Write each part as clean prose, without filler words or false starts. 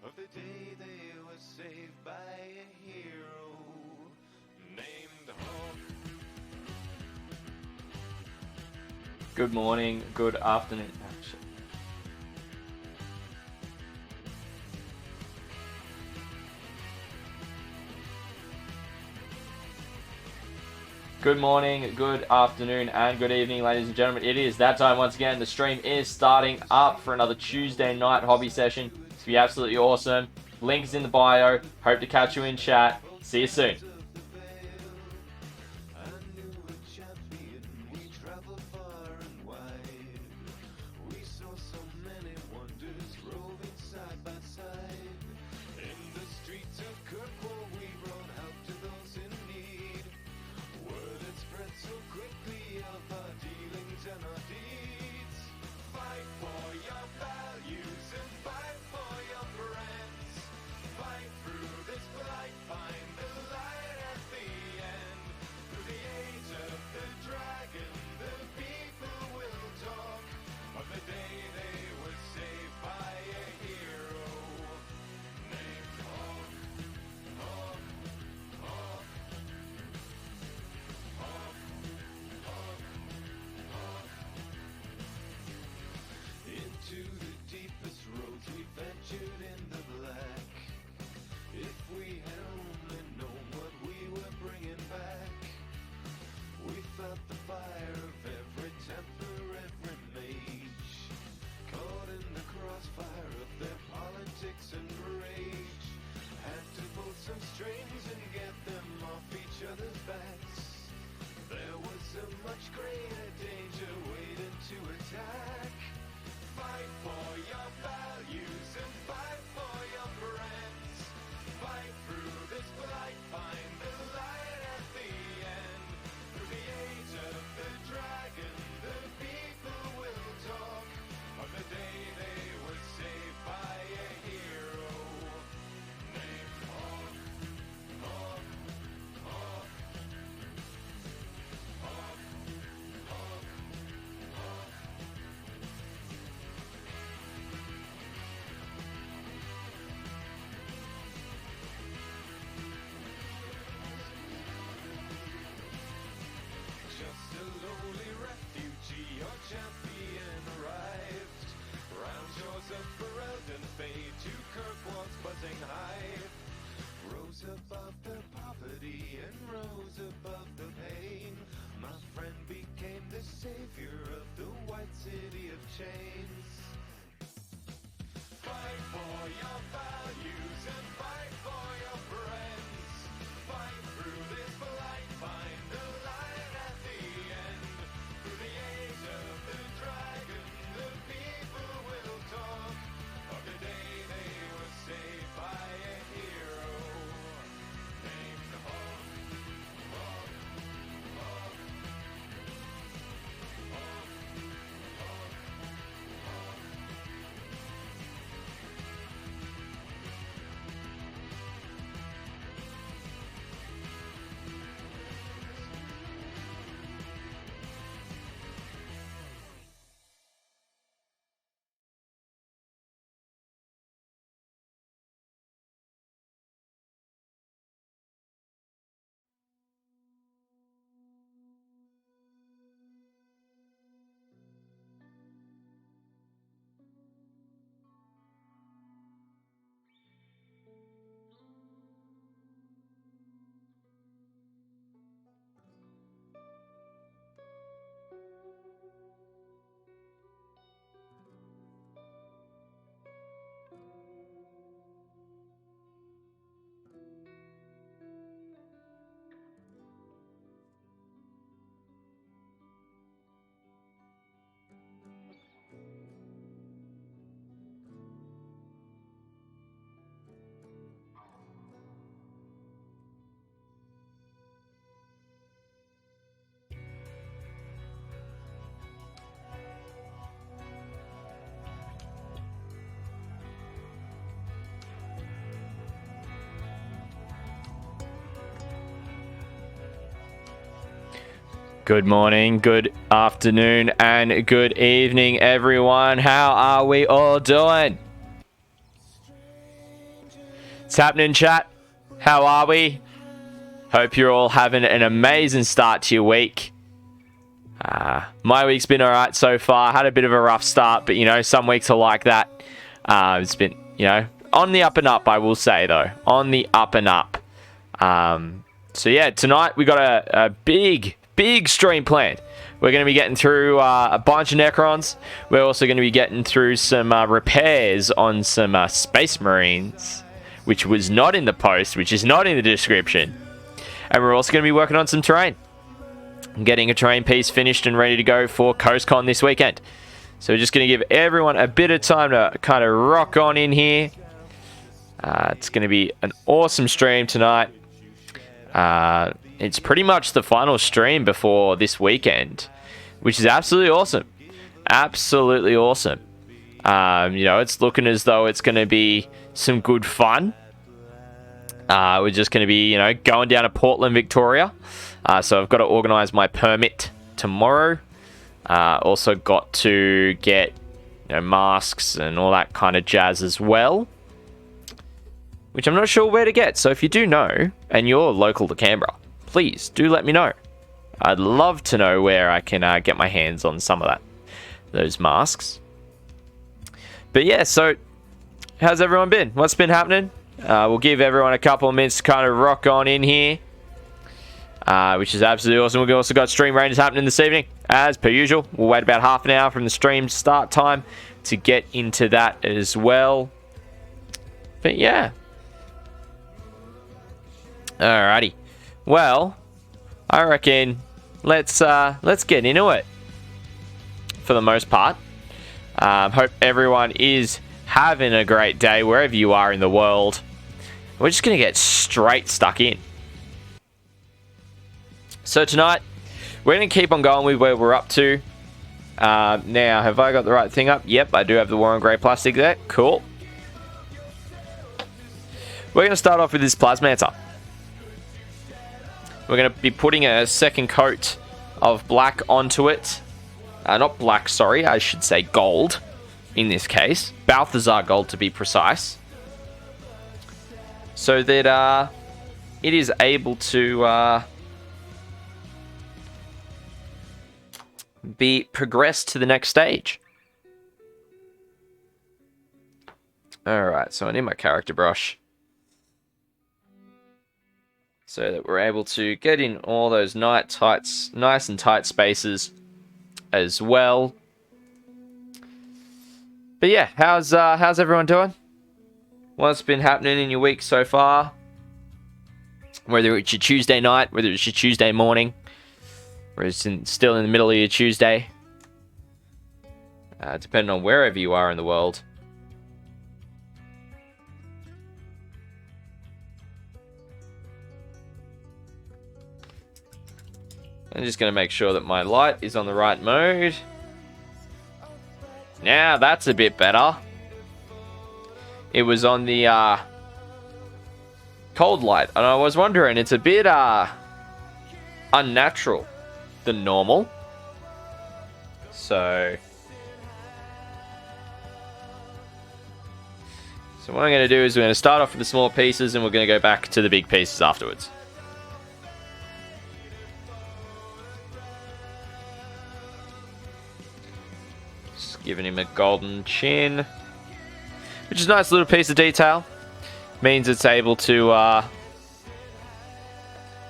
of the day they were saved by a hero named Hawk. Good morning, good afternoon. Good morning, good afternoon, and good evening, ladies and gentlemen. It is that time once again. The stream is starting up for another Tuesday night hobby session. It's going to be absolutely awesome. Link is in the bio. Hope to catch you in chat. See you soon. Above the poverty and rose above the pain, my friend became the savior of the white city of chains. Fight for your values and fight for your friends. Fight through this fight, find the light at the end. Through the age of the dragon, the people will talk of the day they were saved by a hero. Good morning, good afternoon, and good evening, everyone. How are we all doing? What's happening, chat? How are we? Hope you're all having an amazing start to your week. My week's been alright so far. Had a bit of a rough start, but, you know, some weeks are like that. It's been, you know, on the up and up, I will say, though. On the up and up. So, yeah, tonight we got a big stream planned. We're going to be getting through a bunch of Necrons. We're also going to be getting through some repairs on some Space Marines, which was not in the post, which is not in the description. And we're also going to be working on some terrain. Getting a terrain piece finished and ready to go for CoastCon this weekend. So we're just going to give everyone a bit of time to kind of rock on in here. It's going to be an awesome stream tonight. It's pretty much the final stream before this weekend, which is absolutely awesome. Absolutely awesome. You know, it's looking as though it's going to be some good fun. We're just going to be, you know, going down to Portland, Victoria. So I've got to organise my permit tomorrow. Also got to get, you know, masks and all that kind of jazz as well, which I'm not sure where to get. So if you do know and you're local to Canberra, please do let me know. I'd love to know where I can get my hands on some of those masks. But yeah, so how's everyone been? What's been happening? We'll give everyone a couple of minutes to kind of rock on in here, which is absolutely awesome. We've also got stream ranges happening this evening, as per usual. We'll wait about half an hour from the stream start time to get into that as well. But yeah. Alrighty. Well, I reckon let's get into it for the most part. Hope everyone is having a great day wherever you are in the world. We're just going to get straight stuck in. So tonight, we're going to keep on going with where we're up to. Now, have I got the right thing up? Yep, I do have the War on Grey plastic there. Cool. We're going to start off with this Plasmancer. We're going to be putting a second coat of black onto it. Not black, sorry. I should say gold in this case. Balthazar gold to be precise. So that it is able to be progressed to the next stage. Alright, so I need my character brush, so that we're able to get in all those nice and tight spaces as well. But yeah, how's everyone doing? What's been happening in your week so far? Whether it's your Tuesday night, whether it's your Tuesday morning, or it's still in the middle of your Tuesday. Depending on wherever you are in the world. I'm just going to make sure that my light is on the right mode. Now that's a bit better. It was on the cold light, and I was wondering, it's a bit unnatural than normal. So what I'm going to do is we're going to start off with the small pieces, and we're going to go back to the big pieces afterwards. Giving him a golden chin, which is a nice little piece of detail. Means it's able to,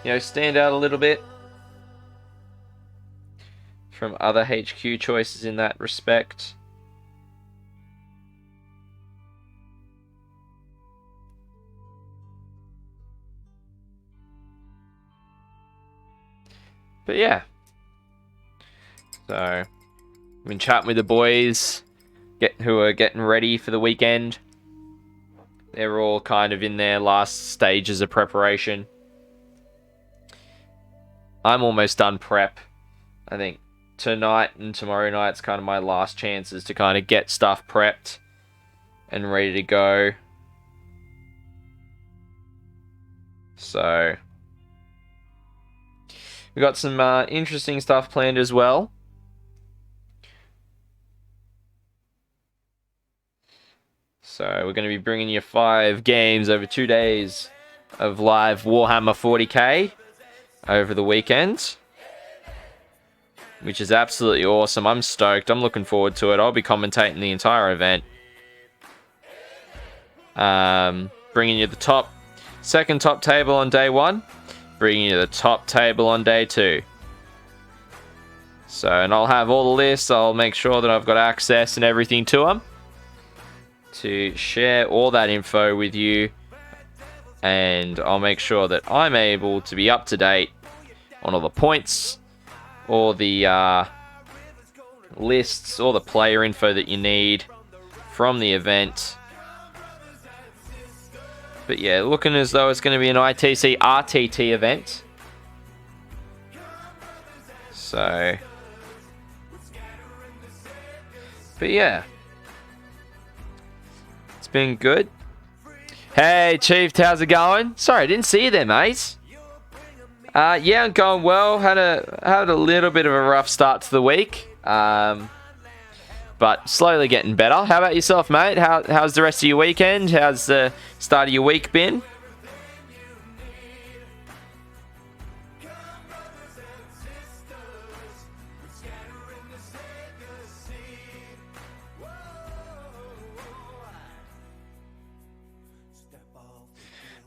you know, stand out a little bit from other HQ choices in that respect. But yeah. So I've been chatting with the boys who are getting ready for the weekend. They're all kind of in their last stages of preparation. I'm almost done prep. I think tonight and tomorrow night's kind of my last chances to kind of get stuff prepped and ready to go. So we got some interesting stuff planned as well. So we're going to be bringing you 5 games over 2 days of live Warhammer 40k over the weekend, which is absolutely awesome. I'm stoked. I'm looking forward to it. I'll be commentating the entire event. Bringing you the second top table on day 1, bringing you the top table on day 2. So, and I'll have all the lists. I'll make sure that I've got access and everything to them to share all that info with you, and I'll make sure that I'm able to be up to date on all the points, all the lists, all the player info that you need from the event. But yeah, looking as though it's going to be an ITC RTT event. So, but yeah, it's been good. Hey, Chief, how's it going? Sorry, I didn't see you there, mate. Yeah, I'm going well. Had a little bit of a rough start to the week, but slowly getting better. How about yourself, mate? How's the rest of your weekend? How's the start of your week been?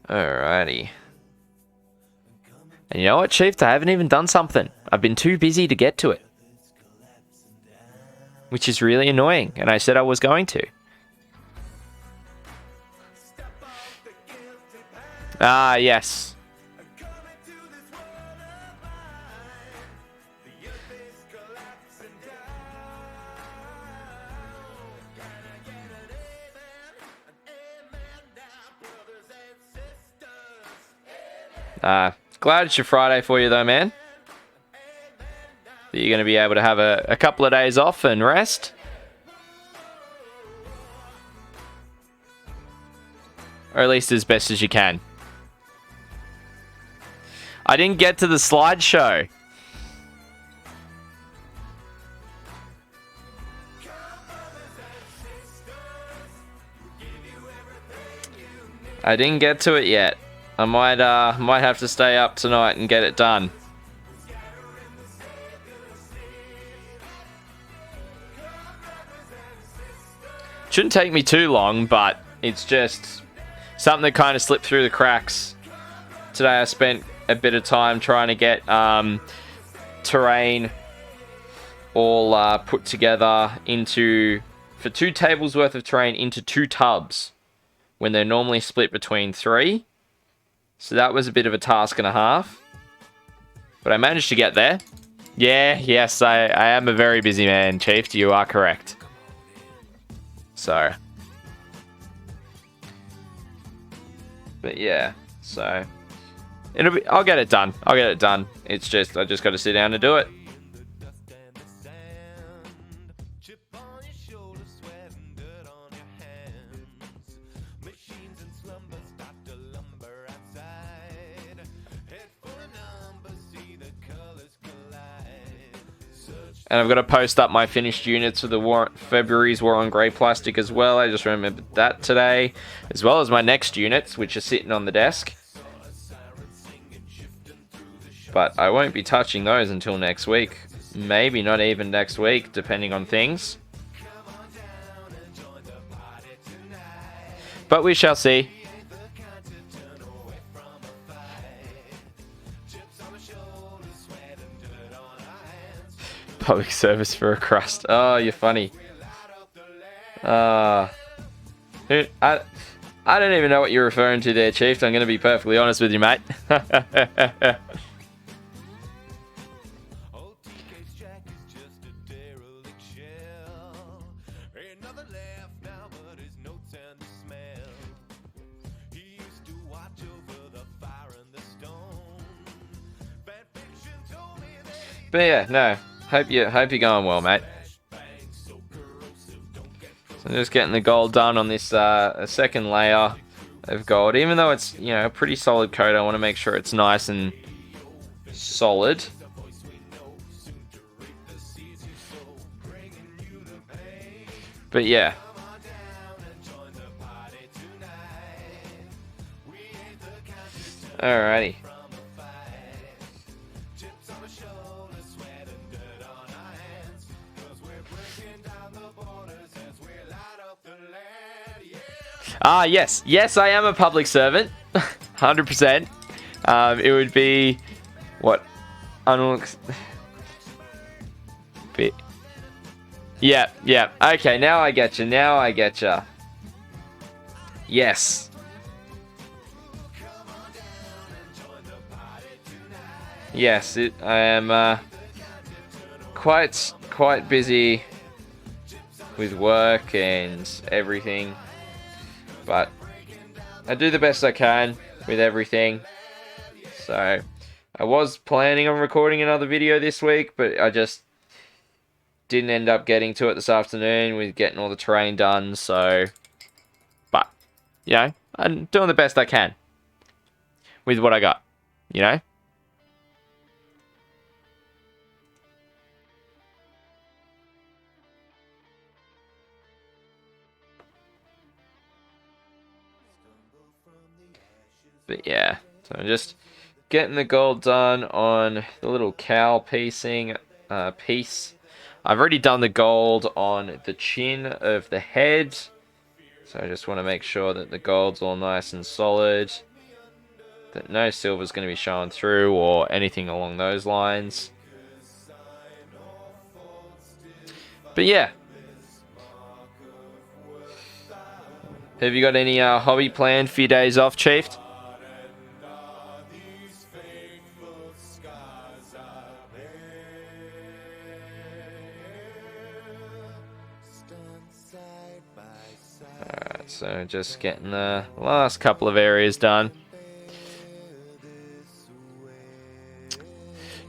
Alrighty. And you know what, Chief? I haven't even done something. I've been too busy to get to it, which is really annoying, and I said I was going to. Ah, yes. Glad it's your Friday for you, though, man. That you're going to be able to have a couple of days off and rest. Or at least as best as you can. I didn't get to the slideshow. I didn't get to it yet. I might have to stay up tonight and get it done. Shouldn't take me too long, but it's just something that kind of slipped through the cracks. Today I spent a bit of time trying to get terrain all put together for 2 tables worth of terrain into 2 tubs when they're normally split between 3. So that was a bit of a task and a half. But I managed to get there. Yes, I am a very busy man, Chief. You are correct. So. But yeah, so. I'll get it done. It's just, I just got to sit down and do it. And I've got to post up my finished units for the February's War on Grey Plastic as well. I just remembered that today. As well as my next units, which are sitting on the desk. But I won't be touching those until next week. Maybe not even next week, depending on things. But we shall see. Public service for a crust. Oh, you're funny. I don't even know what you're referring to there, Chief. I'm going to be perfectly honest with you, mate. But yeah, no. Hope you're going well, mate. So I'm just getting the gold done on this second layer of gold. Even though it's, you know, a pretty solid coat, I want to make sure it's nice and solid. But yeah. Alrighty. Yes. Yes, I am a public servant. 100%. It would be... What? Yeah. Okay, now I get you. Yes. Yes, I am quite busy with work and everything, but I do the best I can with everything. So I was planning on recording another video this week, but I just didn't end up getting to it this afternoon with getting all the terrain done. So, but you know, I'm doing the best I can with what I got, you know. But yeah, so I'm just getting the gold done on the little cowl piece. I've already done the gold on the chin of the head. So I just want to make sure that the gold's all nice and solid. That no silver's going to be showing through or anything along those lines. But yeah. Have you got any hobby planned for your days off, Chief? Alright, so just getting the last couple of areas done.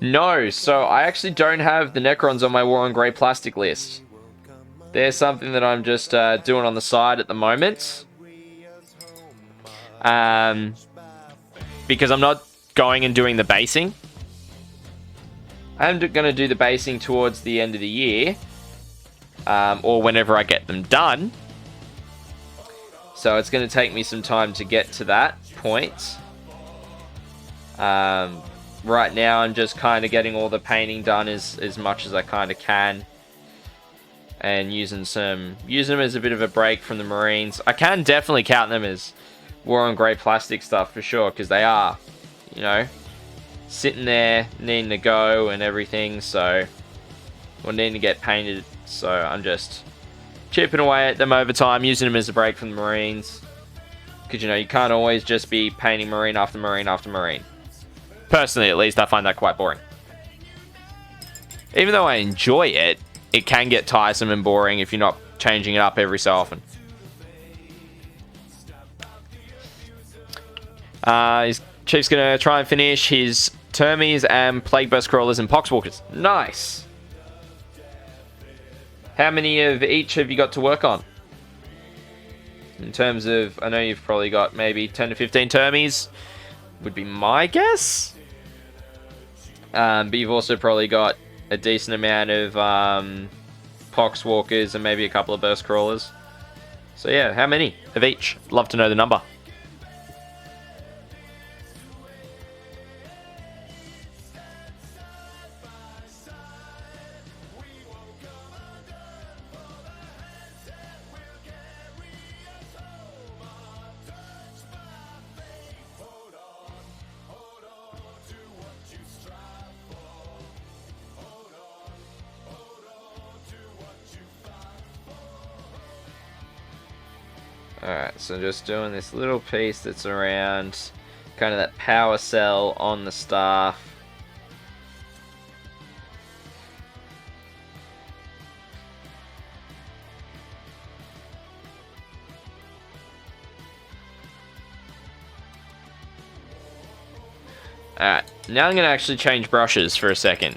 No, so I actually don't have the Necrons on my War on Grey plastic list. There's something that I'm just doing on the side at the moment. Because I'm not going and doing the basing. I'm going to do the basing towards the end of the year. Or whenever I get them done. So it's going to take me some time to get to that point. Right now I'm just kind of getting all the painting done as much as I kind of can. And using them as a bit of a break from the Marines. I can definitely count them as War on Grey plastic stuff for sure. Because they are, you know, sitting there needing to go and everything. So, or needing to get painted. So I'm just chipping away at them over time, using them as a break from the Marines. Because, you know, you can't always just be painting Marine after Marine after Marine. Personally, at least, I find that quite boring. Even though I enjoy it, it can get tiresome and boring if you're not changing it up every so often. His Chief's going to try and finish his Termies and Plague Burst Crawlers and Poxwalkers. Nice! How many of each have you got to work on? In terms of, I know you've probably got maybe 10 to 15 Termies, would be my guess. But you've also probably got a decent amount of Poxwalkers and maybe a couple of Burst Crawlers. So yeah, how many of each? Love to know the number. Alright, so just doing this little piece that's around kind of that power cell on the staff. Alright, now I'm going to actually change brushes for a second.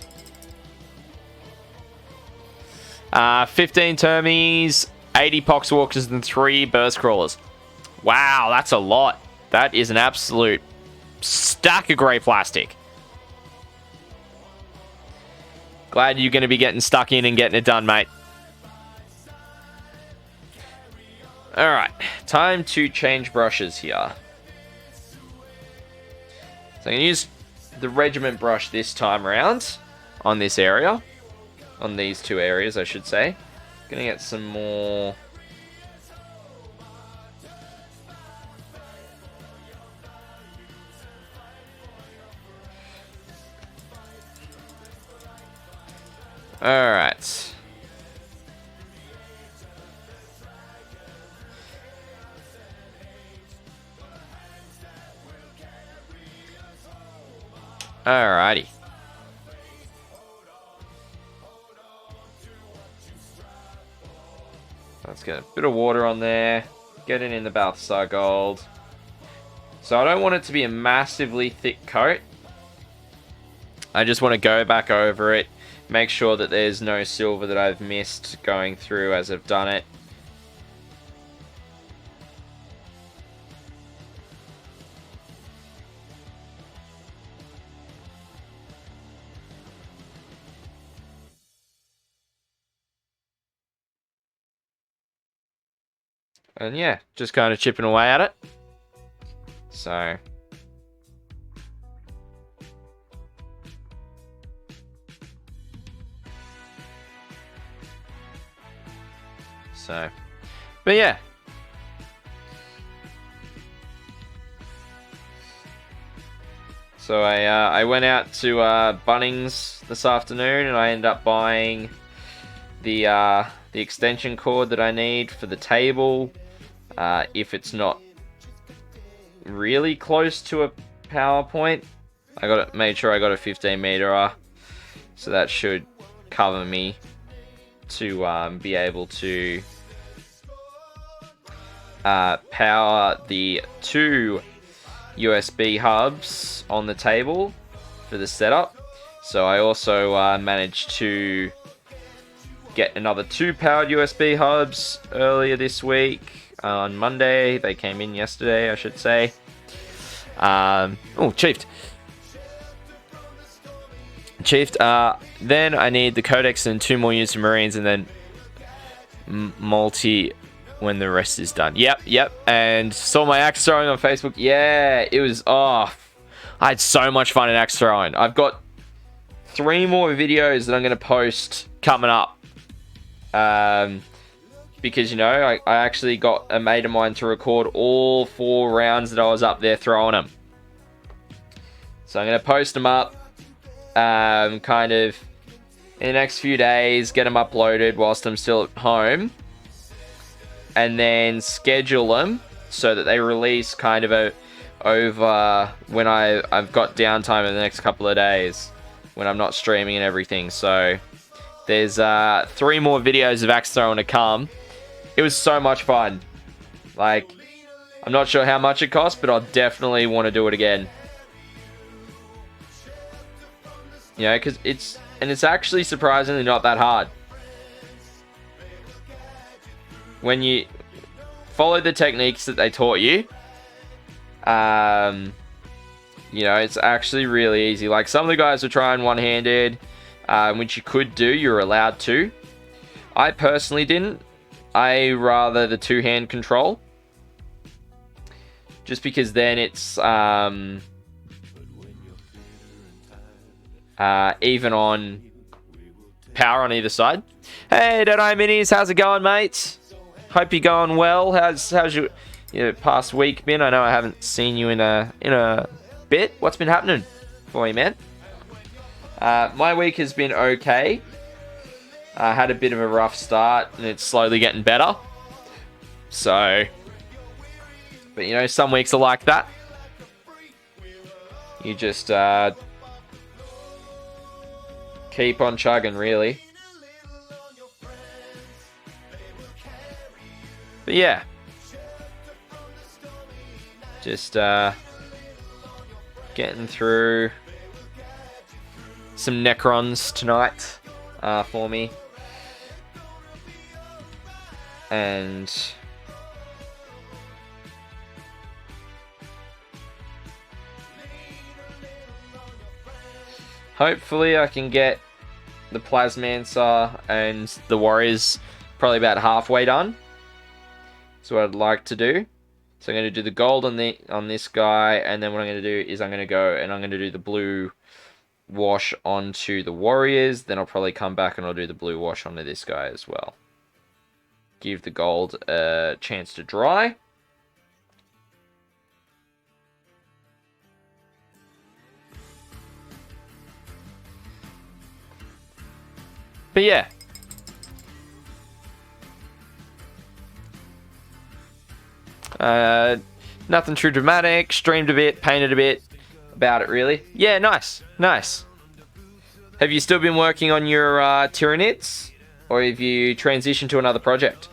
15 Termies, 80 Poxwalkers and 3 Burst Crawlers. Wow, that's a lot. That is an absolute stack of grey plastic. Glad you're going to be getting stuck in and getting it done, mate. Alright, time to change brushes here. So I'm going to use the regiment brush this time around on this area. On these two areas, I should say. Going to get some more... Alright. Alrighty. Let's get a bit of water on there. Get it in the Balthasar Gold. So I don't want it to be a massively thick coat. I just want to go back over it. Make sure that there's no silver that I've missed going through as I've done it. And yeah, just kind of chipping away at it. So... but yeah. So I went out to Bunnings this afternoon, and I ended up buying the extension cord that I need for the table. If it's not really close to a PowerPoint, made sure I got a 15 meter, so that should cover me to be able to power the 2 USB hubs on the table for the setup. So I also managed to get another 2 powered USB hubs earlier this week on Monday. They came in yesterday, I should say. Oh, Chiefed. Then I need the Codex and 2 more units of Marines, and then multi when the rest is done. Yep. And saw my axe throwing on Facebook. Yeah, it was... I had so much fun in axe throwing. I've got 3 more videos that I'm going to post coming up. Because, you know, I actually got a mate of mine to record all 4 rounds that I was up there throwing them. So I'm going to post them up. Kind of in the next few days, get them uploaded whilst I'm still at home, and then schedule them so that they release kind of over when I've got downtime in the next couple of days when I'm not streaming and everything. So there's 3 more videos of axe throwing to come. It was so much fun. Like, I'm not sure how much it cost, but I'll definitely want to do it again. You know, because it's actually surprisingly not that hard. When you follow the techniques that they taught you, you know, it's actually really easy. Like, some of the guys were trying one-handed, which you could do, you're allowed to. I personally didn't. I rather the 2-hand control. Just because then it's... even on power on either side. Hey, Deadeye Minis, how's it going, mates? Hope you're going well. How's your past week been? I know I haven't seen you in a bit. What's been happening for you, man? My week has been okay. I had a bit of a rough start, and it's slowly getting better. So, but you know, some weeks are like that. You just keep on chugging, really. But yeah, just getting through some Necrons tonight for me, and hopefully I can get the Plasmancer and the Warriors probably about halfway done. That's what I'd like to do. So I'm going to do the gold on this guy, and then what I'm going to do is I'm going to go and I'm going to do the blue wash onto the warriors. Then I'll probably come back and I'll do the blue wash onto this guy as well. Give the gold a chance to dry. But yeah. Nothing too dramatic. Streamed a bit, painted a bit about it, really. Yeah, nice. Nice. Have you still been working on your Tyranids? Or have you transitioned to another project?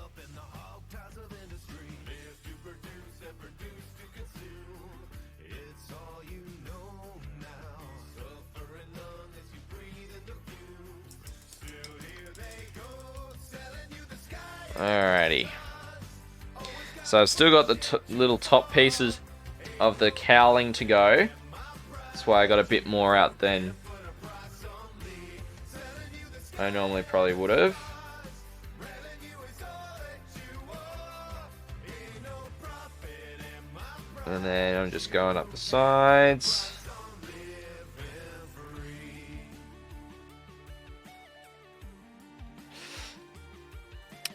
Alrighty. So I've still got the little top pieces of the cowling to go. That's why I got a bit more out than I normally probably would have. And then I'm just going up the sides.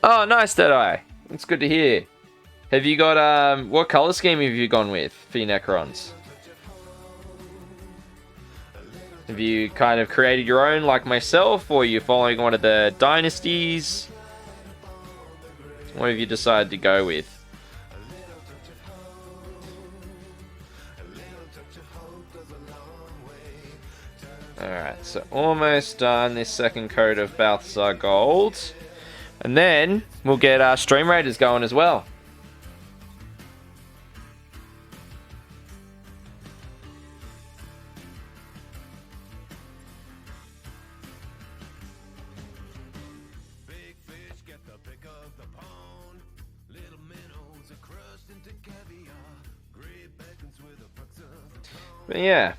Oh, nice, Deadeye. That's good to hear. Have you got, what color scheme have you gone with for your Necrons? Have you kind of created your own like myself, or are you following one of the dynasties? What have you decided to go with? Alright, so almost done this second coat of Balthasar Gold. And then we'll get our Stream Raiders going as well. But yeah.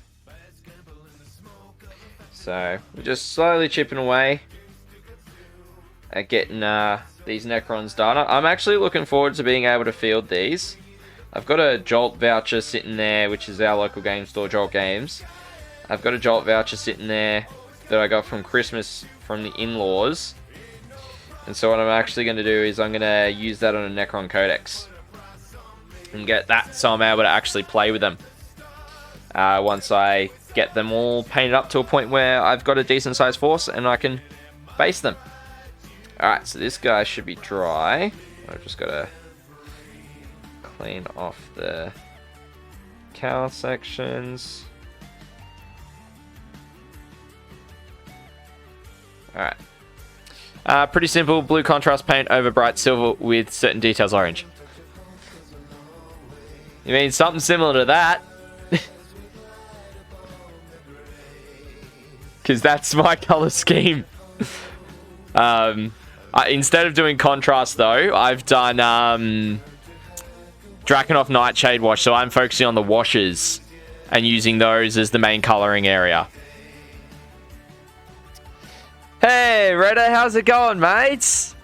So we're just slowly chipping away at getting these Necrons done. I'm actually looking forward to being able to field these. I've got a Jolt voucher sitting there, which is our local game store, Jolt Games. I've got a Jolt voucher sitting there that I got from Christmas from the in-laws. And so what I'm actually going to do is I'm going to use that on a Necron Codex. And get that so I'm able to actually play with them. Once I get them all painted up to a point where I've got a decent sized force and I can base them. Alright, so this guy should be dry. I've just got to clean off the cowl sections. Alright. Pretty simple, blue contrast paint over bright silver with certain details orange. You mean something similar to that? Because that's my color scheme. Instead of doing contrast, though, I've done Drakenhof Nightshade Wash, so I'm focusing on the washes and using those as the main coloring area. Hey, Redda, how's it going, mates?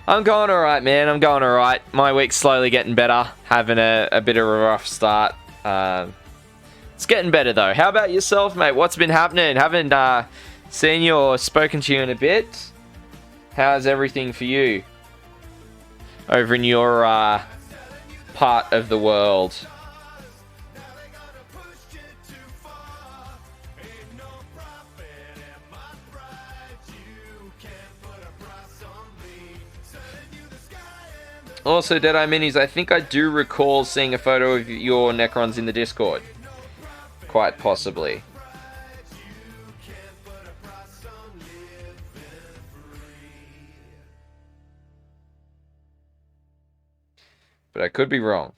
I'm going alright, man. I'm going alright. My week's slowly getting better. Having a bit of a rough start. It's getting better, though. How about yourself, mate? What's been happening? Haven't seen you or spoken to you in a bit. How's everything for you over in your part of the world? Also, Deadeye Minis, I think I do recall seeing a photo of your Necrons in the Discord. Quite possibly. But I could be wrong.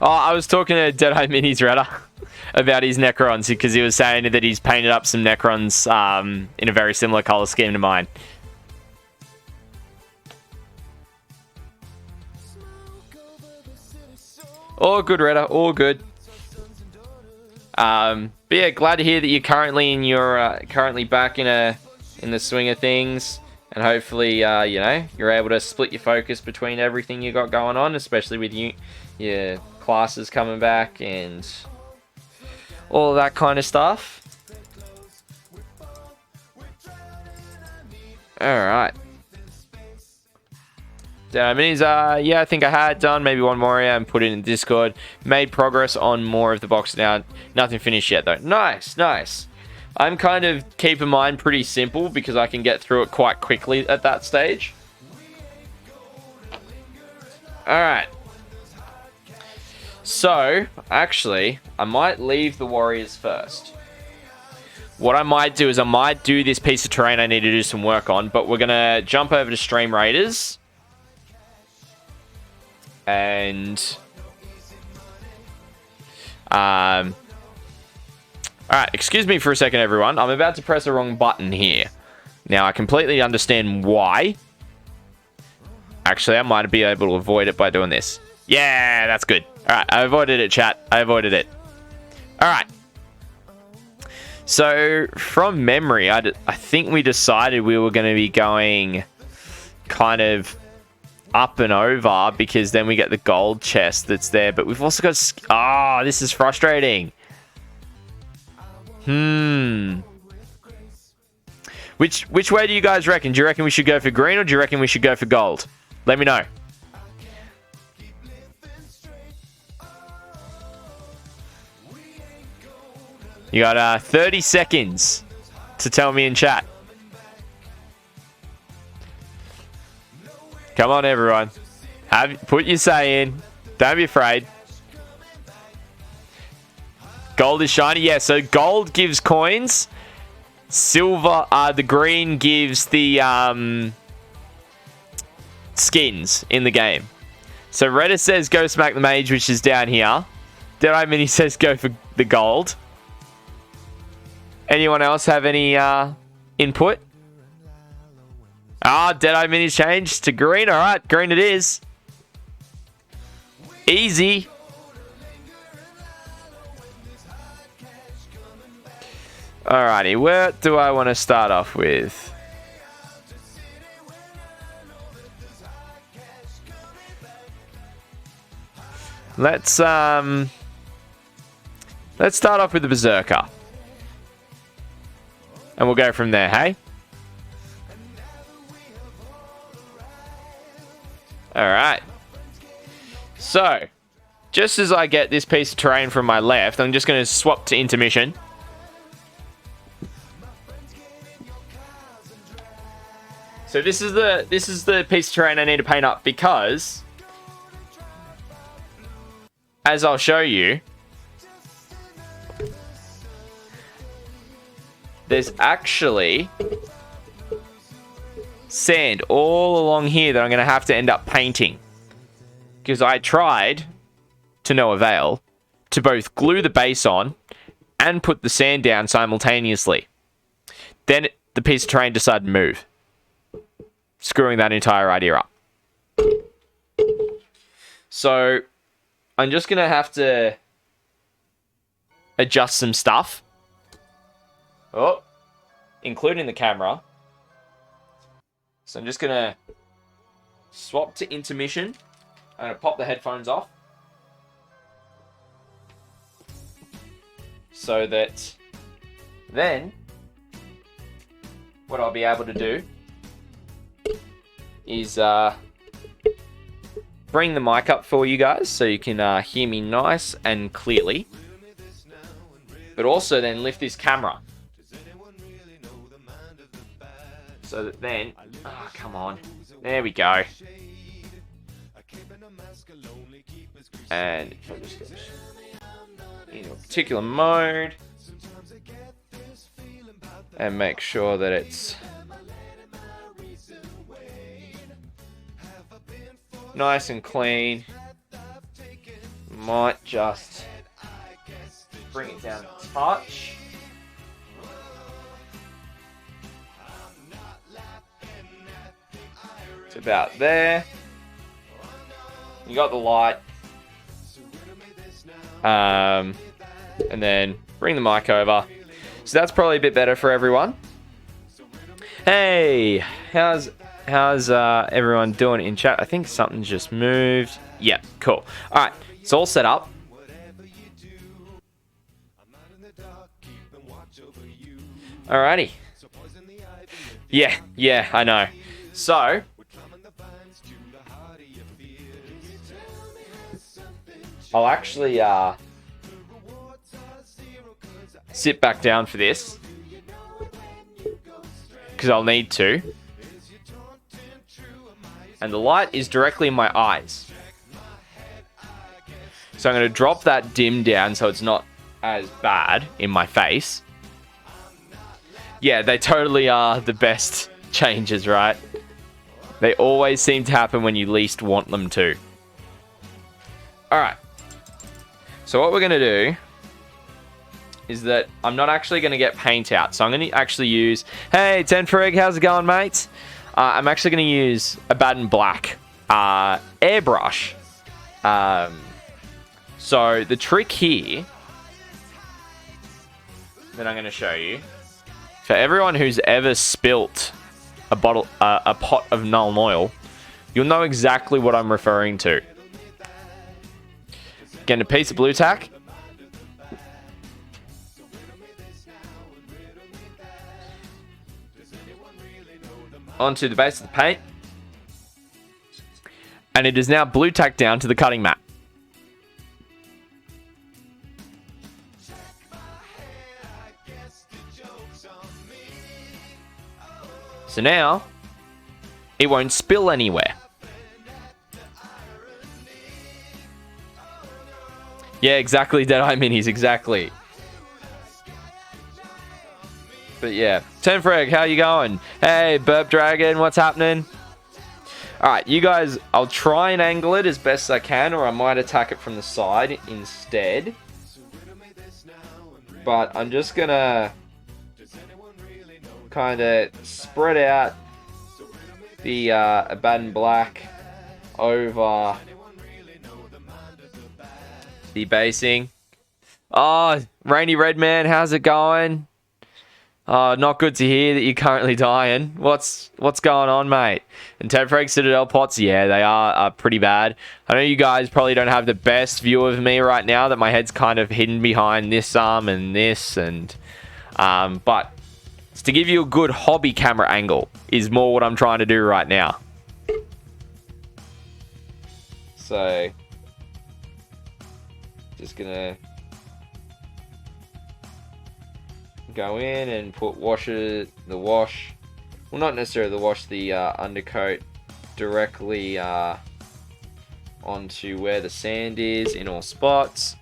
Oh, I was talking to Deadeye Minis Redda about his Necrons because he was saying that he's painted up some Necrons in a very similar color scheme to mine. All good, Redder. All good. But yeah, glad to hear that you're currently in your currently back in the swing of things, and hopefully you know, you're able to split your focus between everything you got going on, especially with your classes coming back and all of that kind of stuff. All right. Yeah, I think I had done maybe one more and put it in Discord. Made progress on more of the box now. Nothing finished yet though. Nice, nice. I'm kind of keeping mine pretty simple because I can get through it quite quickly at that stage. Alright. So, actually, I might leave the Warriors first. What I might do is I might do this piece of terrain I need to do some work on, but we're going to jump over to Stream Raiders. And alright, excuse me for a second, everyone. I'm about to press the wrong button here. Now, I completely understand why. Actually, I might be able to avoid it by doing this. Yeah, that's good. Alright, I avoided it, chat. I avoided it. Alright. So, from memory, I think we decided we were going to be going kind of up and over, because then we get the gold chest that's there, but we've also got this is frustrating. Which way do you guys reckon? Do you reckon we should go for green, or do you reckon we should go for gold? Let me know. You got 30 seconds to tell me in chat. Come on, everyone. Put your say in. Don't be afraid. Gold is shiny. Yeah, so gold gives coins. Silver, the green gives the skins in the game. So Reddit says go smack the mage, which is down here. Deadeye Mini says go for the gold. Anyone else have any input? Deadeye Mini's changed to green. Alright, green it is. Easy. Alrighty, where do I want to start off with? Let's start off with the Berserker. And we'll go from there, hey? Alright. So, just as I get this piece of terrain from my left, I'm just going to swap to intermission. So this is the piece of terrain I need to paint up, because, as I'll show you, there's actually sand all along here that I'm going to have to end up painting, because I tried, to no avail, to both glue the base on and put the sand down simultaneously. Then the piece of terrain decided to move, screwing that entire idea up. So I'm just going to have to adjust some stuff, including the camera. So I'm just going to swap to intermission. I'm going to pop the headphones off, so that then what I'll be able to do is bring the mic up for you guys so you can hear me nice and clearly, but also then lift this camera so that then, come on, there we go. And if I just go in a particular mode and make sure that it's nice and clean, might just bring it down a touch. It's about there. You got the light. And then bring the mic over. So that's probably a bit better for everyone. Hey, how's everyone doing in chat? I think something's just moved. Yeah, cool. All right, it's all set up. Alrighty. Yeah, I know. So, I'll actually sit back down for this, because I'll need to. And the light is directly in my eyes. So I'm going to drop that dim down so it's not as bad in my face. Yeah, they totally are the best changes, right? They always seem to happen when you least want them to. Alright. So what we're going to do is that I'm not actually going to get paint out. So I'm going to actually use... Hey, Tenfreg, how's it going, mate? I'm actually going to use a Bad Black airbrush. So the trick here that I'm going to show you, for everyone who's ever spilt a pot of Nuln Oil, you'll know exactly what I'm referring to. Get a piece of blue tack. Onto the base of the paint. And it is now blue tacked down to the cutting mat. So now, it won't spill anywhere. Yeah, exactly, Deadeye Minis, exactly. But yeah, Tenfreg, how you going? Hey, Burp Dragon, what's happening? Alright, you guys, I'll try and angle it as best I can, or I might attack it from the side instead. But I'm just gonna kind of spread out the Abaddon Black over the basing. Oh, Rainy Redman, how's it going? Oh, not good to hear that you're currently dying. What's going on, mate? And Tenfreg Citadel pots, yeah, they are pretty bad. I know you guys probably don't have the best view of me right now, that my head's kind of hidden behind this arm and this, and but it's to give you a good hobby camera angle is more what I'm trying to do right now. So, just gonna go in and put the wash, well, not necessarily the wash, the undercoat directly onto where the sand is in all spots.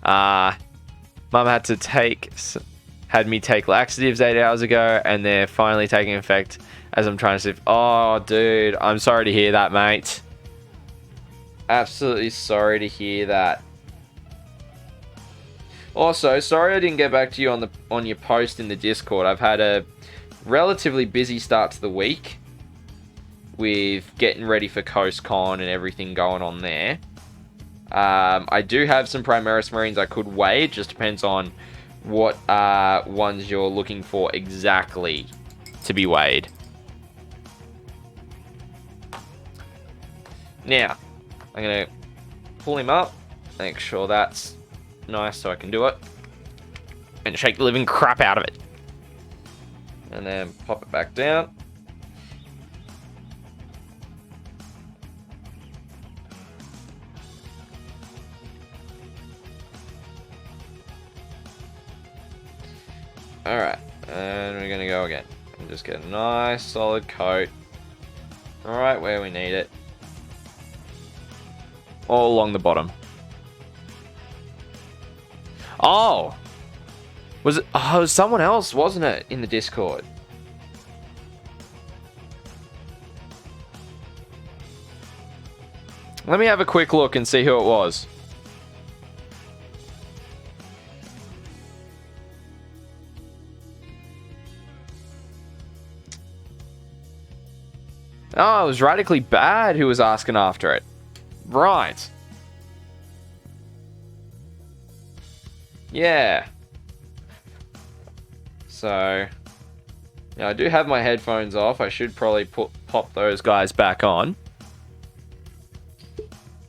Mum had me take laxatives 8 hours ago, and they're finally taking effect as I'm trying to sift. Oh, dude, I'm sorry to hear that, mate. Absolutely sorry to hear that. Also, sorry I didn't get back to you on your post in the Discord. I've had a relatively busy start to the week with getting ready for CoastCon and everything going on there. I do have some Primaris Marines I could weigh. It just depends on what ones you're looking for exactly to be weighed. Now, I'm going to pull him up, make sure that's nice so I can do it, and shake the living crap out of it. And then pop it back down. Alright, and we're going to go again. And just get a nice solid coat. Right where we need it. All along the bottom. Oh! Was it? Oh, it was someone else, wasn't it? In the Discord. Let me have a quick look and see who it was. Oh, it was Radically Bad who was asking after it. Right. Yeah. So, yeah, I do have my headphones off. I should probably pop those guys back on.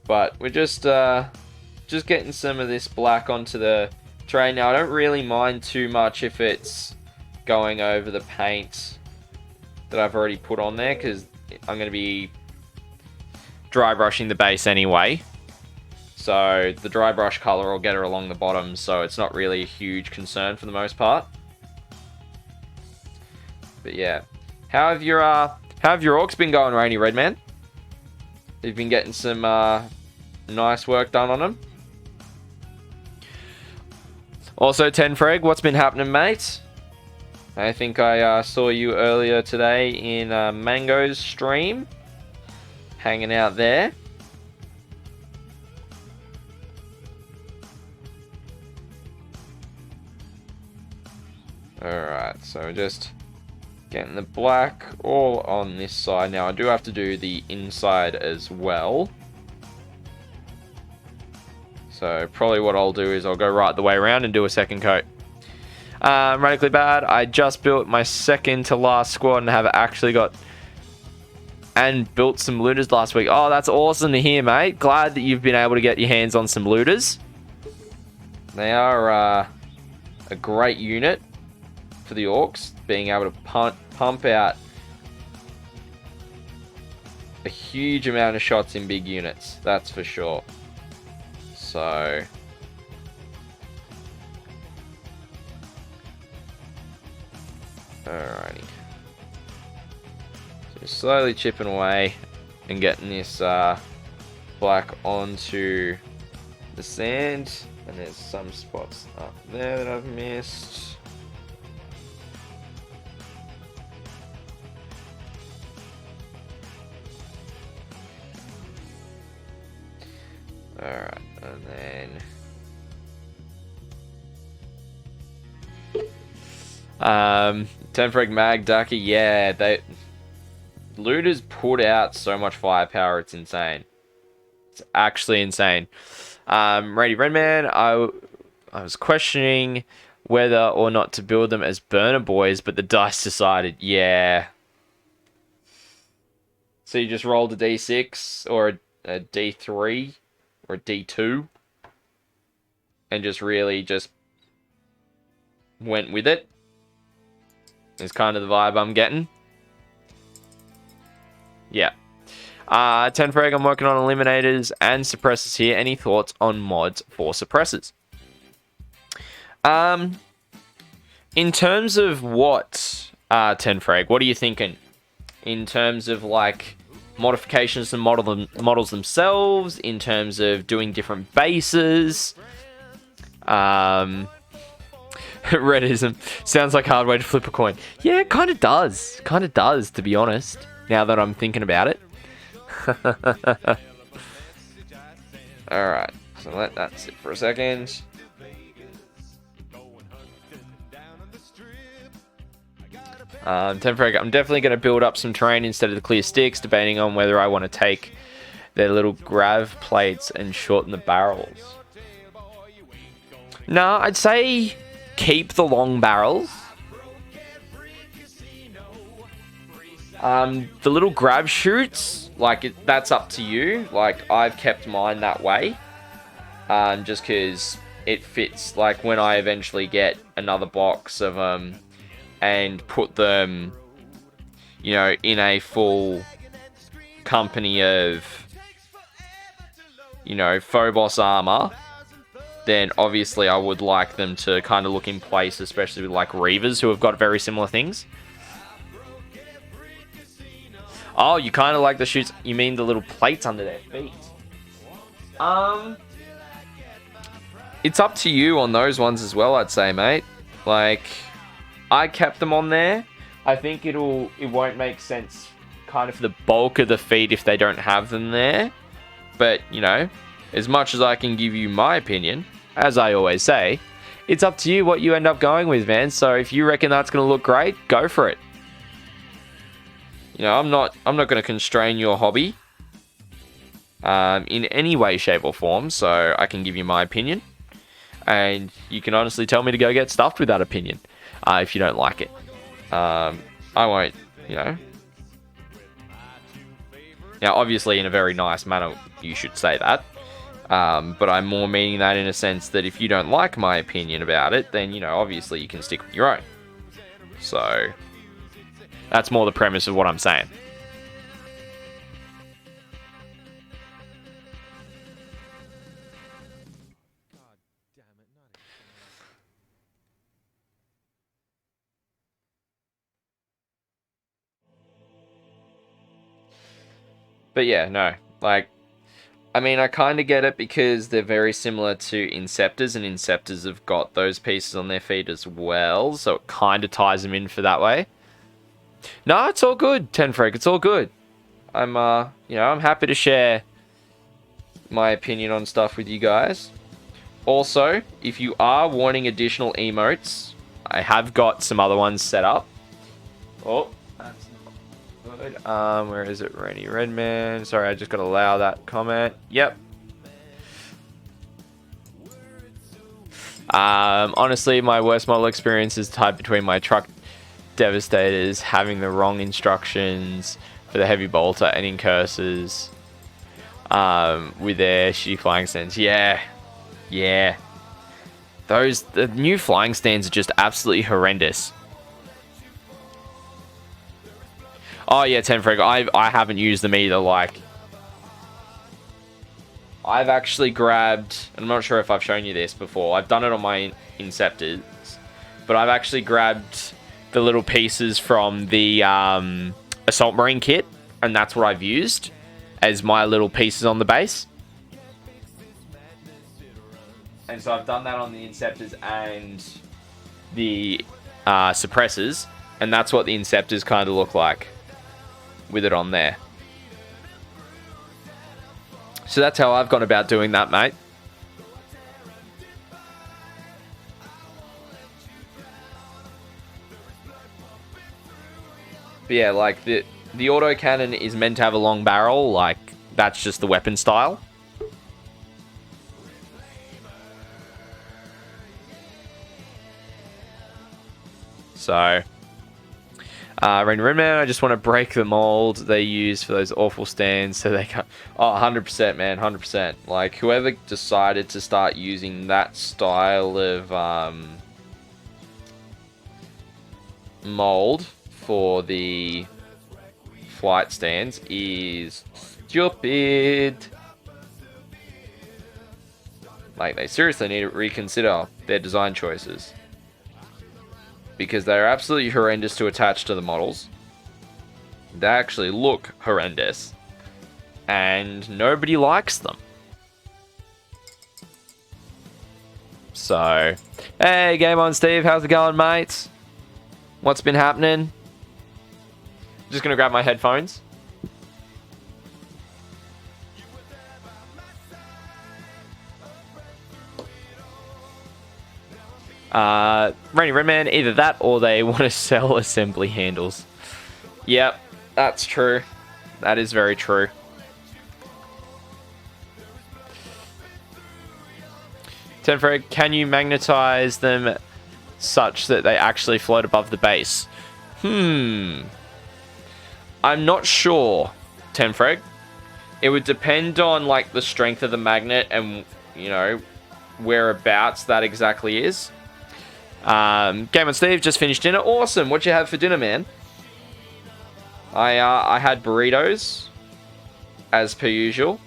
But we're just getting some of this black onto the tray. Now, I don't really mind too much if it's going over the paint that I've already put on there, because I'm going to be dry brushing the base anyway. So the dry brush color will get her along the bottom, so it's not really a huge concern for the most part. But yeah, how have your orcs been going, Rainy Redman? You've been getting some nice work done on them. Also, Tenfreg, what's been happening, mate? I think I saw you earlier today in Mango's stream, hanging out there. Alright, so just getting the black all on this side. Now, I do have to do the inside as well. So, probably what I'll do is I'll go right the way around and do a second coat. Radically Bad, I just built my second to last squad and have actually got and built some looters last week. Oh, that's awesome to hear, mate. Glad that you've been able to get your hands on some looters. They are a great unit for the orcs, being able to pump out a huge amount of shots in big units, that's for sure. So alrighty, so slowly chipping away and getting this black onto the sand, and there's some spots up there that I've missed. Alright, and then Tenfreg Mag Ducky, yeah, they looters put out so much firepower, it's insane. It's actually insane. Rady Redman, I was questioning whether or not to build them as burner boys, but the dice decided, yeah. So you just rolled a D6 or a D3 or a D2 and just really just went with it. Is kind of the vibe I'm getting. Yeah. Tenfreg, I'm working on eliminators and suppressors here. Any thoughts on mods for suppressors? In terms of what, Tenfreg, what are you thinking? In terms of like modifications to models themselves, in terms of doing different bases. Redism sounds like a hard way to flip a coin. Yeah, it kind of does. Kind of does, to be honest, now that I'm thinking about it. Alright, so let that sit for a second. Tenfreg, I'm definitely going to build up some terrain instead of the clear sticks, debating on whether I want to take their little grav plates and shorten the barrels. No, I'd say keep the long barrels. The little grab chutes, like, that's up to you. Like, I've kept mine that way. Just because it fits, like, when I eventually get another box of them and put them, you know, in a full company of, you know, Phobos armor, then obviously I would like them to kind of look in place, especially with like Reavers who have got very similar things. Oh, you kind of like the chutes. You mean the little plates under their feet? It's up to you on those ones as well, I'd say, mate. Like, I kept them on there. I think it won't make sense kind of for the bulk of the feet if they don't have them there. But, you know, as much as I can give you my opinion, as I always say, it's up to you what you end up going with, man. So if you reckon that's going to look great, go for it. You know, I'm not going to constrain your hobby in any way, shape, or form. So I can give you my opinion, and you can honestly tell me to go get stuffed with that opinion if you don't like it. I won't, you know. Now, obviously, in a very nice manner, you should say that. But I'm more meaning that in a sense that if you don't like my opinion about it, then, you know, obviously you can stick with your own. So, that's more the premise of what I'm saying. But yeah, no, like, I mean, I kind of get it because they're very similar to Inceptors, and Inceptors have got those pieces on their feet as well, so it kind of ties them in for that way. No, it's all good, Tenfreak, it's all good. I'm, you know, I'm happy to share my opinion on stuff with you guys. Also, if you are wanting additional emotes, I have got some other ones set up. Oh, that's not good. Where is it? Rainy Redman. Sorry, I just got to allow that comment. Yep. Honestly, my worst model experience is tied between my truck devastators having the wrong instructions for the heavy bolter and incursors with their shitty flying stands. Yeah. The new flying stands are just absolutely horrendous. Oh yeah, Tenfreg, I haven't used them either. Like, I've actually grabbed, and I'm not sure if I've shown you this before, I've done it on my Inceptors, but I've actually grabbed the little pieces from the Assault Marine kit, and that's what I've used as my little pieces on the base. And so I've done that on the Inceptors and the suppressors, and that's what the Inceptors kind of look like with it on there. So that's how I've gone about doing that, mate. But yeah, like the autocannon is meant to have a long barrel, like that's just the weapon style. So, Rain Redman, I just want to break the mold they use for those awful stands so they can... Oh, 100%, man, 100%. Like, whoever decided to start using that style of mold for the flight stands is stupid. Like, they seriously need to reconsider their design choices, because they're absolutely horrendous to attach to the models. They actually look horrendous, and nobody likes them. So, hey, game on, Steve. How's it going, mates? What's been happening? Just gonna grab my headphones. Rainy Redman, either that or they want to sell assembly handles. Yep, that's true. That is very true. Tenfreg, can you magnetize them such that they actually float above the base? I'm not sure, Tenfreg. It would depend on like the strength of the magnet and, you know, whereabouts that exactly is. Game on Steve, just finished dinner. Awesome. What'd you have for dinner, man? I had burritos, as per usual.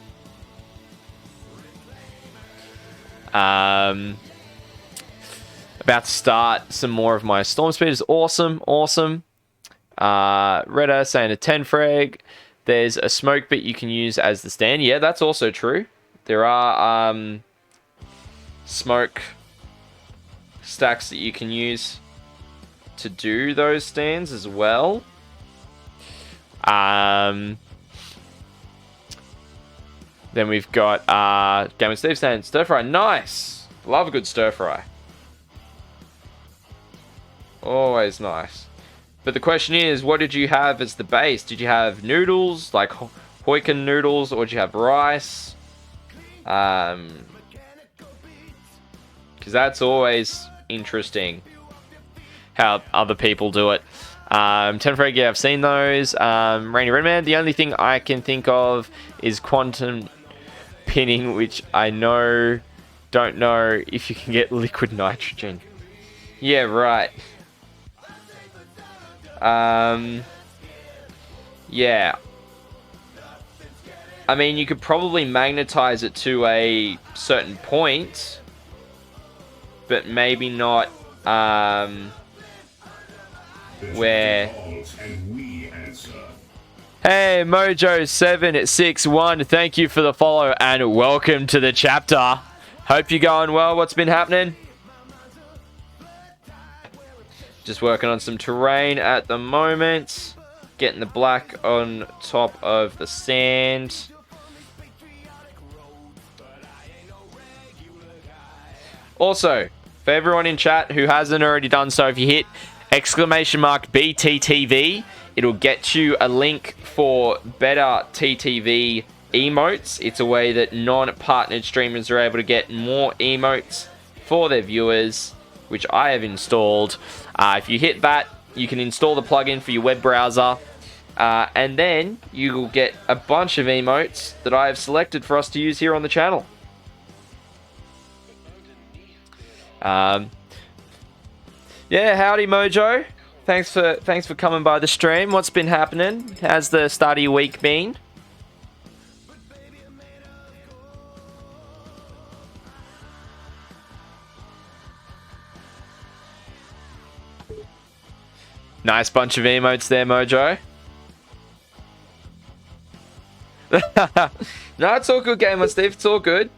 About to start some more of my Storm Speeders. Awesome. Redder saying to Tenfreg, there's a smoke bit you can use as the stand. Yeah, that's also true. There are smoke stacks that you can use to do those stands as well. Then we've got Game and Steve saying stir fry. Nice. Love a good stir fry. Always nice. But the question is, what did you have as the base? Did you have noodles, like Hoiken noodles, or did you have rice? Because that's always interesting how other people do it. 10 Frag, yeah, I've seen those. Rainy Redman, the only thing I can think of is quantum pinning, which I don't know if you can get liquid nitrogen. Yeah, right. Yeah. I mean, you could probably magnetize it to a certain point, but maybe not, where... Hey, Mojo761, thank you for the follow and welcome to the chapter. Hope you're going well. What's been happening? Just working on some terrain at the moment. Getting the black on top of the sand. Also, for everyone in chat who hasn't already done so, if you hit !BTTV, it'll get you a link for better TTV emotes. It's a way that non-partnered streamers are able to get more emotes for their viewers, which I have installed. If you hit that, you can install the plugin for your web browser, and then you will get a bunch of emotes that I have selected for us to use here on the channel. Yeah, howdy Mojo. Thanks for coming by the stream. What's been happening? How's the start of your week been? Nice bunch of emotes there, Mojo. No, it's all good, Gamer Steve. It's all good.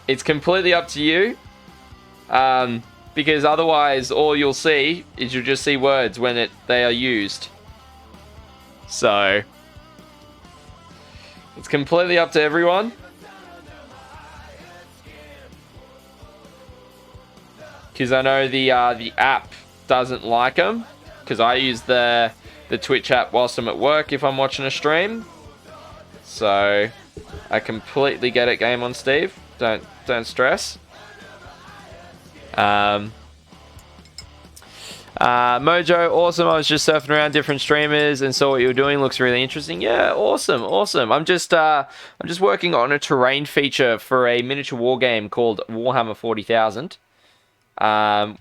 It's completely up to you. Because otherwise, all you'll see is you'll just see words when they are used. So, it's completely up to everyone. Because I know the app doesn't like them. Because I use the Twitch app whilst I'm at work if I'm watching a stream. So, I completely get it, Game on Steve. Don't stress. Mojo, awesome. I was just surfing around different streamers and saw what you were doing. Looks really interesting. Yeah, awesome. I'm just working on a terrain feature for a miniature war game called Warhammer 40,000. And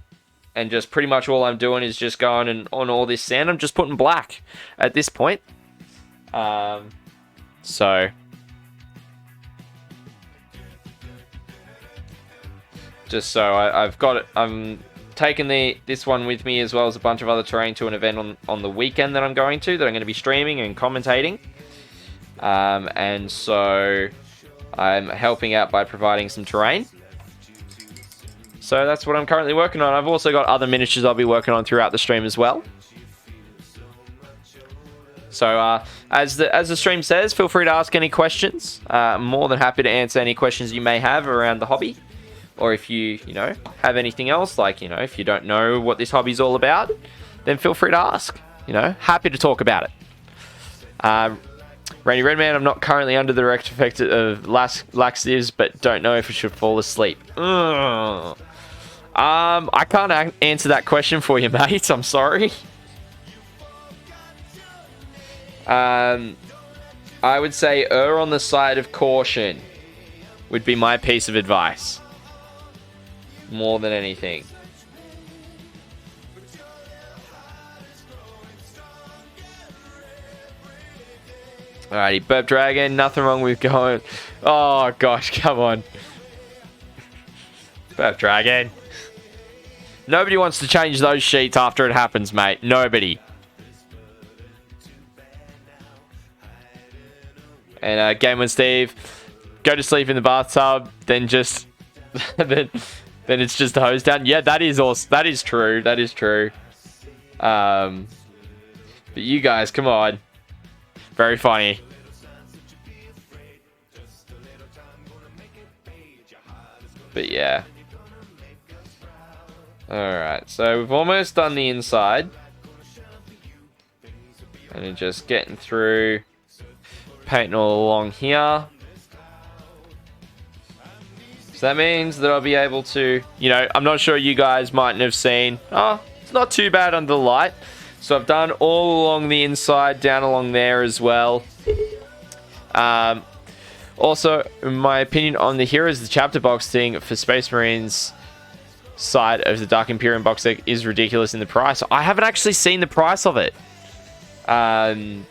just pretty much all I'm doing is just going and on all this sand. I'm just putting black at this point. So just so I've got it. I'm taking this one with me as well as a bunch of other terrain to an event on the weekend that I'm going to be streaming and commentating. And so I'm helping out by providing some terrain. So that's what I'm currently working on. I've also got other miniatures I'll be working on throughout the stream as well. So as the stream says, feel free to ask any questions. I'm more than happy to answer any questions you may have around the hobby. Or if you have anything else, like, if you don't know what this hobby is all about, then feel free to ask. Happy to talk about it. Rainy Redman, I'm not currently under the direct effect of laxatives, but don't know if I should fall asleep. I can't answer that question for you, mate. I'm sorry. I would say err on the side of caution would be my piece of advice. More than anything. Alrighty, Burp Dragon, nothing wrong with going... Oh, gosh, come on. Burp Dragon. Nobody wants to change those sheets after it happens, mate. Nobody. And Game One Steve, go to sleep in the bathtub, then just... then it's just a hose down. Yeah, that is awesome. That is true. That is true. But you guys, come on. Very funny. But yeah. Alright, so we've almost done the inside. And just getting through, painting all along here. So that means that I'll be able to, you know, I'm not sure you guys mightn't have seen. Oh, it's not too bad under the light. So I've done all along the inside, down along there as well. Also, in my opinion on the Heroes of the Chapter box thing for Space Marines side of the Dark Imperium box deck is ridiculous in the price. I haven't actually seen the price of it. Rainy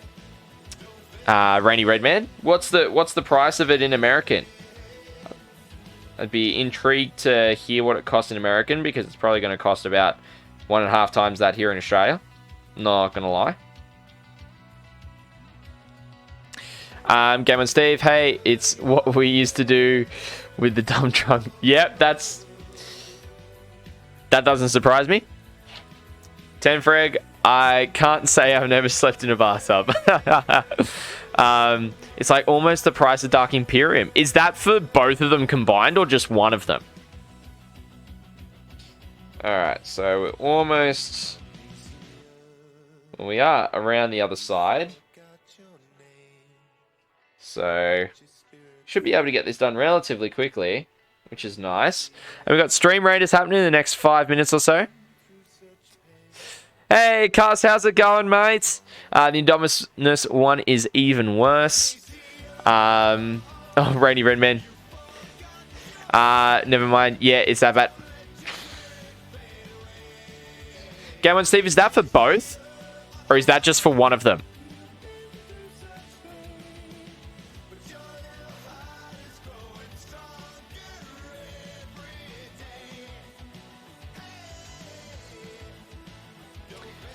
Redman, what's the price of it in American? I'd be intrigued to hear what it costs in American, because it's probably going to cost about 1.5 times that here in Australia. Not going to lie. Game on Steve, hey, it's what we used to do with the dump trunk. Yep, that doesn't surprise me. Tenfreg, I can't say I've never slept in a bathtub. It's like almost the price of Dark Imperium. Is that for both of them combined or just one of them? Alright, so we're almost... We are around the other side. So, should be able to get this done relatively quickly, which is nice. And we've got Stream Raiders happening in the next 5 minutes or so. Hey, Cast, how's it going, mate? The Indominus one is even worse. Oh, Rainy Redman. Never mind. Yeah, it's that bad. Game on Steve, is that for both? Or is that just for one of them?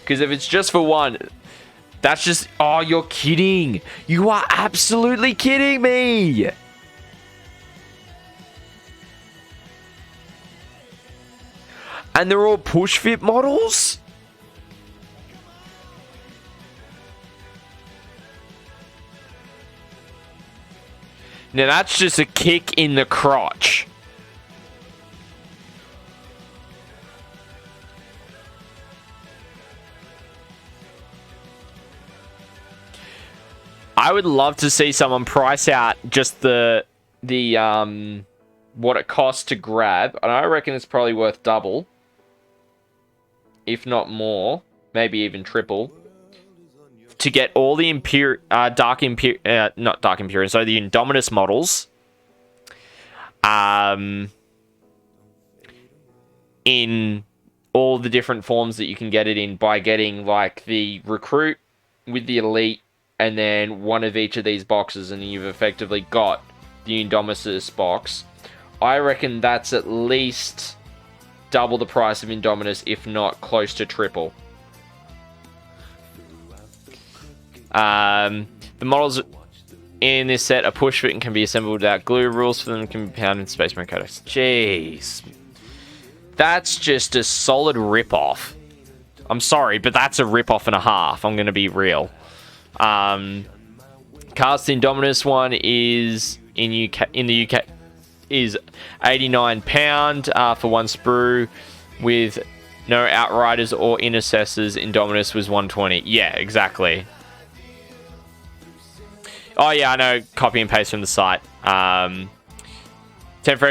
Because if it's just for one, that's just... Oh, you're kidding. You are absolutely kidding me. And they're all push fit models? Now that's just a kick in the crotch. I would love to see someone price out just the what it costs to grab, and I reckon it's probably worth double, if not more, maybe even triple, to get all the not Dark Imperium, so the Indominus models, in all the different forms that you can get it in, by getting like the Recruit with the Elite, and then one of each of these boxes, and you've effectively got the Indominus box. I reckon that's at least double the price of Indominus, if not close to triple. The models in this set are push fit and can be assembled without glue. Rules for them can be found in Space Marine Codex. Jeez. That's just a solid rip-off. I'm sorry, but that's a rip-off and a half. I'm going to be real. Cast Indominus one is in the UK is £89 for one sprue with no Outriders or Intercessors. Indominus was $120. Yeah, exactly. Oh yeah, I know. Copy and paste from the site. Tenfreg,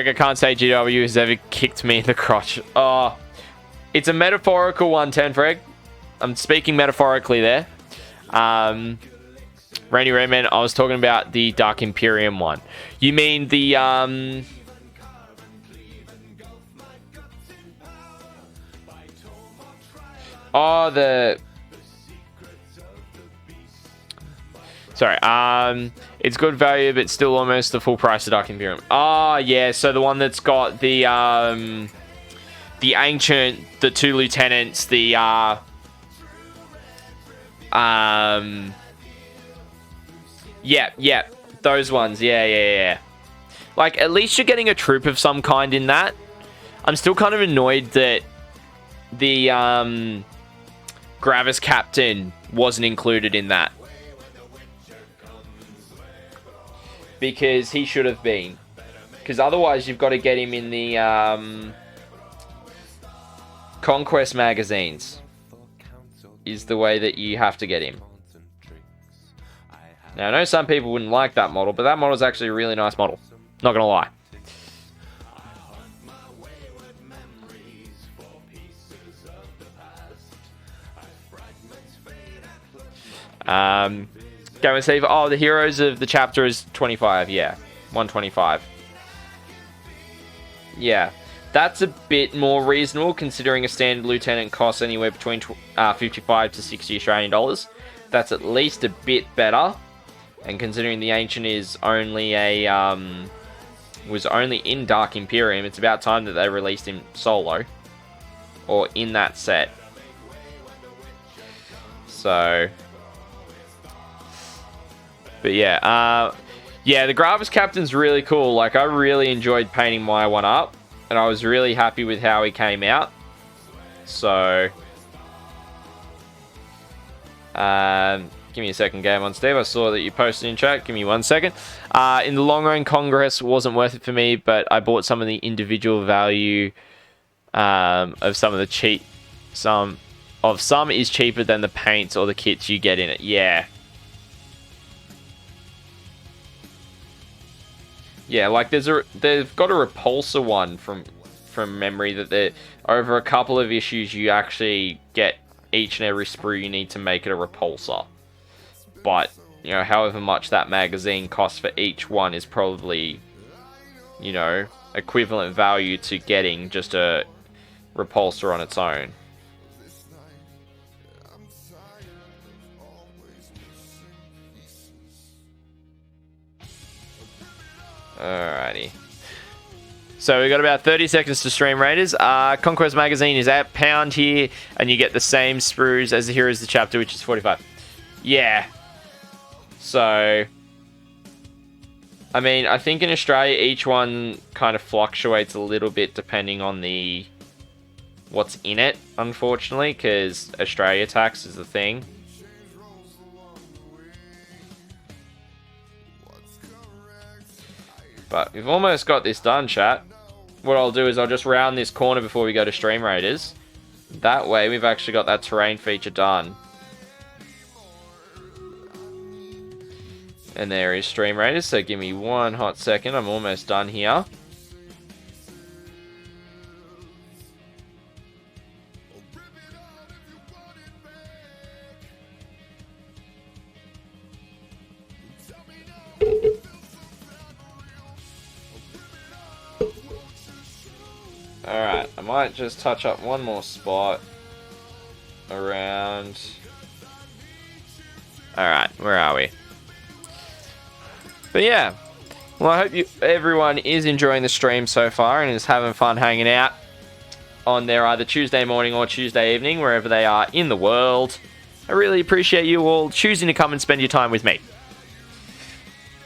I can't say GW has ever kicked me in the crotch. Oh, it's a metaphorical one, Tenfreg. I'm speaking metaphorically there. Rainy Rayman, I was talking about the Dark Imperium one. You mean the oh, the... Sorry, it's good value, but still almost the full price of Dark Imperium. Ah, yeah, so the one that's got the Ancient, the two Lieutenants, the, yeah, those ones, yeah. Like, at least you're getting a troop of some kind in that. I'm still kind of annoyed that the, Gravis Captain wasn't included in that. Because he should have been. Because otherwise you've got to get him in the, Conquest magazines is the way that you have to get him. Now, I know some people wouldn't like that model, but that model is actually a really nice model. Not going to lie. Go and see. Oh, the heroes of the chapter is 25. Yeah, 125. Yeah, that's a bit more reasonable considering a standard lieutenant costs anywhere between 55 to 60 Australian dollars. That's at least a bit better. And considering the ancient is only was only in Dark Imperium, it's about time that they released him solo or in that set. So, but yeah, the Gravis Captain's really cool. Like, I really enjoyed painting my one up, and I was really happy with how he came out. So, give me a second, Game On Steve. I saw that you posted in chat. Give me 1 second. In the long run, Congress wasn't worth it for me, but I bought some of the individual value of some of the cheap. Some is cheaper than the paints or the kits you get in it. Yeah. Yeah, like they've got a repulsor one from memory that they're over a couple of issues you actually get each and every sprue you need to make it a repulsor. But, you know, however much that magazine costs for each one is probably, you know, equivalent value to getting just a repulsor on its own. Alrighty. So we got about 30 seconds to stream, Raiders. Conquest magazine is at £1 here, and you get the same sprues as the Heroes of the Chapter, which is 45. Yeah. So, I mean, I think in Australia each one kind of fluctuates a little bit depending on what's in it, unfortunately, because Australia tax is the thing. But we've almost got this done, chat. What I'll do is I'll just round this corner before we go to Stream Raiders. That way we've actually got that terrain feature done. And there is Stream Raiders, so give me 1 hot second. I'm almost done here. Alright, I might just touch up one more spot around. Alright, where are we? But yeah, well, I hope everyone is enjoying the stream so far and is having fun hanging out on their either Tuesday morning or Tuesday evening, wherever they are in the world. I really appreciate you all choosing to come and spend your time with me.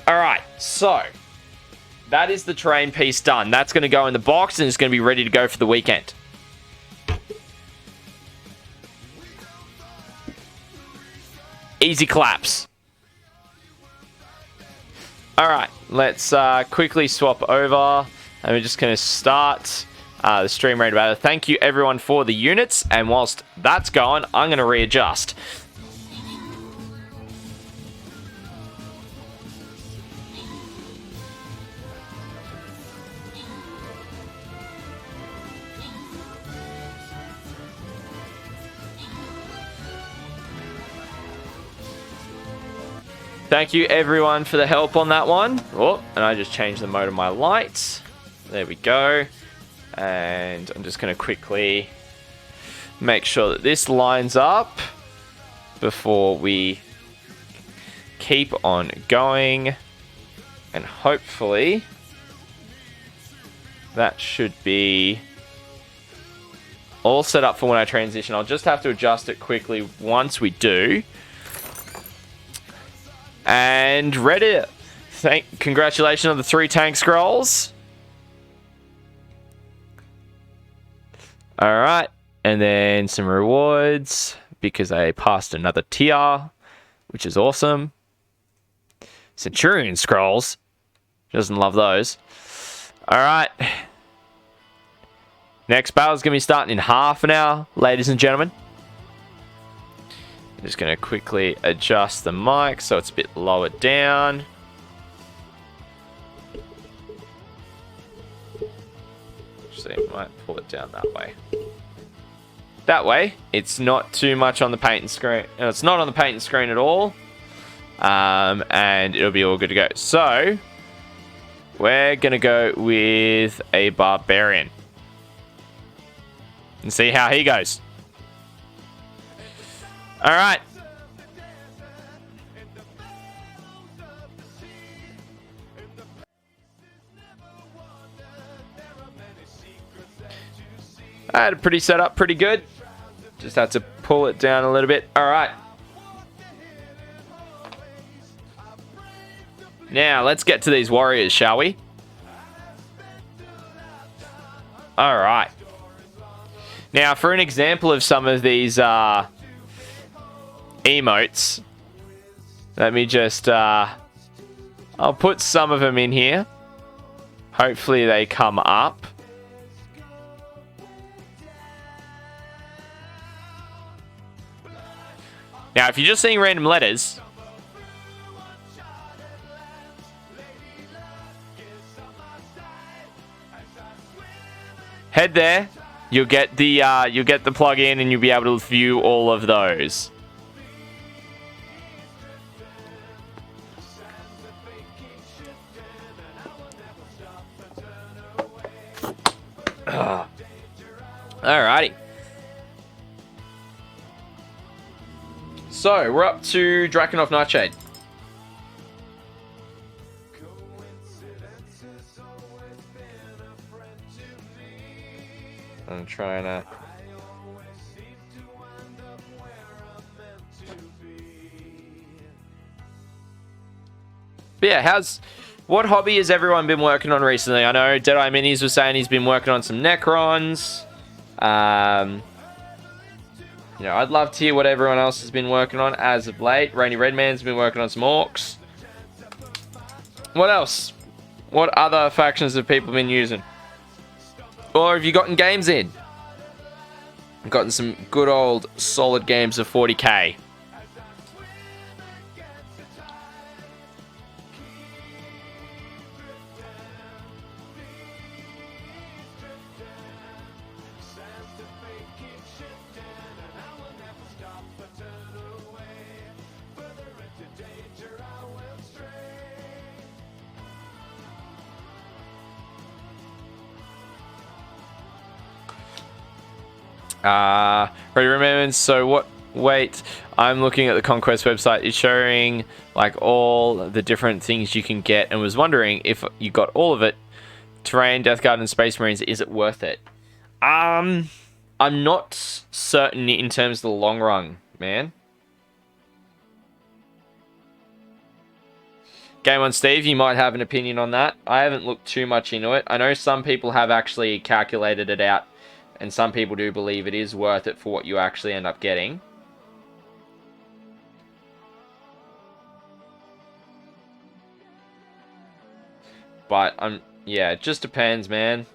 Alright, so that is the terrain piece done. That's going to go in the box and it's going to be ready to go for the weekend. Easy claps. Alright, let's quickly swap over. And we're just going to start the stream rate battle. Thank you everyone for the units. And whilst that's going, I'm going to readjust. Thank you everyone for the help on that one. Oh, and I just changed the mode of my lights. There we go. And I'm just going to quickly make sure that this lines up before we keep on going. And hopefully that should be all set up for when I transition. I'll just have to adjust it quickly once we do. And ready. Congratulations on the 3 tank scrolls. Alright. And then some rewards because I passed another tier, which is awesome. Centurion scrolls. Doesn't love those. Alright. Next battle is going to be starting in half an hour, ladies and gentlemen. I'm just going to quickly adjust the mic so it's a bit lower down. Actually, I might pull it down that way. That way, it's not too much on the paint screen. It's not on the paint screen at all. And it'll be all good to go. So, we're going to go with a Barbarian. And see how he goes. Alright. I had it pretty set up, pretty good. Just had to pull it down a little bit. Alright. Now, let's get to these warriors, shall we? Alright. Now, for an example of some of these emotes, let me just... I'll put some of them in here. Hopefully they come up. Now, if you're just seeing random letters... head there. You'll get the plug-in and you'll be able to view all of those. Alrighty. So, we're up to Drakenhof Nightshade. I'm trying to... But yeah, what hobby has everyone been working on recently? I know Deadeye Minis was saying he's been working on some Necrons. You know, I'd love to hear what everyone else has been working on as of late. Rainy Redman's been working on some Orcs. What else? What other factions have people been using? Or have you gotten games in? Gotten some good old solid games of 40k. So what? Wait, I'm looking at the Conquest website. It's showing like all the different things you can get, and was wondering if you got all of it. Terrain, Death Guard, and Space Marines. Is it worth it? I'm not certain in terms of the long run, man. Game on Steve, you might have an opinion on that. I haven't looked too much into it. I know some people have actually calculated it out. And some people do believe it is worth it for what you actually end up getting. But, yeah, it just depends, man.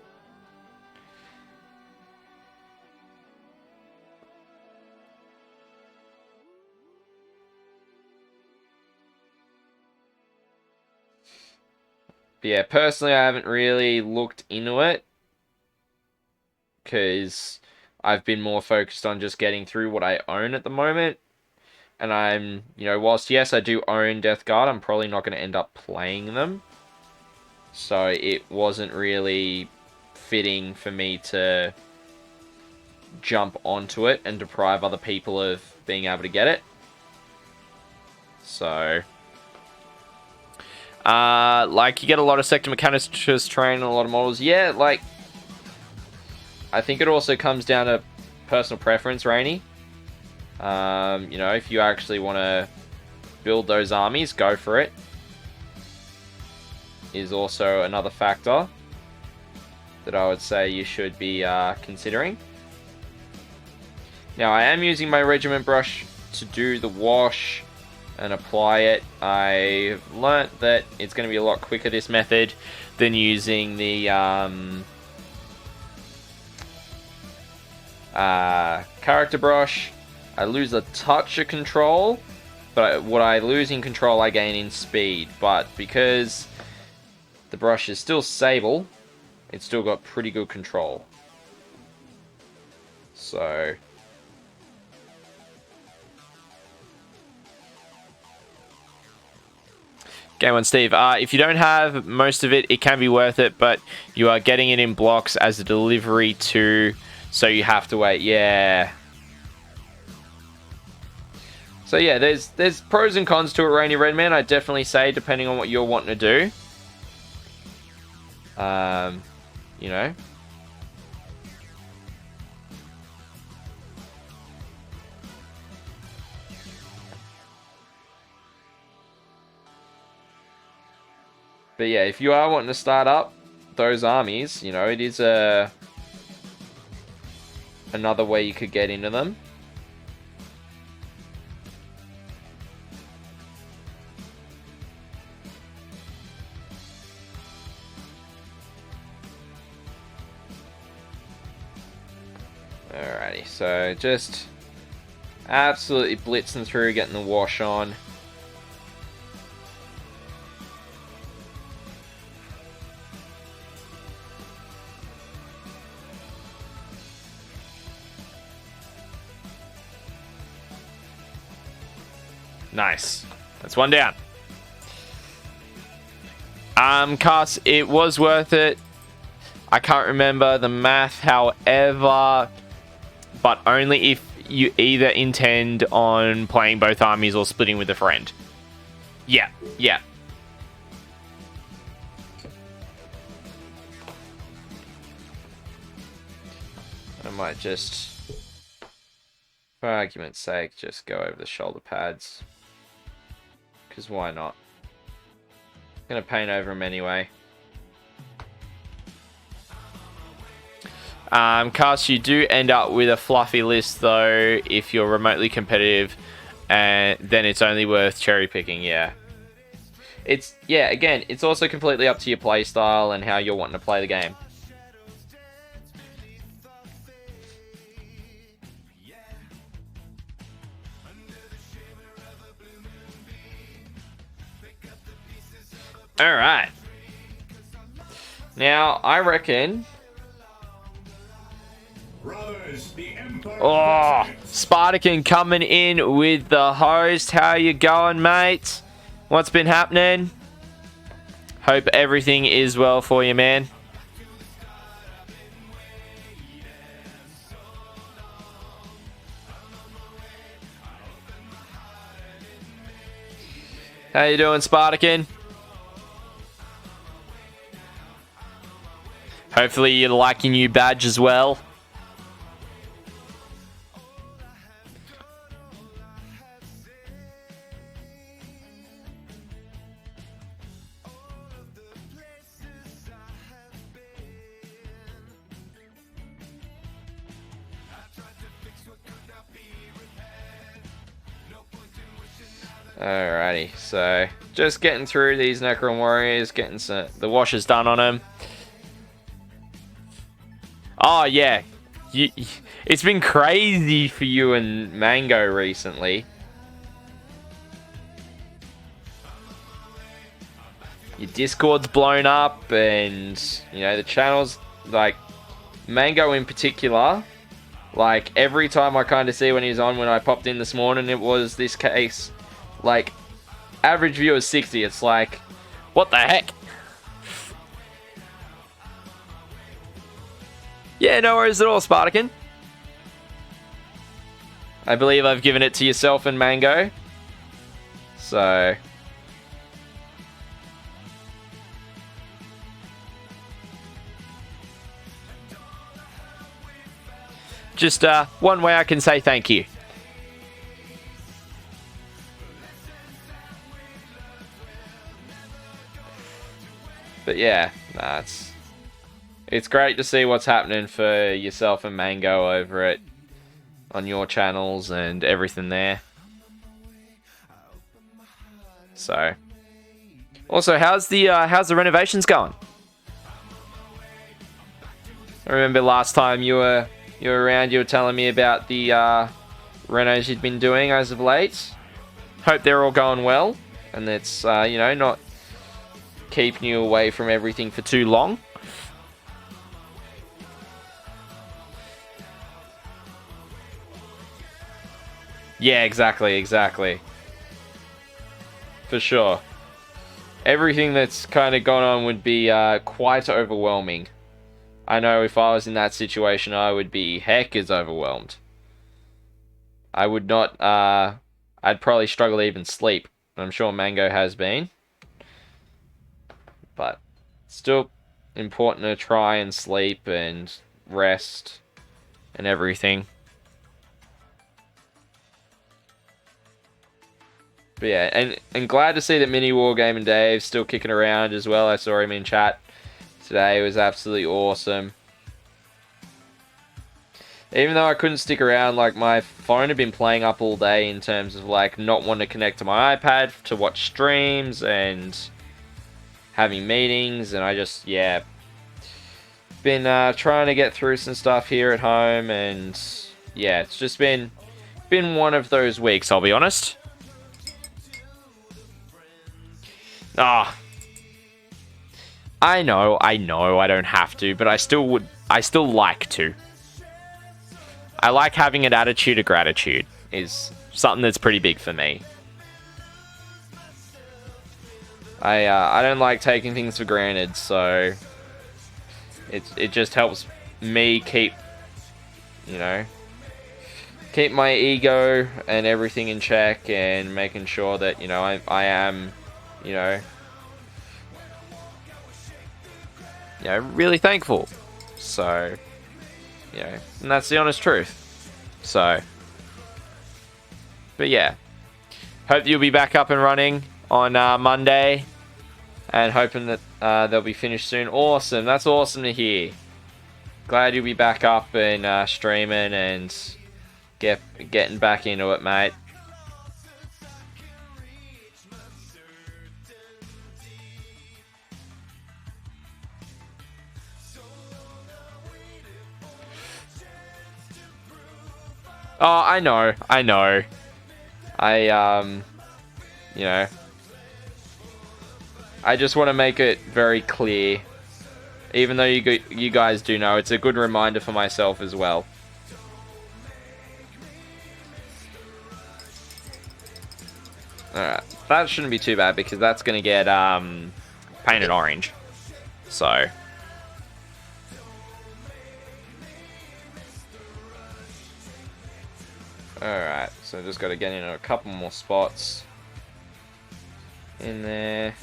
But yeah, personally, I haven't really looked into it. Because I've been more focused on just getting through what I own at the moment. And I'm, you know, whilst yes, I do own Death Guard, I'm probably not going to end up playing them. So it wasn't really fitting for me to jump onto it and deprive other people of being able to get it. So, like, you get a lot of Sector Mechanist terrain and a lot of models. Yeah, like, I think it also comes down to personal preference, Rainy. You know, if you actually want to build those armies, go for it. Is also another factor that I would say you should be considering. Now, I am using my regiment brush to do the wash and apply it. I've learnt that it's going to be a lot quicker, this method, than using the character brush, I lose a touch of control, but what I lose in control I gain in speed. But because the brush is still sable, it's still got pretty good control. So Game on, Steve. If you don't have most of it, it can be worth it, but you are getting it in blocks as a delivery too, so you have to wait. Yeah. So yeah, there's pros and cons to it, Rainy Redman. I definitely say, depending on what you're wanting to do. You know. But yeah, if you are wanting to start up those armies, you know, it is another way you could get into them. Alrighty, so just absolutely blitzing through, getting the wash on. Nice. That's one down. Cass, it was worth it. I can't remember the math, however, but only if you either intend on playing both armies or splitting with a friend. Yeah, yeah. I might just, for argument's sake, just go over the shoulder pads. Because why not? Gonna paint over them anyway. Cast, you do end up with a fluffy list though if you're remotely competitive, and then it's only worth cherry picking. Yeah, again, it's also completely up to your play style and how you're wanting to play the game. All right. Now I reckon. Oh, Spartacan coming in with the host. How you going, mate? What's been happening? Hope everything is well for you, man. How you doing, Spartacan? Hopefully you're liking your badge as well. Alrighty, so just getting through these Necron Warriors, getting the washes done on them. Oh yeah, it's been crazy for you and Mango recently. Your Discord's blown up, and you know the channels, like Mango in particular. Like every time I kind of see when he's on, when I popped in this morning, it was this case. Like average view is 60. It's like, what the heck? Yeah, no worries at all, Spartacan. I believe I've given it to yourself and Mango. So just one way I can say thank you. But yeah, nah, it's great to see what's happening for yourself and Mango over it on your channels and everything there. So, also, how's the renovations going? I remember last time you were you were around, you were telling me about the renos you'd been doing as of late. Hope they're all going well, and it's not keeping you away from everything for too long. Yeah, exactly. For sure. Everything that's kind of gone on would be quite overwhelming. I know if I was in that situation, I would be heck as overwhelmed. I would not, I'd probably struggle to even sleep. I'm sure Mango has been. But still important to try and sleep and rest and everything. But yeah, and glad to see that Mini Wargame and Dave's still kicking around as well. I saw him in chat today. It was absolutely awesome. Even though I couldn't stick around, like, my phone had been playing up all day in terms of, like, not wanting to connect to my iPad to watch streams and having meetings, and I just, yeah, been trying to get through some stuff here at home, and yeah, it's just been one of those weeks, I'll be honest. I know, I don't have to, but I still like to. I like having an attitude of gratitude, is something that's pretty big for me. I don't like taking things for granted, so it just helps me keep my ego and everything in check, and making sure that I am really thankful. So, and that's the honest truth. So, but yeah, hope you'll be back up and running on Monday, and hoping that they'll be finished soon. Awesome, that's awesome to hear. Glad you'll be back up and streaming and getting back into it, mate. Oh, I know. I just want to make it very clear, even though you guys do know, it's a good reminder for myself as well. Alright, that shouldn't be too bad, because that's going to get painted orange. So, alright, so just got to get into a couple more spots in there.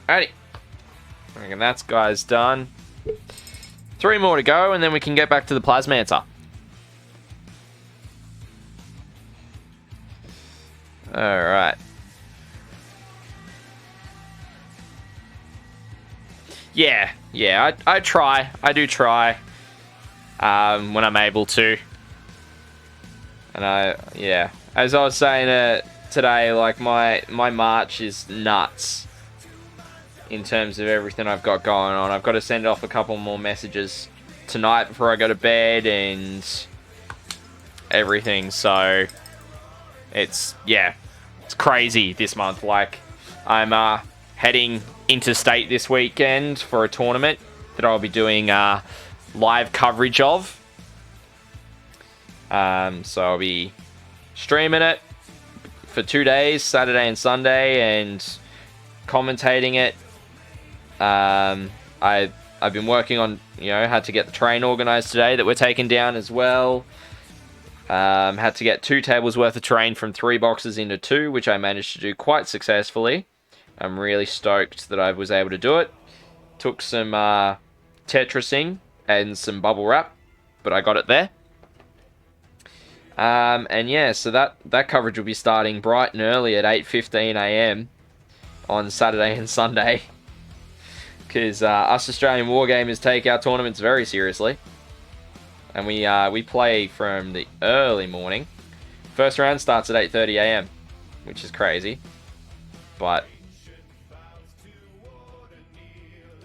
Alrighty, I reckon that's guys done. 3 more to go, and then we can get back to the Plasmancer. Alright. Yeah, I try. I do try. When I'm able to. And as I was saying today, like, my March is nuts in terms of everything I've got going on. I've got to send off a couple more messages tonight before I go to bed and everything, so it's crazy this month. Like, I'm heading interstate this weekend for a tournament that I'll be doing live coverage of. So I'll be streaming it for 2 days, Saturday and Sunday, and commentating it. I've been working on, had to get the train organised today that we're taking down as well. Had to get 2 tables worth of terrain from 3 boxes into 2, which I managed to do quite successfully. I'm really stoked that I was able to do it. Took some Tetrising and some bubble wrap, but I got it there. And yeah, so that coverage will be starting bright and early at 8:15 AM on Saturday and Sunday, because us Australian Wargamers take our tournaments very seriously. And we play from the early morning. First round starts at 8:30 AM, which is crazy. But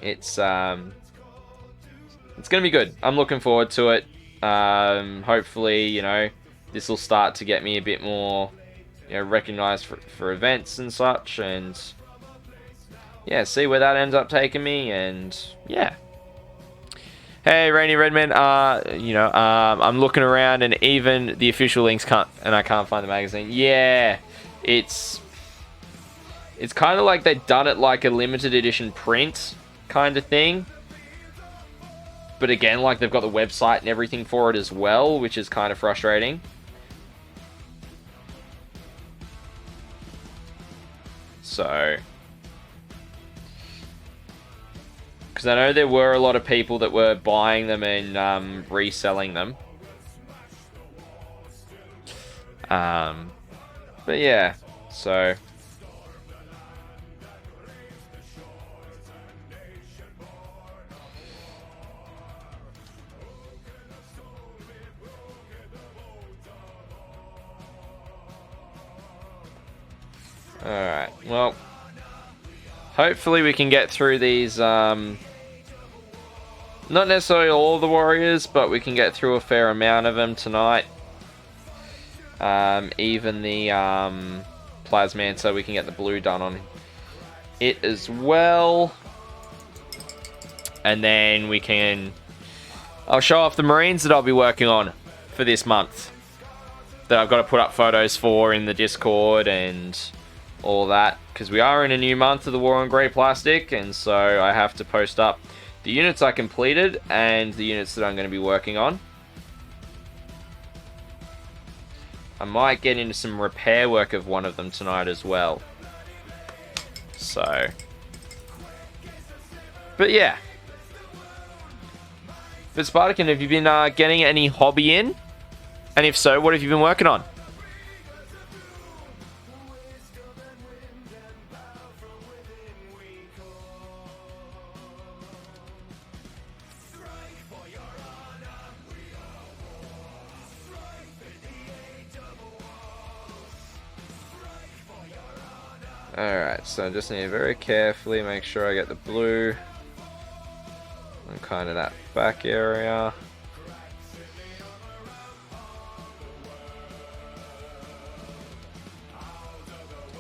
it's going to be good. I'm looking forward to it. Hopefully, you know, this will start to get me a bit more, you know, recognized for events and such, and yeah, see where that ends up taking me, and yeah. Hey, Rainy Redman, you know, I'm looking around and even the official links I can't find the magazine. Yeah, it's kind of like they've done it like a limited edition print kind of thing. But again, like they've got the website and everything for it as well, which is kind of frustrating. So, because I know there were a lot of people that were buying them and reselling them. But yeah, so alright, well, hopefully we can get through these, not necessarily all the warriors, but we can get through a fair amount of them tonight. Even the Plasman, so we can get the blue done on it as well. And then we can... I'll show off the Marines that I'll be working on for this month, that I've got to put up photos for in the Discord and all that, because we are in a new month of the War on Grey Plastic, and so I have to post up the units I completed and the units that I'm going to be working on. I might get into some repair work of one of them tonight as well. So, but yeah. But Spartacan, have you been getting any hobby in? And if so, what have you been working on? Alright, so I just need to very carefully make sure I get the blue on kind of that back area.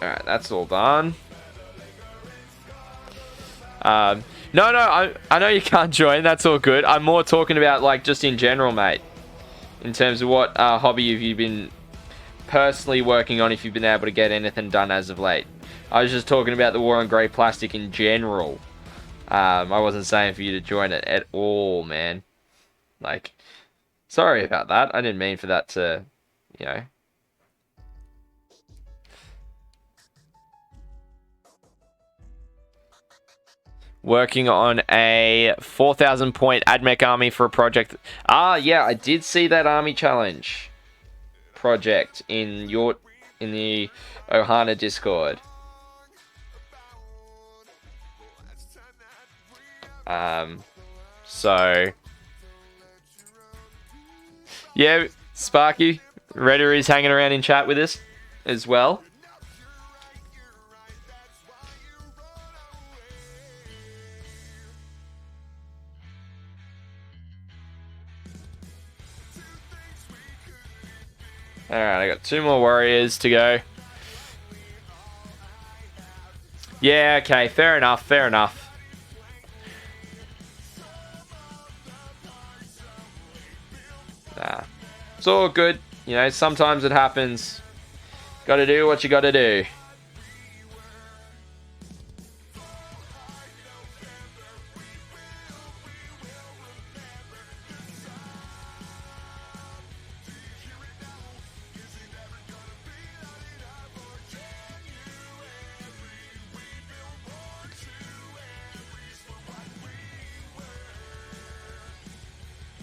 Alright, that's all done. No, I know you can't join, that's all good. I'm more talking about, like, just in general, mate. In terms of what hobby have you been personally working on, if you've been able to get anything done as of late. I was just talking about the War on Grey Plastic in general. I wasn't saying for you to join it at all, man. Like, sorry about that. I didn't mean for that to, you know. Working on a 4,000 point AdMech army for a project. Ah, yeah, I did see that army challenge project in the Ohana Discord. So yeah, Sparky Redder is hanging around in chat with us as well. Alright, I got 2 more warriors to go. Yeah, okay, fair enough, fair enough. Nah, it's all good. You know, sometimes it happens. Gotta do what you gotta do.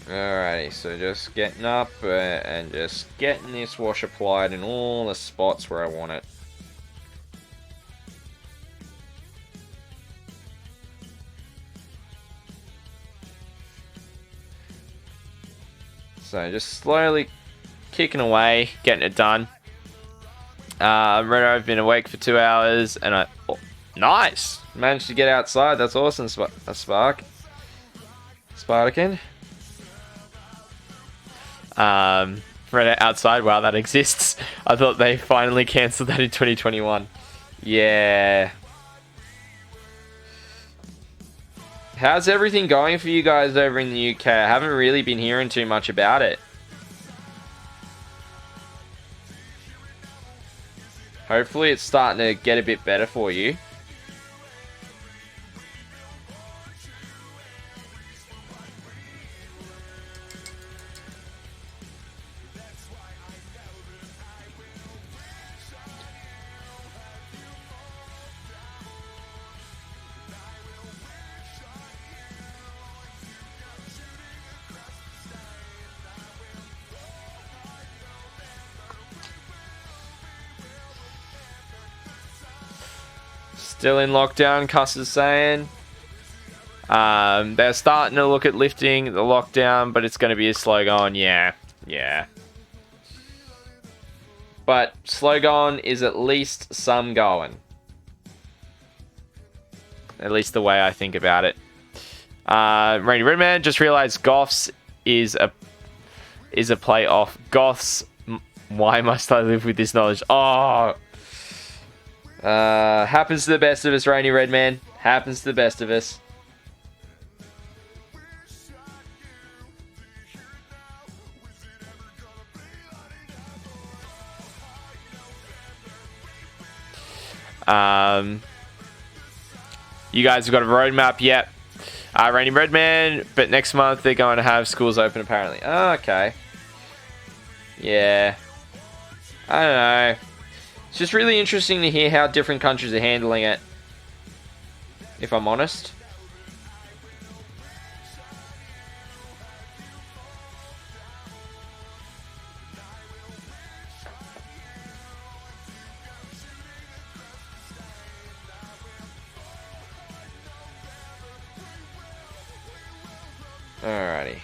Alrighty, so just getting up and just getting this wash applied in all the spots where I want it. So just slowly kicking away, getting it done. I've been awake for 2 hours and Nice. Managed to get outside. That's awesome, Spark. Spartakin. Right outside. Wow, that exists. I thought they finally cancelled that in 2021. Yeah. How's everything going for you guys over in the UK? I haven't really been hearing too much about it. Hopefully it's starting to get a bit better for you. Still in lockdown, Cuss is saying. They're starting to look at lifting the lockdown, but it's going to be a slow going. Yeah. But slow going is at least some going. At least the way I think about it. Rainy Redman just realized Goths is a play off. Goths, why must I live with this knowledge? Oh. Happens to the best of us, Rainy Redman. Happens to the best of us. You guys have got a roadmap yet. Rainy Redman, but next month they're going to have schools open apparently. Oh, okay. Yeah. I don't know. It's just really interesting to hear how different countries are handling it, if I'm honest. Alrighty.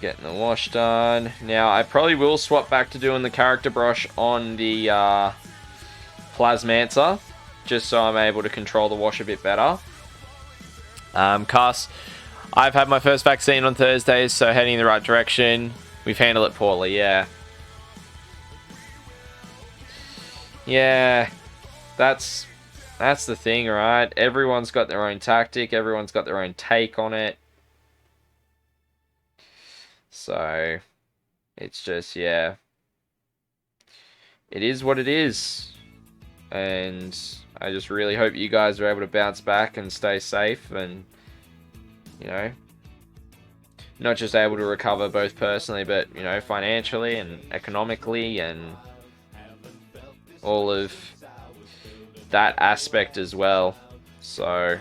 Getting the wash done. Now, I probably will swap back to doing the character brush on the Plasmancer, just so I'm able to control the wash a bit better. Cuss, I've had my first vaccine on Thursday, so heading in the right direction. We've handled it poorly, yeah. Yeah, that's the thing, right? Everyone's got their own tactic, everyone's got their own take on it. So, it's just, yeah. It is what it is. And I just really hope you guys are able to bounce back and stay safe and, you know, not just able to recover both personally, but, you know, financially and economically and all of that aspect as well. So...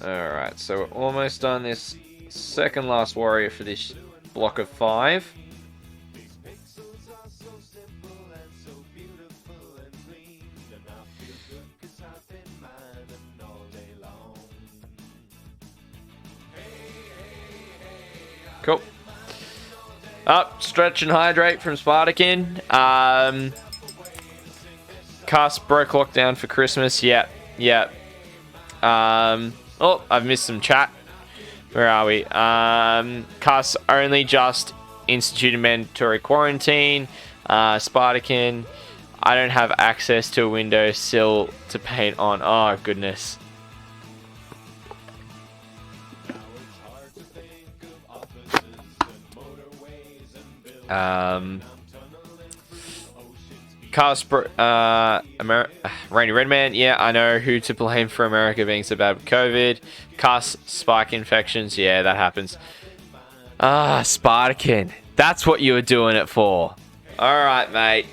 Alright, so we're almost done this second last warrior for this block of 5. Cool. Up, stretch and hydrate from Spartakin. Cast broke lockdown for Christmas. Yep. Oh, I've missed some chat. Where are we? Cuss only just instituted mandatory quarantine. Spartakin, I don't have access to a windowsill to paint on. Oh, goodness. Rainy Redman, yeah, I know who to blame for America being so bad with COVID. Cuss, spike infections, yeah, that happens. Spartakin, that's what you were doing it for. Alright, mate.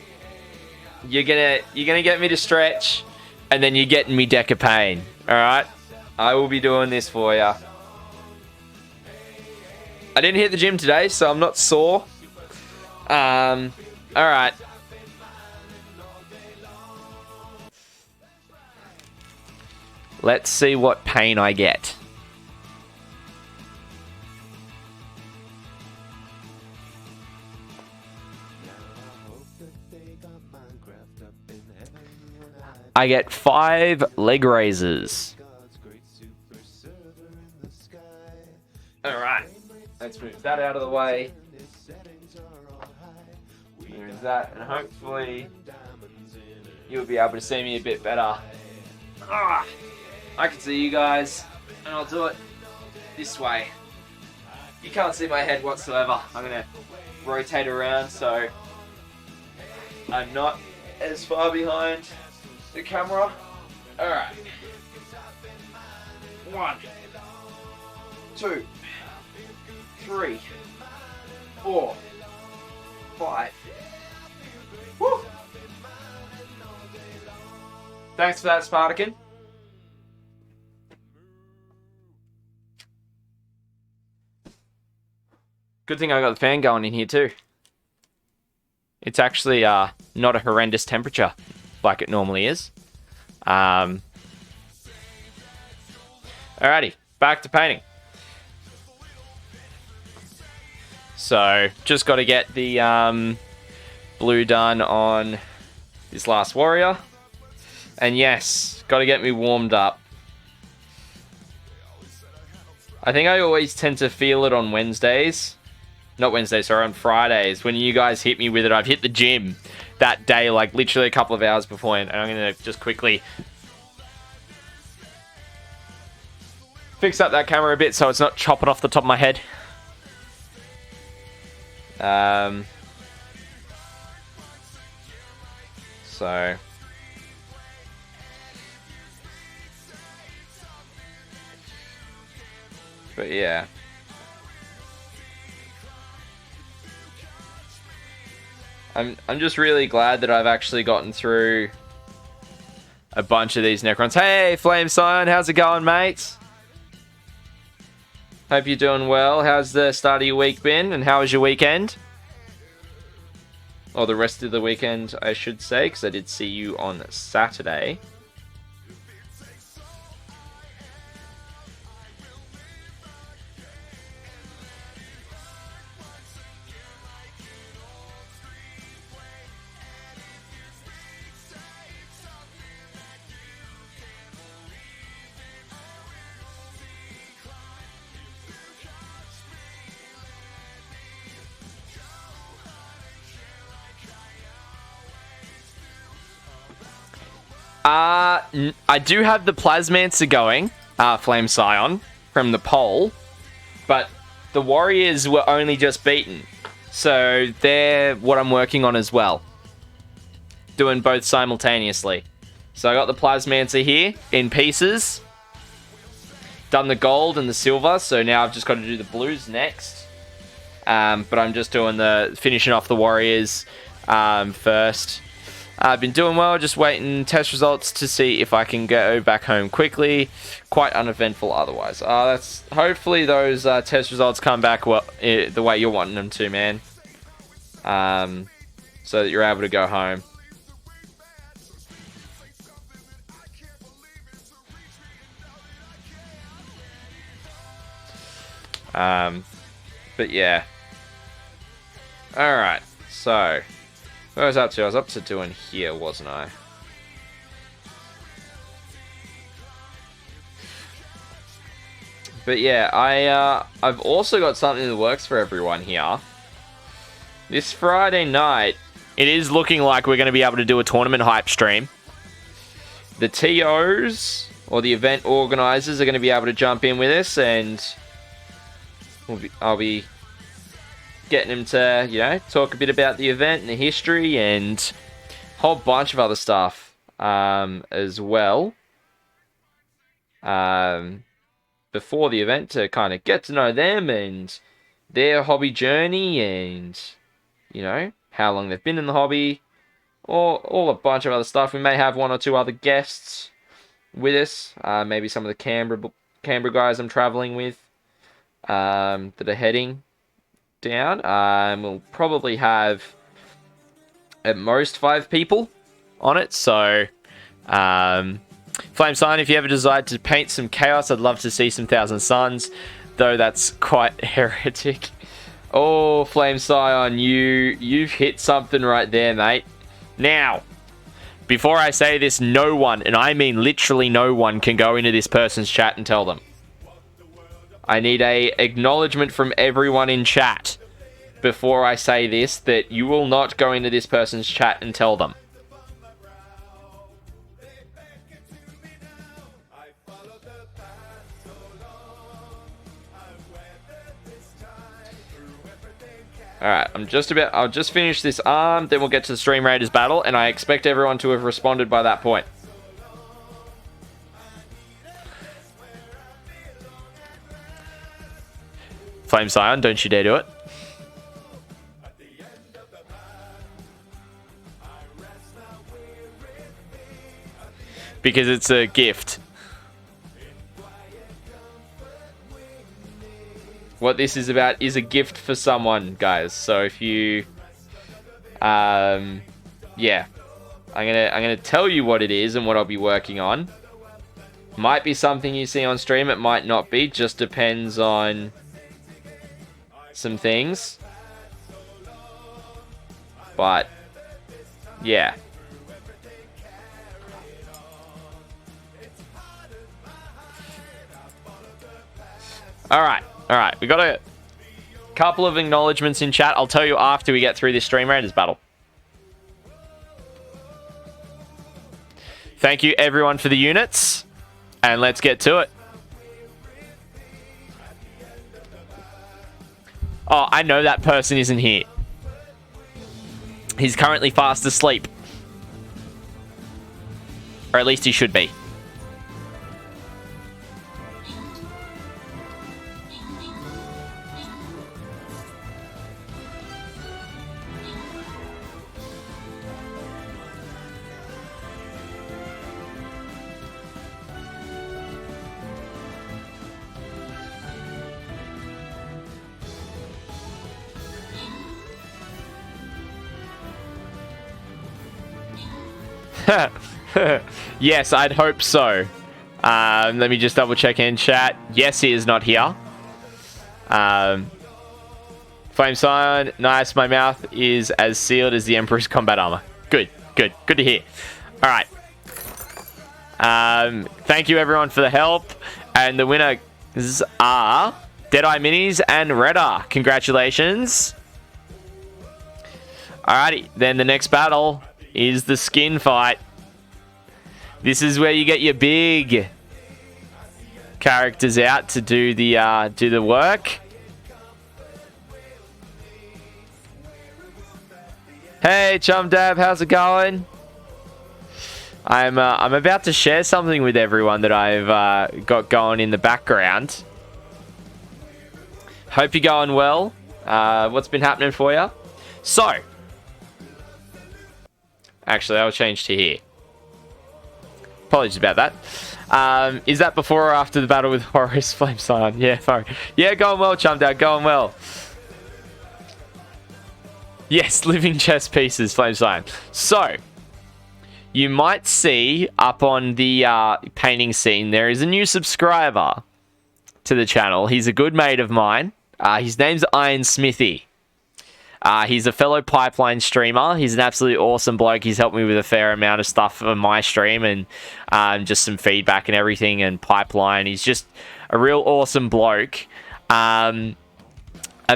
You're gonna get me to stretch, and then you're getting me Decapane. Alright? I will be doing this for ya. I didn't hit the gym today, so I'm not sore. Alright. Let's see what pain I get. I get 5 leg raises. Alright, let's move that out of the way. There's that, and hopefully you'll be able to see me a bit better. I can see you guys, and I'll do it this way. You can't see my head whatsoever. I'm going to rotate around so I'm not as far behind the camera. Alright. 1, 2, 3, 4, 5. Woo! Thanks for that, Spartakin. Good thing I got the fan going in here too. It's actually not a horrendous temperature like it normally is. Alrighty, back to painting. So, just got to get the blue done on this last warrior. And yes, got to get me warmed up. I think I always tend to feel it on Wednesdays. Not Wednesdays, sorry, on Fridays. When you guys hit me with it, I've hit the gym that day, like literally a couple of hours before. And I'm going to just quickly fix up that camera a bit so it's not chopping off the top of my head. So but yeah, I'm just really glad that I've actually gotten through a bunch of these Necrons. Hey, Flame Scion, how's it going, mates? Hope you're doing well. How's the start of your week been, and how was your weekend? Or the rest of the weekend, I should say, because I did see you on Saturday. I do have the Plasmancer going, Flame Scion, from the poll, but the Warriors were only just beaten, so they're what I'm working on as well. Doing both simultaneously. So I got the Plasmancer here in pieces. Done the gold and the silver, so now I've just got to do the blues next. But I'm just doing finishing off the Warriors first. I've been doing well, just waiting test results to see if I can go back home quickly. Quite uneventful otherwise. Hopefully those test results come back the way you're wanting them to, man. So that you're able to go home. But yeah. Alright, so what was I up to? I was up to doing here, wasn't I? But yeah, I've also got something in the works for everyone here. This Friday night, it is looking like we're going to be able to do a tournament hype stream. The TOs, or the event organisers, are going to be able to jump in with us, and I'll be getting them to, talk a bit about the event and the history and a whole bunch of other stuff as well. Before the event, to kind of get to know them and their hobby journey and, how long they've been in the hobby, or all a bunch of other stuff. We may have one or two other guests with us, maybe some of the Canberra guys I'm traveling with that are heading down. We'll probably have at most 5 people on it, so Flame Sign, if you ever decide to paint some chaos, I'd love to see some Thousand Suns, though that's quite heretic. Oh, Flame Scion, you've hit something right there, mate. Now, before I say this, no one, and I mean literally no one, can go into this person's chat and tell them. I need a acknowledgement from everyone in chat before I say this, that you will not go into this person's chat and tell them. Alright, I'll just finish this arm, then we'll get to the Stream Raiders battle, and I expect everyone to have responded by that point. Flame Scion, don't you dare do it. Because it's a gift. What this is about is a gift for someone, guys. So if you, yeah, I'm gonna tell you what it is and what I'll be working on. Might be something you see on stream. It might not be. Just depends on some things. But yeah. All right, we got a couple of acknowledgements in chat. I'll tell you after we get through this Stream Raiders battle. Thank you, everyone, for the units. And let's get to it. Oh, I know that person isn't here. He's currently fast asleep. Or at least he should be. Yes, I'd hope so. Let me just double check in chat. Yes, he is not here. Flame Scion, nice. My mouth is as sealed as the Emperor's combat armor. Good to hear. All right. Thank you, everyone, for the help. And the winners are Deadeye Minis and Redder. Congratulations. Alrighty, then the next battle is the skin fight. This is where you get your big characters out to do the work. Hey, Chum Dab, how's it going? I'm about to share something with everyone that I've got going in the background. Hope you're going well. What's been happening for you? So, actually, I'll change to here. Apologies about that. Is that before or after the battle with Horus Flame Scion? Yeah, sorry. Yeah, going well, Chum Dab, going well. Yes, living chess pieces, Flame Scion. So, you might see up on the painting scene, there is a new subscriber to the channel. He's a good mate of mine. His name's Iron Smithy. He's a fellow Pipeline streamer. He's an absolutely awesome bloke. He's helped me with a fair amount of stuff on my stream and just some feedback and everything and Pipeline. He's just a real awesome bloke. A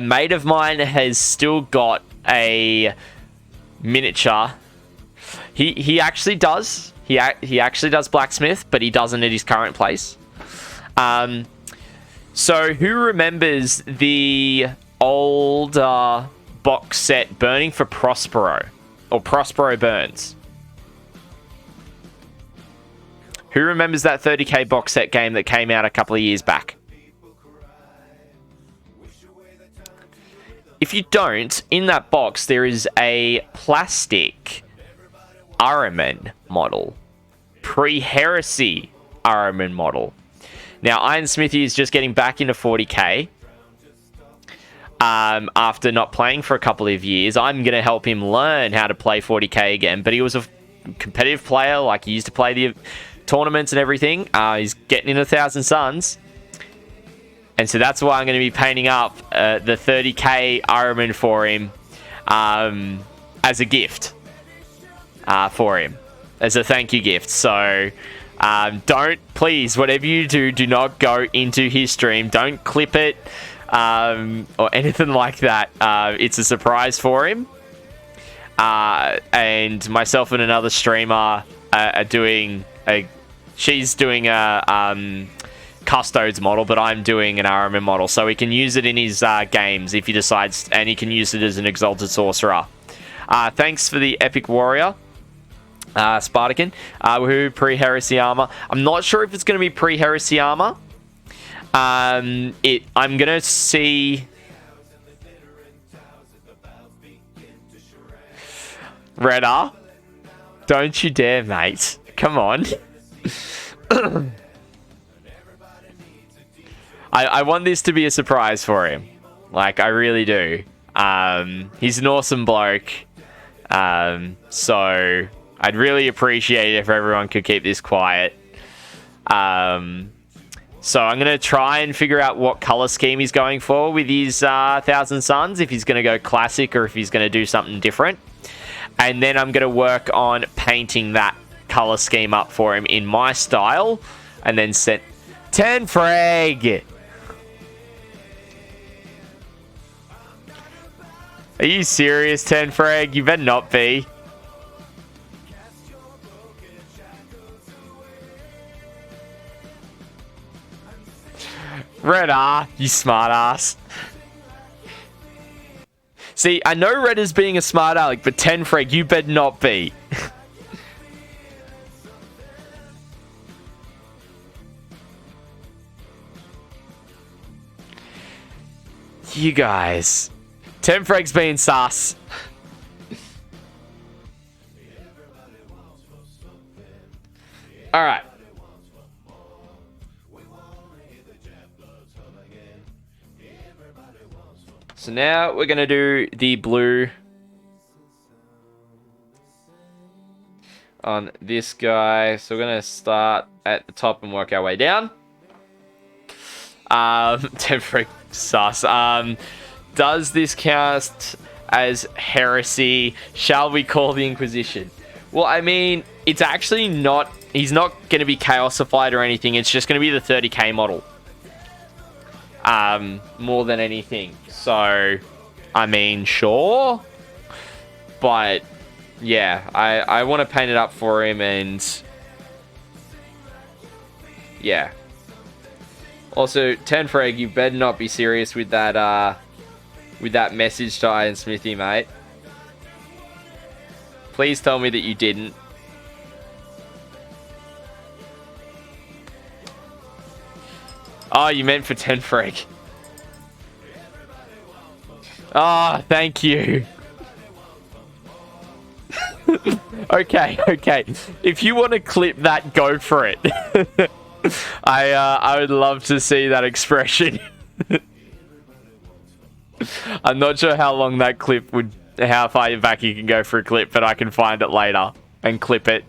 mate of mine has still got a miniature. He actually does. He actually does blacksmith, but he doesn't at his current place. So who remembers the old box set Burning for Prospero, or Prospero Burns? Who remembers that 30k box set game that came out a couple of years back? If you don't, in that box there is a plastic Ahriman model, pre-heresy Ahriman model. Now Iron Smithy is just getting back into 40k. After not playing for a couple of years. I'm going to help him learn how to play 40k again, but he was a competitive player. Like, he used to play tournaments and everything. He's getting in 1,000 Suns. And so that's why I'm going to be painting up the 30k Ironman for him as a gift for him. As a thank you gift. So please, whatever you do not go into his stream. Don't clip it or anything like that. It's a surprise for him. And myself and another streamer are doing she's doing a Custodes model, but I'm doing an RMM model, so he can use it in his games if he decides, and he can use it as an Exalted Sorcerer. Thanks for the Epic Warrior, Spartacan. Woohoo, pre-Heresy armor. I'm not sure if it's going to be pre-Heresy armor. I'm going to see... Redder, don't you dare, mate. Come on. I want this to be a surprise for him. Like, I really do. He's an awesome bloke. So, I'd really appreciate it if everyone could keep this quiet. So, I'm going to try and figure out what color scheme he's going for with his 1,000 Suns. If he's going to go classic or if he's going to do something different. And then I'm going to work on painting that color scheme up for him in my style. And then set 10 frag. Are you serious, 10 frag? You better not be. Redder, you smart ass. See, I know Redder's being a smart aleck, but 10 frag, you better not be. You guys. 10 frag's being sus. Alright. So now we're going to do the blue on this guy. So we're going to start at the top and work our way down. 10 frag sus. Does this count as heresy? Shall we call the Inquisition? Well, I mean, it's actually not... He's not going to be chaosified or anything. It's just going to be the 30k model. More than anything. So, I mean, sure. But, yeah, I want to paint it up for him and... Yeah. Also, 10 frag, you better not be serious with that message to Iron Smithy, mate. Please tell me that you didn't. Oh, you meant for 10 frag. Oh, thank you. Okay. If you want to clip that, go for it. I would love to see that expression. I'm not sure how long that clip would... How far back you can go for a clip, but I can find it later and clip it.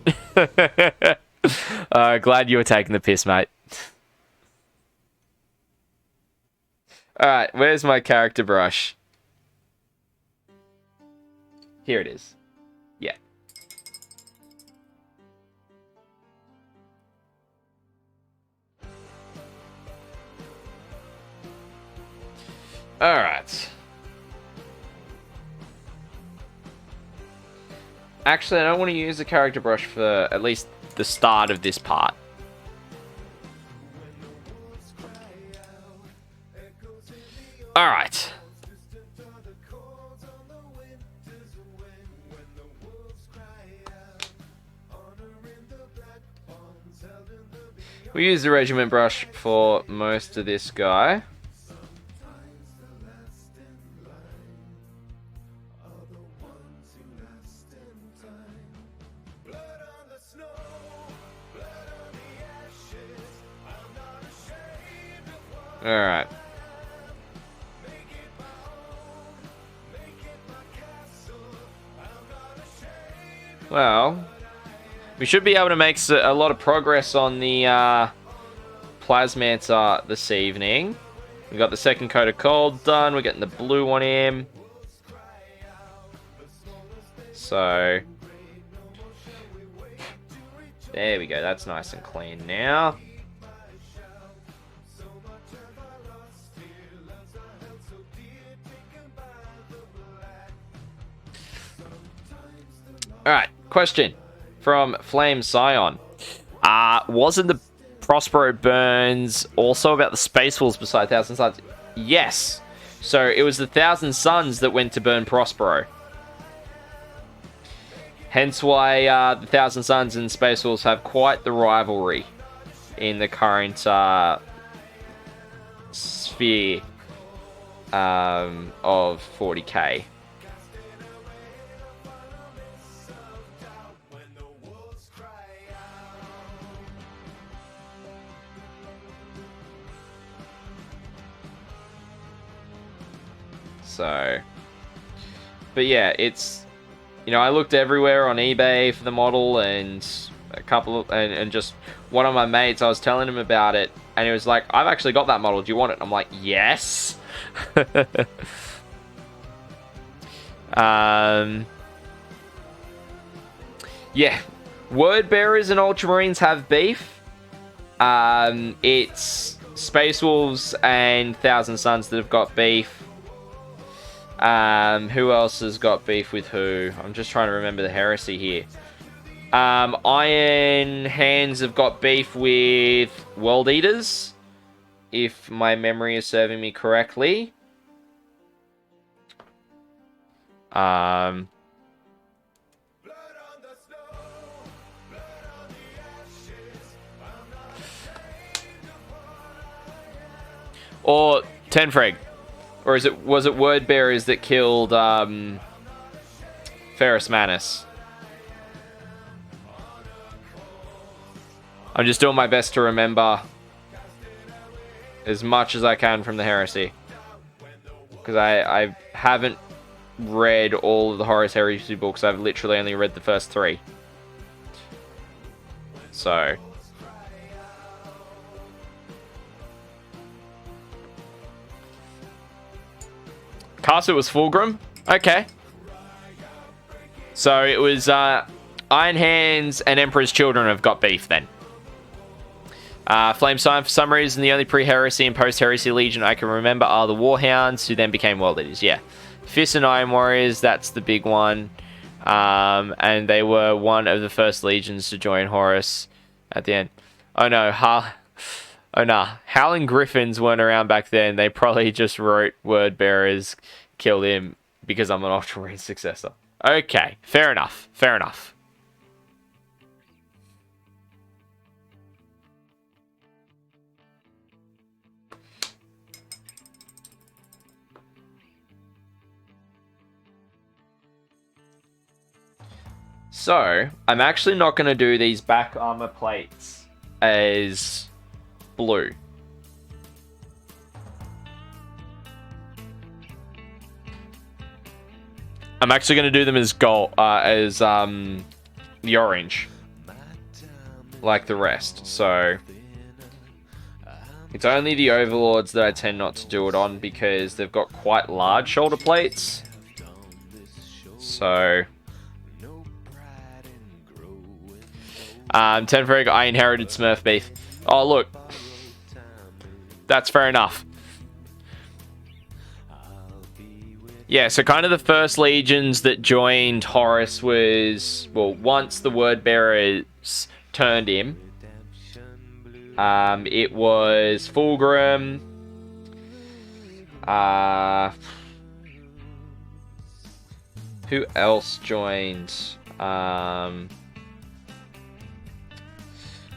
Glad you were taking the piss, mate. Alright, where's my character brush? Here it is. Yeah. Alright. Actually, I don't want to use the character brush for at least the start of this part. Alright. We use the regiment brush for most of this guy. Alright. Well, We should be able to make a lot of progress on the Plasmancer this evening. We got the second coat of cold done. We're getting the blue on him. So there we go. That's nice and clean now. Alright, question from Flame Scion. Wasn't the Prospero burns also about the Space Wolves beside Thousand Suns? Yes. So it was the Thousand Suns that went to burn Prospero. Hence why the Thousand Suns and Space Wolves have quite the rivalry in the current sphere of 40k. So, but yeah, it's, you know, I looked everywhere on eBay for the model, and a couple of, and just one of my mates, I was telling him about it, and he was like, I've actually got that model, do you want it? I'm like, yes. Yeah, Word Bearers and Ultramarines have beef. It's Space Wolves and Thousand Suns that have got beef. Who else has got beef with who? I'm just trying to remember the heresy here. Iron Hands have got beef with World Eaters, if my memory is serving me correctly. Or Tenfreg. Or was it Word Bearers that killed Ferrus Manus? I'm just doing my best to remember as much as I can from the heresy. Because I haven't read all of the Horus Heresy books. I've literally only read the first 3. So... Castle was Fulgrim. Okay. So it was Iron Hands and Emperor's Children have got beef then. Flame Sign, for some reason, the only pre-heresy and post-heresy legion I can remember are the Warhounds, who then became World Eaters. Yeah. Fist and Iron Warriors, that's the big one. And they were one of the first legions to join Horus at the end. Oh no, oh nah, Howling Griffins weren't around back then. They probably just wrote Word Bearers, killed him because I'm an Ultramarine successor. Okay, fair enough, fair enough. So, I'm actually not going to do these back armor plates as blue. I'm actually going to do them as gold, as the orange, like the rest. So it's only the Overlords that I tend not to do it on because they've got quite large shoulder plates. So Tenfreg, I inherited Smurf beef. Oh look, that's fair enough. Yeah, so kind of the first legions that joined Horus was, well, once the Word Bearers turned him, it was Fulgrim, who else joined?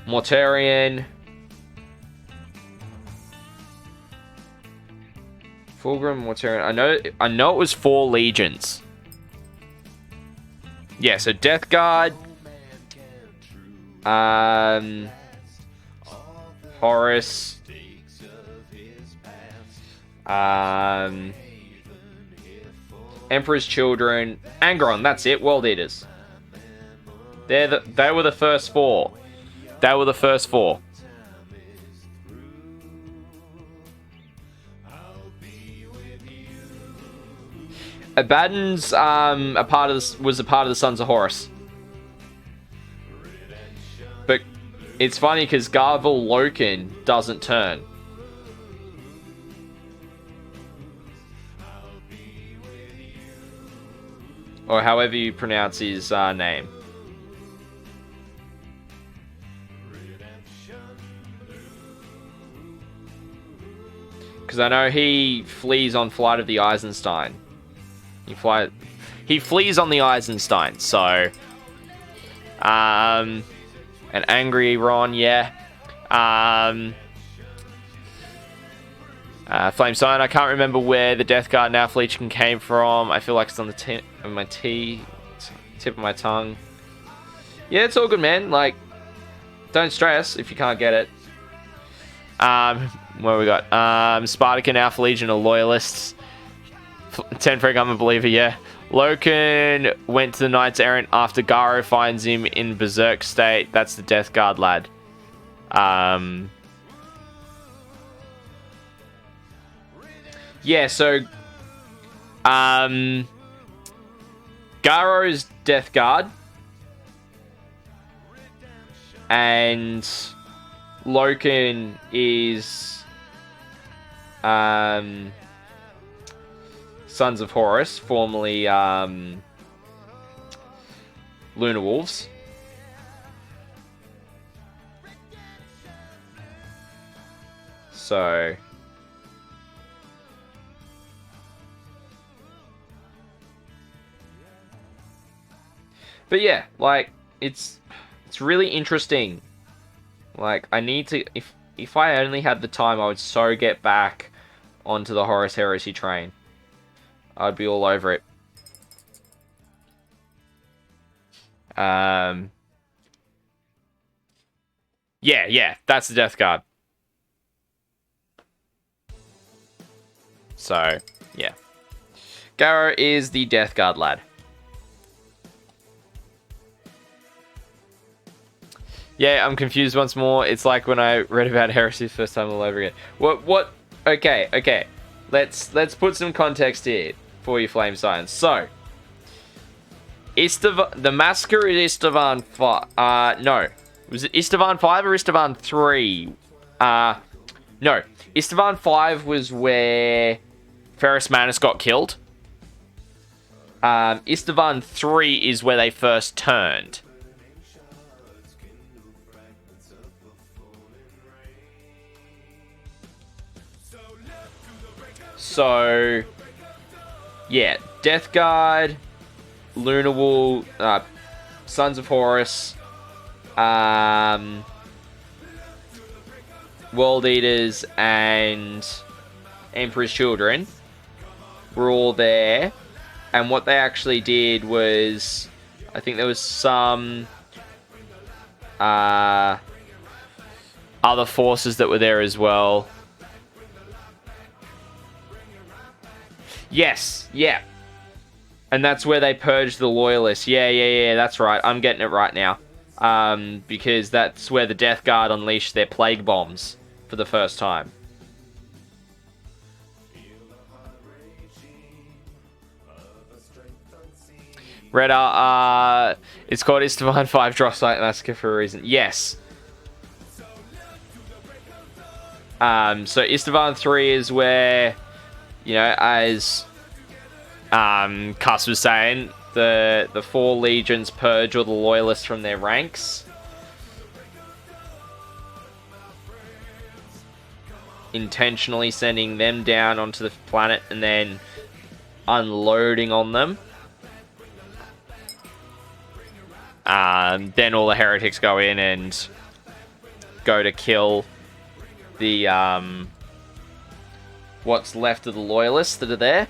Mortarion, Fulgrim, Mortarion. I know it was 4 legions. Yeah, so Death Guard, Horus, Emperor's Children, Angron. That's it. World Eaters. They were the first four. They were the first four. Abaddon's was a part of the Sons of Horus. But it's funny because Garvel Loken doesn't turn. Or however you pronounce his name. Because I know he flees on Flight of the Eisenstein. He flees on the Eisenstein, so... an angry Ron, yeah. Flame Sign, I can't remember where the Death Guard and Alpha Legion came from. I feel like it's on the tip of my tongue. Yeah, it's all good, man. Like, don't stress if you can't get it. What we got? Spartak and Alpha Legion are loyalists. Tenfreg, I'm a believer, yeah. Loken went to the Knights Errant after Garo finds him in Berserk state. That's the Death Guard lad. Yeah, so Garo's Death Guard and Loken is Sons of Horus, formerly Lunar Wolves. So but yeah, like it's really interesting. Like I need to if I only had the time, I would so get back onto the Horus Heresy train. I'd be all over it. Yeah, that's the Death Guard. So, yeah. Garo is the Death Guard lad. Yeah, I'm confused once more. It's like when I read about heresy the first time all over again. What? Okay. Let's put some context here for you, Flame Science. So, the Massacre at Istvan 5. No. Was it Istvan 5 or Istvan 3? No. Istvan 5 was where Ferrus Manus got killed. Istvan 3 is where they first turned. So, yeah, Death Guard, Lunar Wolf, Sons of Horus, World Eaters, and Emperor's Children were all there. And what they actually did was, I think there was some other forces that were there as well. Yes, yeah. And that's where they purged the Loyalists. Yeah, that's right. I'm getting it right now. Because that's where the Death Guard unleashed their plague bombs for the first time. Redar, it's called Istvan 5 Drop Site Massacre for a reason. Yes. So Istvan 3 is where, you know, as Cuss was saying, the four legions purge all the loyalists from their ranks. Intentionally sending them down onto the planet and then unloading on them. Then all the heretics go in and go to kill the what's left of the loyalists that are there.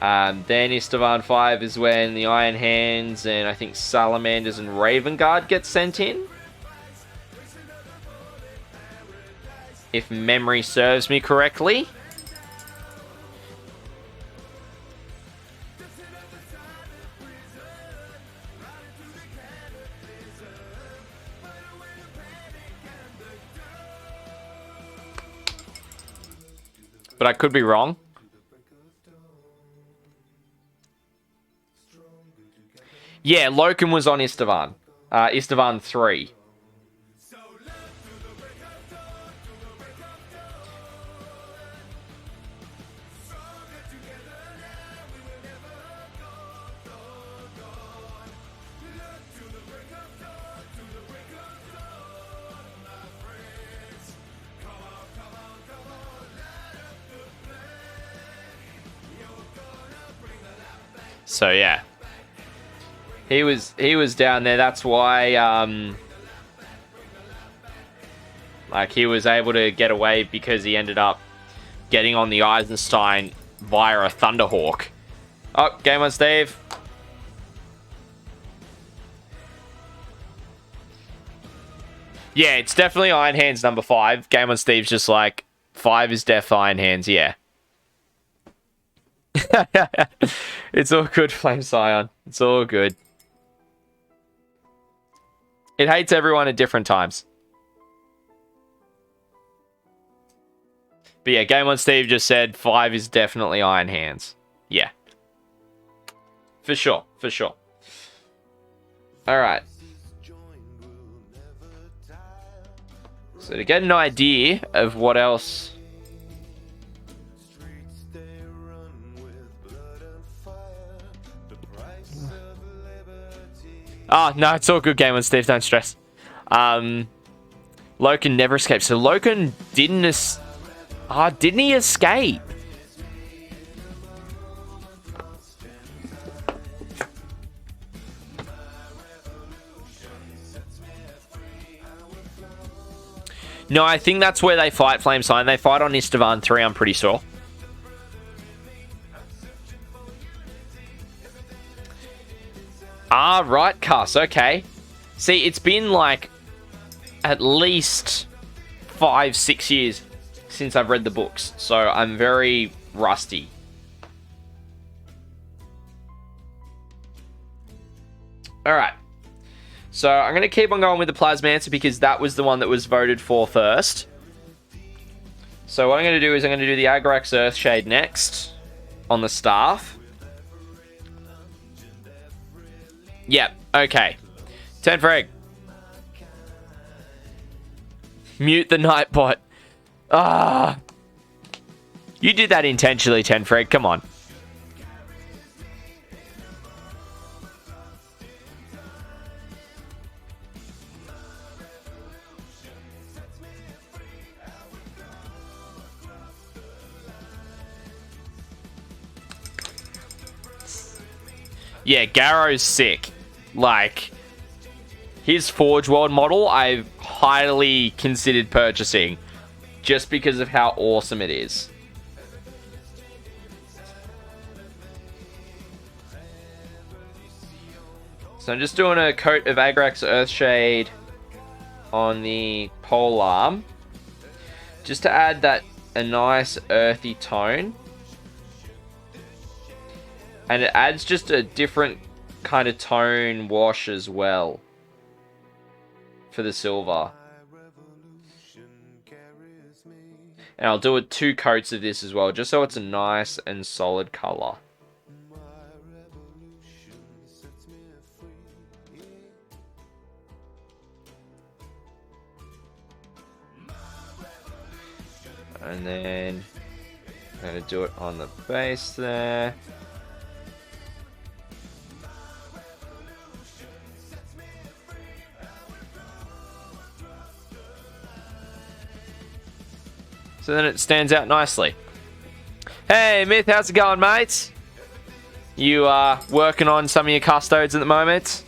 Then Istvan 5 is when the Iron Hands and I think Salamanders and Raven Guard get sent in. If memory serves me correctly. but I could be wrong. Yeah, Loken was on Istvan. Istvan 3. So yeah, he was down there. That's why like he was able to get away because he ended up getting on the Eisenstein via a Thunderhawk. Oh, game on, Steve. Yeah, it's definitely Iron Hands number 5. Game on, Steve's just like 5 is def Iron Hands. Yeah. It's all good, Flame Scion. It's all good. It hates everyone at different times. But yeah, Game on Steve just said 5 is definitely Iron Hands. Yeah. For sure, for sure. Alright. So to get an idea of what else... Oh, no, it's all good, Game on Steve. Don't stress. Loken never escaped. So Loken didn't he escape? No, I think that's where they fight Flame Sign. They fight on Istvan 3, I'm pretty sure. Ah, right, Cuss. Okay. See, it's been like at least 5-6 years since I've read the books, so I'm very rusty. Alright. So I'm going to keep on going with the Plasmancer because that was the one that was voted for first. So what I'm going to do is I'm going to do the Agrax Earthshade next on the staff. Yep, okay. 10 frag. Mute the Nightbot. Ah. You did that intentionally, 10 frag. Come on. Yeah, Garrow's sick. Like, his Forge World model, I've highly considered purchasing just because of how awesome it is. So I'm just doing a coat of Agrax Earthshade on the pole arm, just to add that a nice earthy tone. And it adds just a different kind of tone wash as well for the silver. And I'll do 2 coats of this as well, just so it's a nice and solid color. And then I'm going to do it on the base there. So then it stands out nicely. Hey, Myth, how's it going, mates? You are working on some of your custodes at the moment?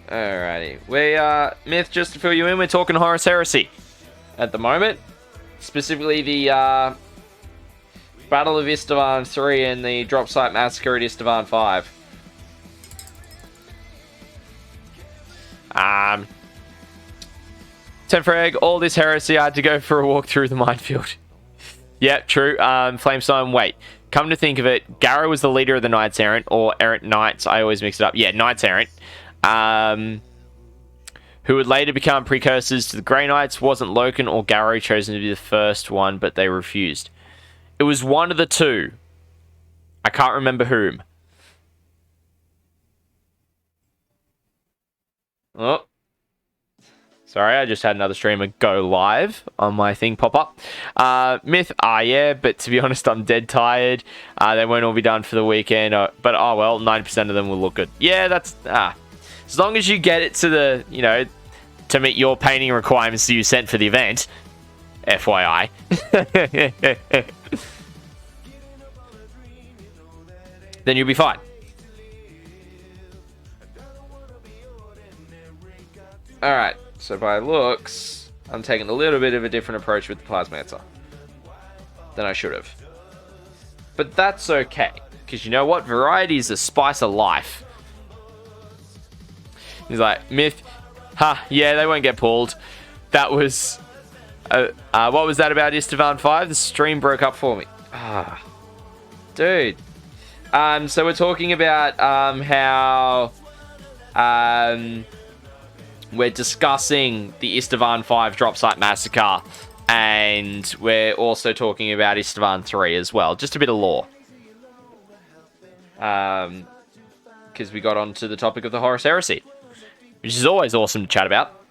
Alrighty. Myth, just to fill you in, we're talking Horus Heresy at the moment. Specifically the Battle of Istvan 3 and the Drop Site Massacre at Istvan 5. 10 frag, all this heresy, I had to go for a walk through the minefield. Yeah, true. Flame Sign, wait. come to think of it, Garrow was the leader of the Knights Errant, or Errant Knights. I always mix it up. Yeah, Knights Errant. Who would later become precursors to the Grey Knights. Wasn't Loken or Garrow chosen to be the first one, but they refused. It was one of the two. I can't remember whom. Oh. Sorry, I just had another streamer go live on my thing pop up. Myth, yeah, but to be honest, I'm dead tired. They won't all be done for the weekend, but oh well, 90% of them will look good. Yeah, that's as long as you get it to the, to meet your painting requirements that you sent for the event. FYI. Then you'll be fine. Alright, so by looks, I'm taking a little bit of a different approach with the Plasmancer than I should have. But that's okay, because you know what? Variety is the spice of life. He's like, Myth, yeah, they won't get pulled. That was... what was that about Istvan 5? The stream broke up for me. Dude. So we're talking about how... we're discussing the Istvan 5 drop site massacre, and we're also talking about Istvan 3 as well. Just a bit of lore. Because we got onto the topic of the Horus Heresy, which is always awesome to chat about.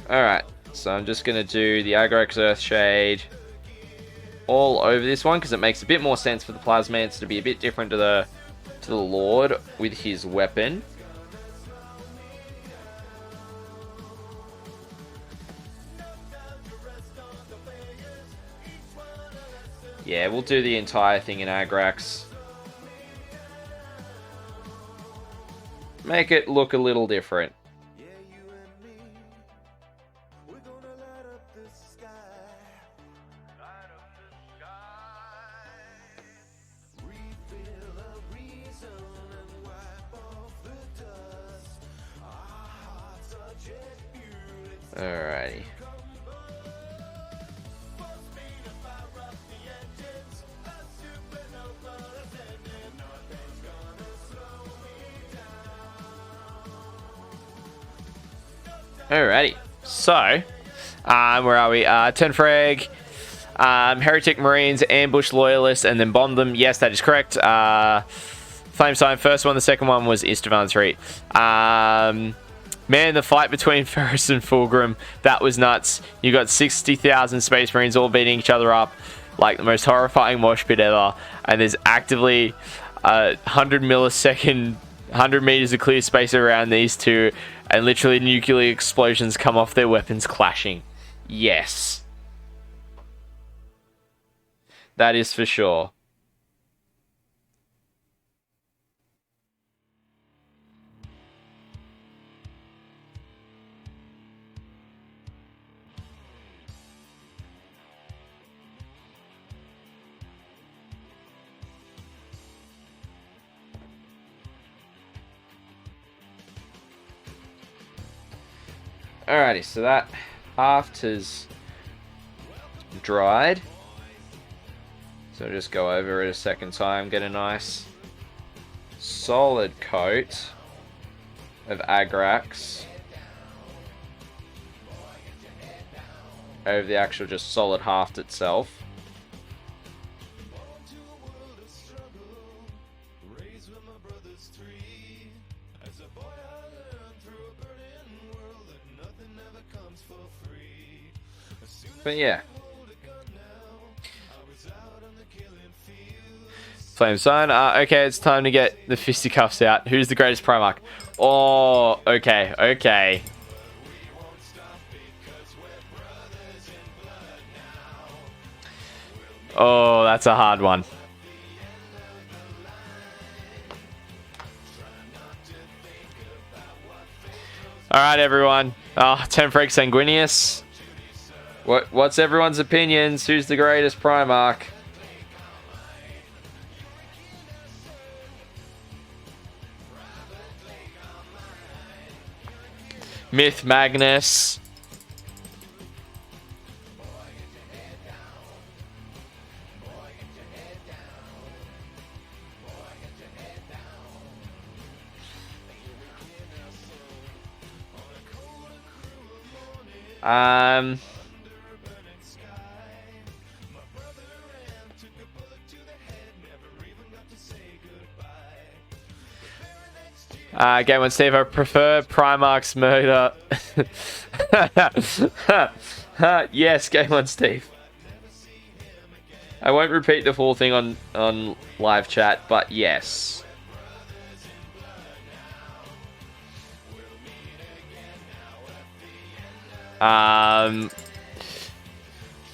Alright, so I'm just going to do the Agrax Earthshade all over this one, because it makes a bit more sense for the Plasmancer to be a bit different to the Lord with his weapon. Yeah, we'll do the entire thing in Agrax. Make it look a little different. Alrighty. Alrighty. So, where are we? Tenfrag, Heretic Marines, Ambush Loyalists, and then bomb them. Yes, that is correct. Flame Sign, first one. The second one was Istvan 3. Man, the fight between Ferris and Fulgrim, that was nuts. You got 60,000 Space Marines all beating each other up like the most horrifying mosh pit ever. And there's actively 100 millisecond, 100 meters of clear space around these two. And literally nuclear explosions come off their weapons clashing. Yes. That is for sure. Alrighty, so that haft has dried. So I'll just go over it a second time, get a nice solid coat of Agrax over the actual just solid haft itself. But yeah. Flame Sign. Okay, it's time to get the fisticuffs out. Who's the greatest Primarch? Oh, okay, okay. Oh, that's a hard one. Alright, everyone. Tenfrag Sanguinius. What's everyone's opinions? Who's the greatest Primarch? Myth Magnus. Game on Steve, I prefer Primarch's murder. Yes, Game on Steve. I won't repeat the full thing on live chat, but yes. The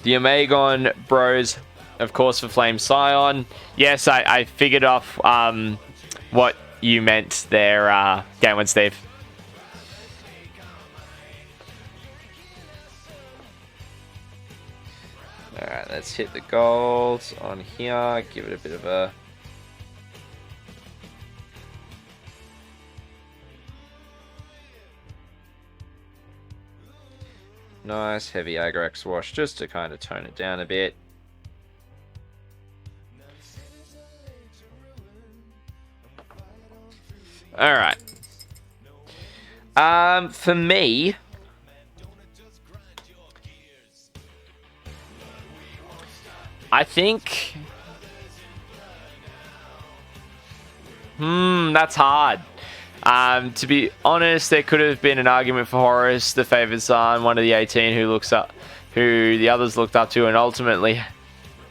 Omegon Bros, of course, for Flame Scion. Yes, I figured off what you meant there, Game One Steve. Alright, let's hit the gold on here. Give it a bit of a... nice heavy Agrax wash just to kind of tone it down a bit. Alright. For me, I think... that's hard. To be honest, there could have been an argument for Horus, the favoured son, one of the 18 who the others looked up to, and ultimately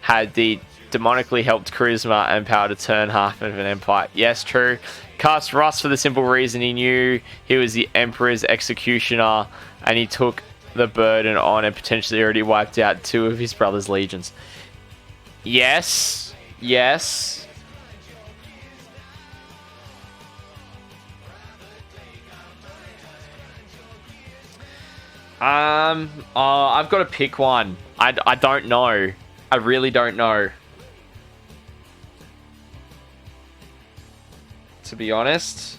had the demonically helped charisma and power to turn half of an empire. Yes, true. Cast Rust for the simple reason he knew he was the Emperor's executioner, and he took the burden on and potentially already wiped out 2 of his brother's legions. Yes. Yes. I've got to pick one. I don't know. I really don't know. To be honest.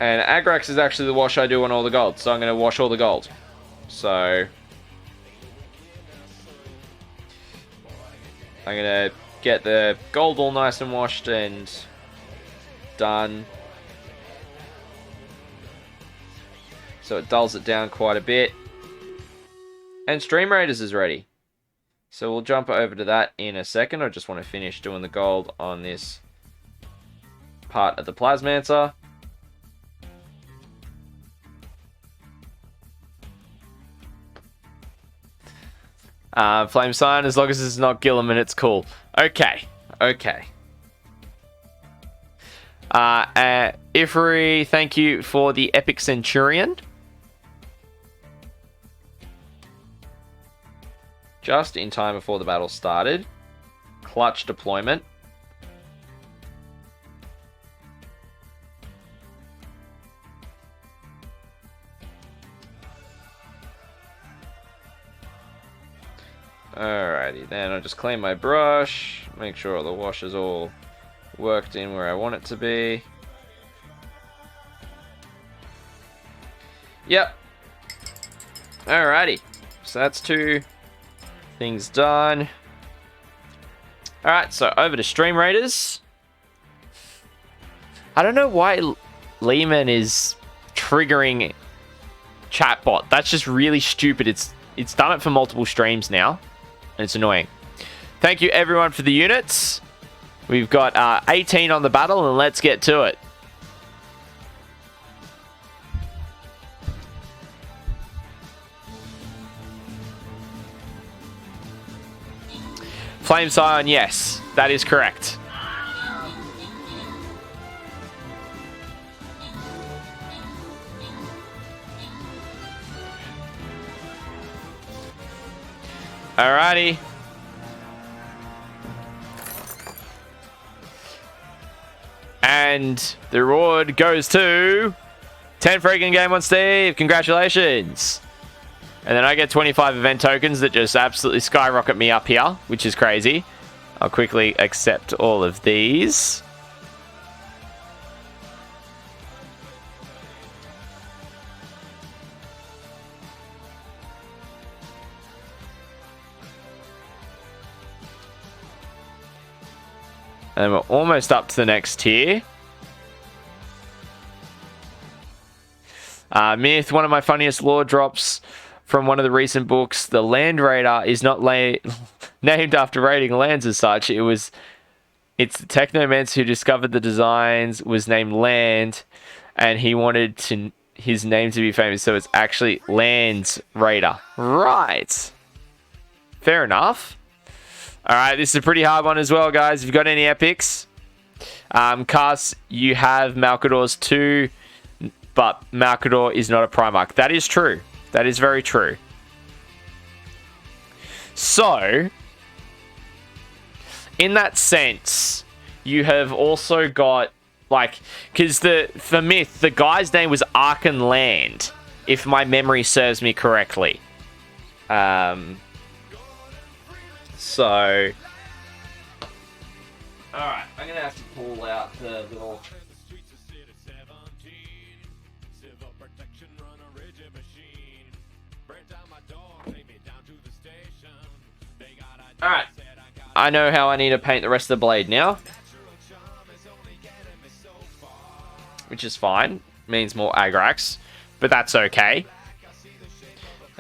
And Agrax is actually the wash I do on all the gold, so I'm going to wash all the gold. So I'm going to get the gold all nice and washed and done. So it dulls it down quite a bit. And Stream Raiders is ready. So we'll jump over to that in a second. I just want to finish doing the gold on this part of the Plasmancer. Flame Sign, as long as it's not Gilliman, it's cool. Okay. Okay. Ifri, thank you for the Epic Centurion. Just in time before the battle started. Clutch deployment. Alrighty, then I'll just clean my brush, make sure all the wash is all worked in where I want it to be. Yep. Alrighty, so that's 2 things done. Alright, so over to Stream Raiders. I don't know why Lehman is triggering chatbot. That's just really stupid. It's done it for multiple streams now. And it's annoying. Thank you everyone for the units. We've got 18 on the battle, and let's get to it. Flame Scion, yes, that is correct. Alrighty. And the reward goes to 10 freaking Game on Steve. Congratulations. And then I get 25 event tokens that just absolutely skyrocket me up here, which is crazy. I'll quickly accept all of these. And we're almost up to the next tier. Myth, one of my funniest lore drops from one of the recent books. The Land Raider is not named after raiding lands as such. It's the Technomancer who discovered the designs, was named Land, and he wanted his name to be famous, so it's actually Lands Raider. Right. Fair enough. Alright, this is a pretty hard one as well, guys. If you've got any epics, Cast, you have Malcador's 2, but Malcador is not a Primarch. That is true. That is very true. So, in that sense, you have also got, like, because for Myth, the guy's name was Arkan Land, if my memory serves me correctly. So, alright, I'm going to have to pull out the little... Alright, I know how I need to paint the rest of the blade now. Which is fine, means more Agrax, but that's okay.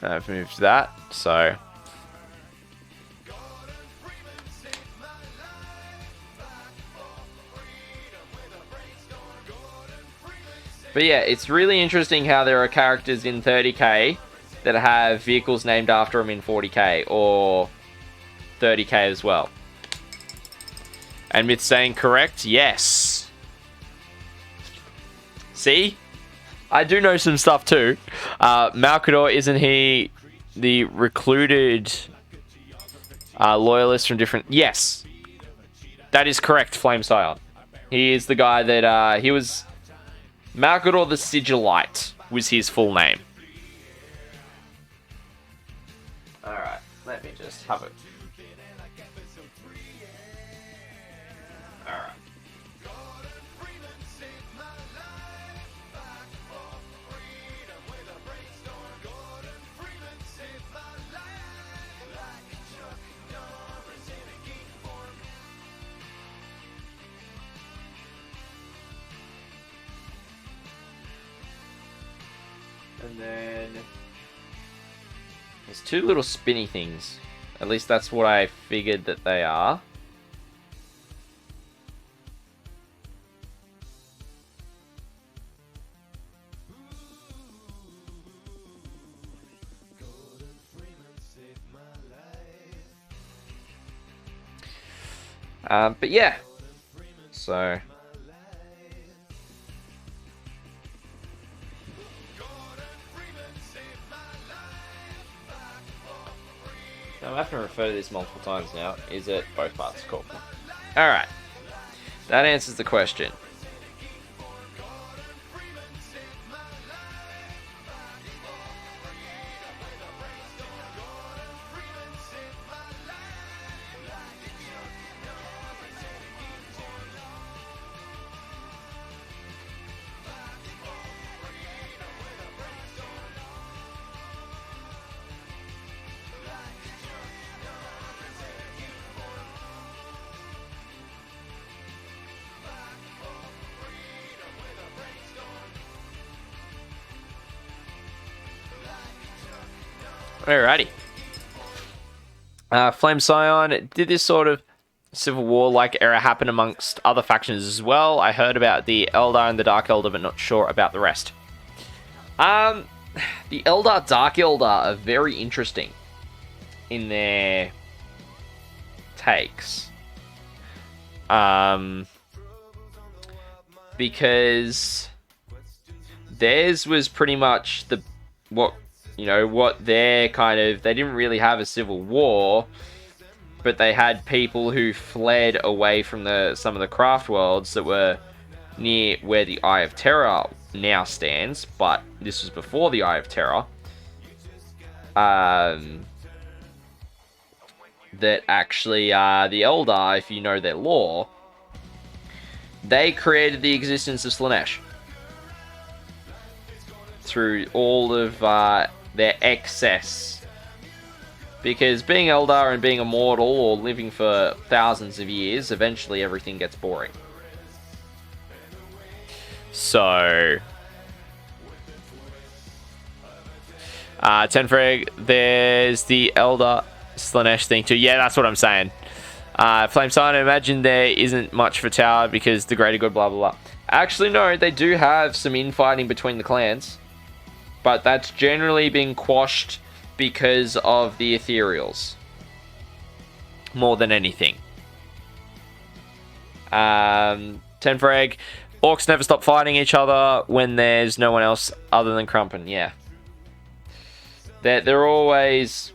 I've moved that, so... But yeah, it's really interesting how there are characters in 30k that have vehicles named after them in 40k or 30k as well. And Myth saying correct? Yes. See? I do know some stuff too. Malcador, isn't he the recluded loyalist from different... Yes. That is correct, Flame Scion. He is the guy that he was... Malcador the Sigillite was his full name. Alright, let me just have it. Alright. And then there's two little spinny things. At least that's what I figured that they are. But yeah, so I'm having to refer to this multiple times now. Is it both parts? Cool. Alright. That answers the question. Alrighty. Flame Scion, did this sort of Civil War-like era happen amongst other factions as well? I heard about the Eldar and the Dark Eldar, but not sure about the rest. The Eldar, Dark Eldar are very interesting in their takes. Because theirs was pretty much what their kind of... They didn't really have a civil war, but they had people who fled away from some of the craft worlds that were near where the Eye of Terror now stands, but this was before the Eye of Terror. that actually the Eldar, if you know their lore, they created the existence of Slaanesh through all of their excess. Because being Eldar and being immortal or living for thousands of years, eventually everything gets boring. So, Tenfreg, there's the Eldar Slaanesh thing too. Yeah, that's what I'm saying. Flame Sign, I imagine there isn't much for Tower because the greater good, blah, blah, blah. Actually, no, they do have some infighting between the clans. But that's generally been quashed because of the Ethereals. More than anything. Tenfreg, Orcs never stop fighting each other when there's no one else other than Crumpen. Yeah. They're always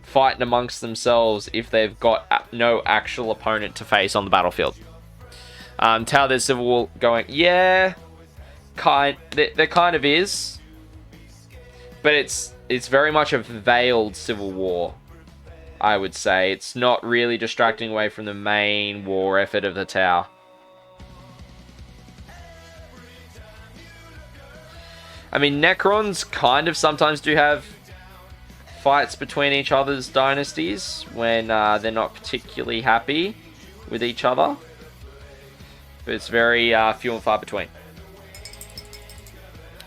fighting amongst themselves if they've got no actual opponent to face on the battlefield. Tower, there's Civil War going. Yeah. There kind of is. But it's very much a veiled civil war, I would say. It's not really distracting away from the main war effort of the Tower. I mean, Necrons kind of sometimes do have fights between each other's dynasties when they're not particularly happy with each other. But it's very few and far between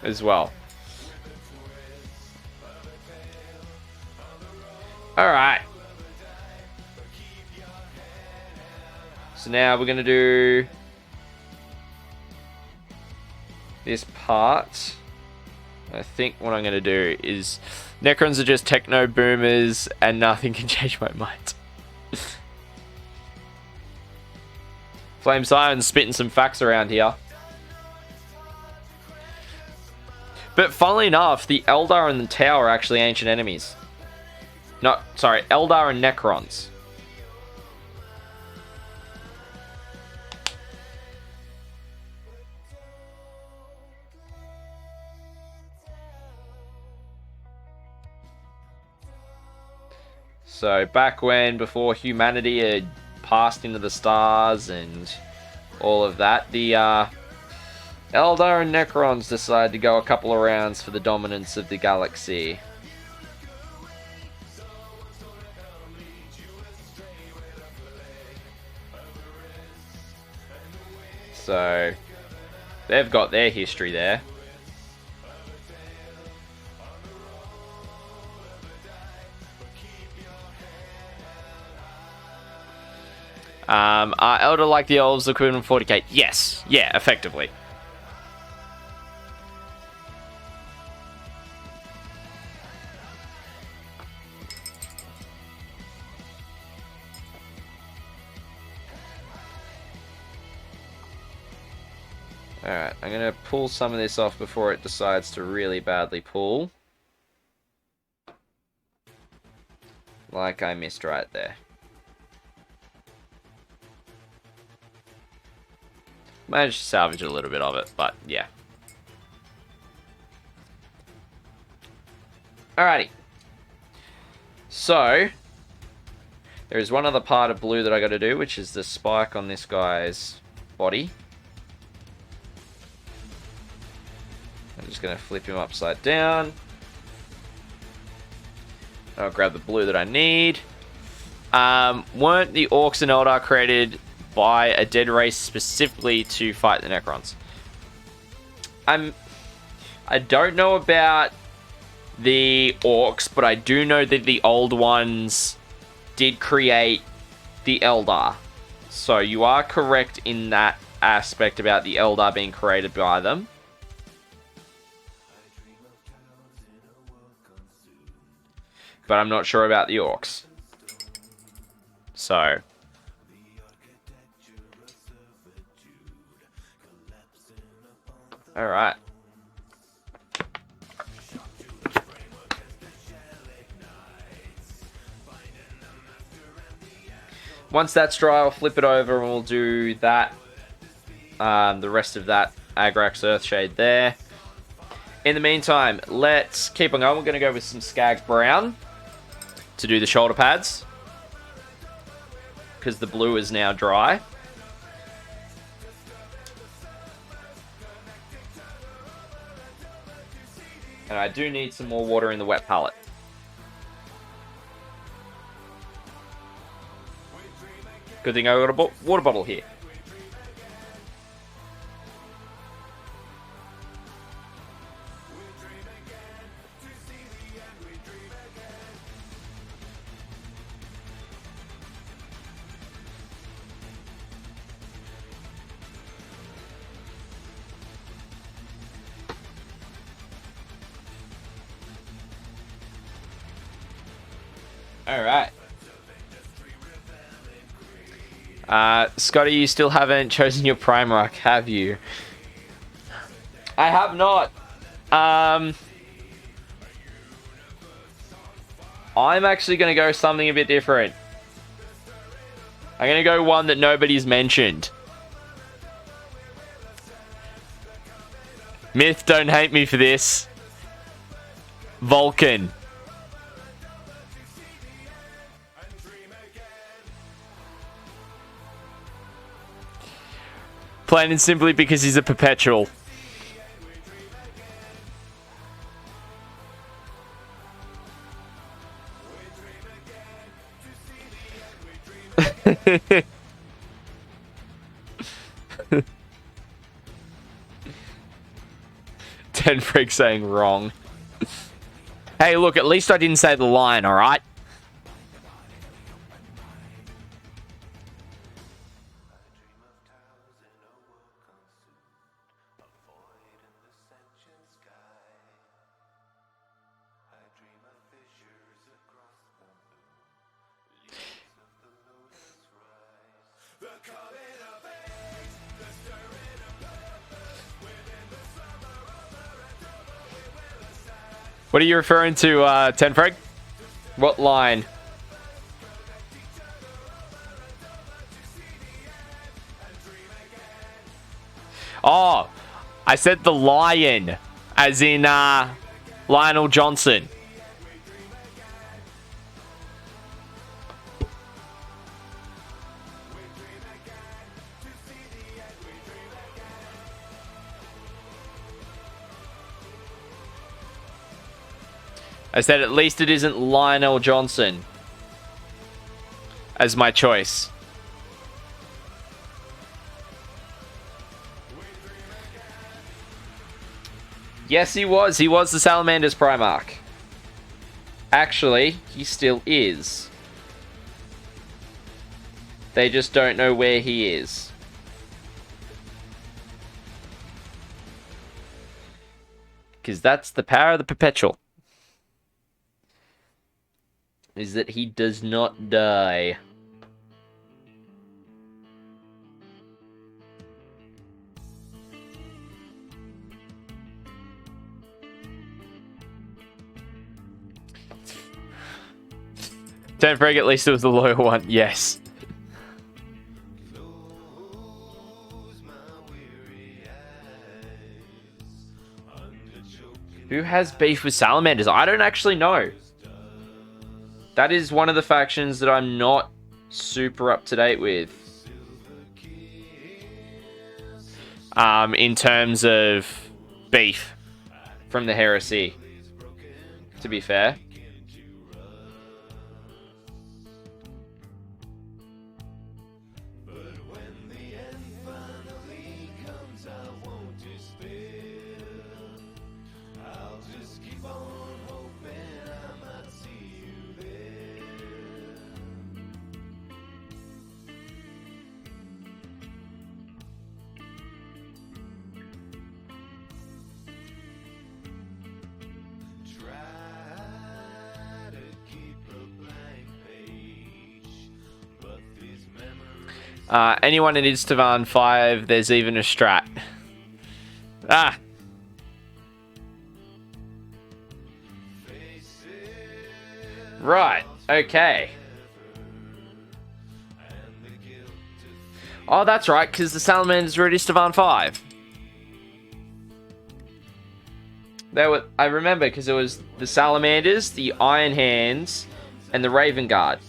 as well. Alright. So now we're going to do this part. I think what I'm going to do is... Necrons are just techno boomers and nothing can change my mind. Flame Siren's spitting some facts around here. But funnily enough, the Eldar and the Tower are actually ancient enemies. No, sorry, Eldar and Necrons. So, back when, before humanity had passed into the stars and all of that, the Eldar and Necrons decided to go a couple of rounds for the dominance of the galaxy. So, they've got their history there. Are Elder like the Elves equivalent 40k? Yes. Yeah, effectively. Alright, I'm going to pull some of this off before it decides to really badly pull. Like I missed right there. Managed to salvage a little bit of it, but yeah. Alrighty. So, there is one other part of blue that I got to do, which is the spike on this guy's body. I'm just going to flip him upside down. I'll grab the blue that I need. Weren't the Orcs and Eldar created by a dead race specifically to fight the Necrons? I don't know about the Orcs, but I do know that the old ones did create the Eldar. So you are correct in that aspect about the Eldar being created by them. But I'm not sure about the Orcs. So... Alright. Once that's dry, I'll flip it over and we'll do that. The rest of that Agrax Earthshade there. In the meantime, let's keep on going. We're going to go with some Skaggs Brown to do the shoulder pads. because the blue is now dry. And I do need some more water in the wet palette. Good thing I got a water bottle here. Alright. Scotty, you still haven't chosen your Primarch, have you? I have not. I'm actually going to go something a bit different. I'm going to go one that nobody's mentioned. Myth, don't hate me for this. Vulcan. Plain and simply because he's a perpetual. Ten Freak saying wrong. Hey, look, at least I didn't say the line, alright? What are you referring to, Ten Freak? What line? Oh, I said the lion, as in Lionel Johnson. I said at least it isn't Lionel Johnson as my choice. Yes, he was. He was the Salamander's Primarch. Actually, he still is. They just don't know where he is. Because that's the power of the Perpetual. Is that he does not die. Don't forget, at least it was the loyal one. Yes. Who has beef with Salamanders? I don't actually know. That is one of the factions that I'm not super up to date with. In terms of beef from the Heresy, to be fair. Anyone in Istvan 5, there's even a strat. Ah! Right, okay. Oh, that's right, because the Salamanders were at Istvan 5. I remember, because it was the Salamanders, the Iron Hands, and the Raven Guard.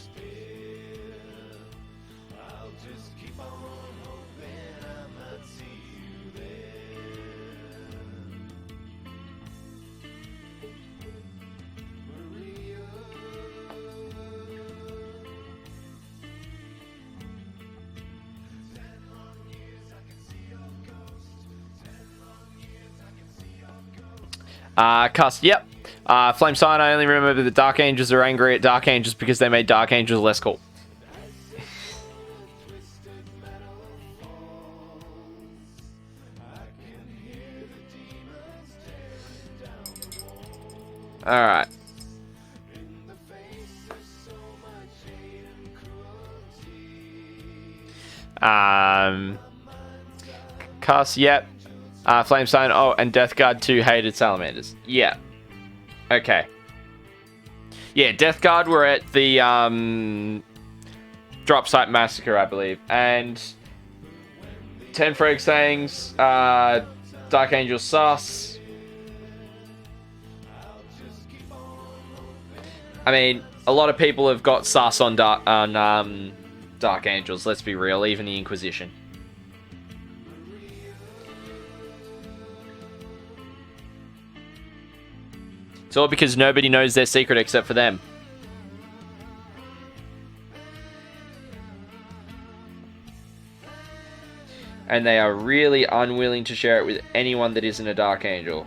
Cuss, yep. Flame Sign, I only remember the Dark Angels are angry at Dark Angels because they made Dark Angels less cool. Alright. Cuss, yep. Flame Sign, oh, and Death Guard 2 hated salamanders. Yeah. Okay. Yeah, Death Guard were at the Drop Site Massacre, I believe. And Tenfreg sayings, Dark Angel sus. I mean, a lot of people have got sus on Dark Angels, let's be real, even the Inquisition. It's all because nobody knows their secret except for them. And they are really unwilling to share it with anyone that isn't a Dark Angel.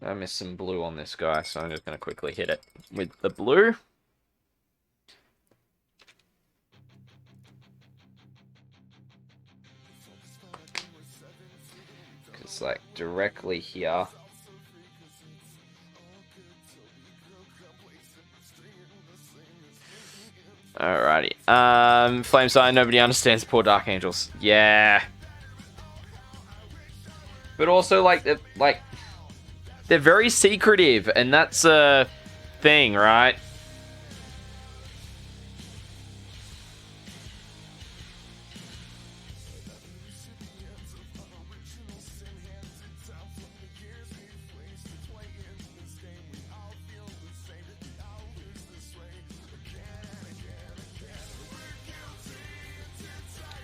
I missed some blue on this guy, so I'm just going to quickly hit it with the blue. It's like directly here. Alrighty. Flame Sign, nobody understands poor Dark Angels. Yeah. But also, they're very secretive, and that's a thing, right?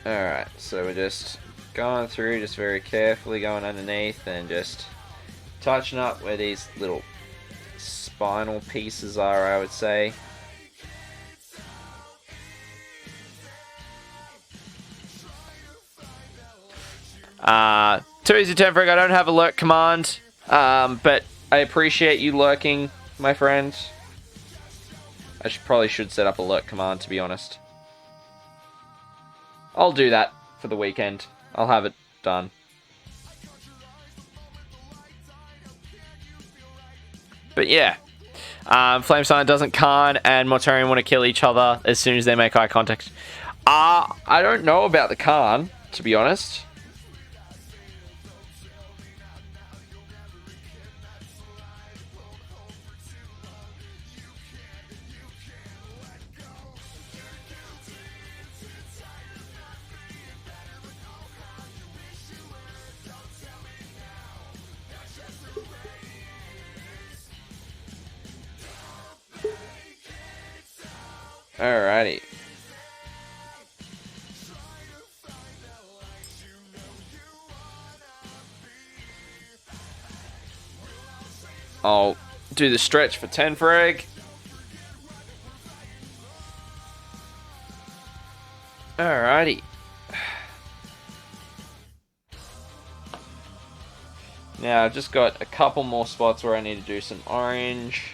Alright, so we're just going through, just very carefully going underneath and just touching up where these little spinal pieces are, I would say. Too easy, Tenfreg. I don't have a lurk command, but I appreciate you lurking, my friend. I probably should set up a lurk command, to be honest. I'll do that for the weekend. I'll have it done. But yeah, Flame Sign doesn't Khan and Mortarion want to kill each other as soon as they make eye contact. I don't know about the Khan, to be honest. Alrighty. I'll do the stretch for Tenfreg. Alrighty. Now, I've just got a couple more spots where I need to do some orange.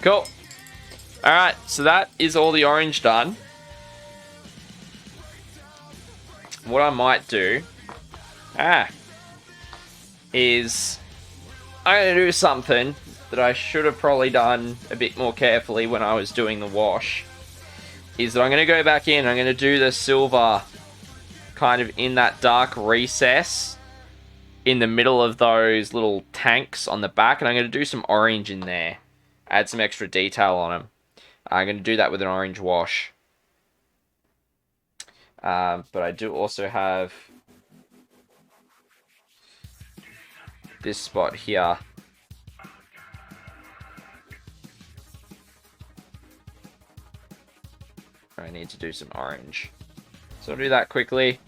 Cool. Alright, so that is all the orange done. What I might do is I'm going to do something that I should have probably done a bit more carefully when I was doing the wash. is that I'm going to go back in. I'm going to do the silver kind of in that dark recess in the middle of those little tanks on the back. And I'm going to do some orange in there. Add some extra detail on them. I'm going to do that with an orange wash. But I do also have this spot here. I need to do some orange. So I'll do that quickly.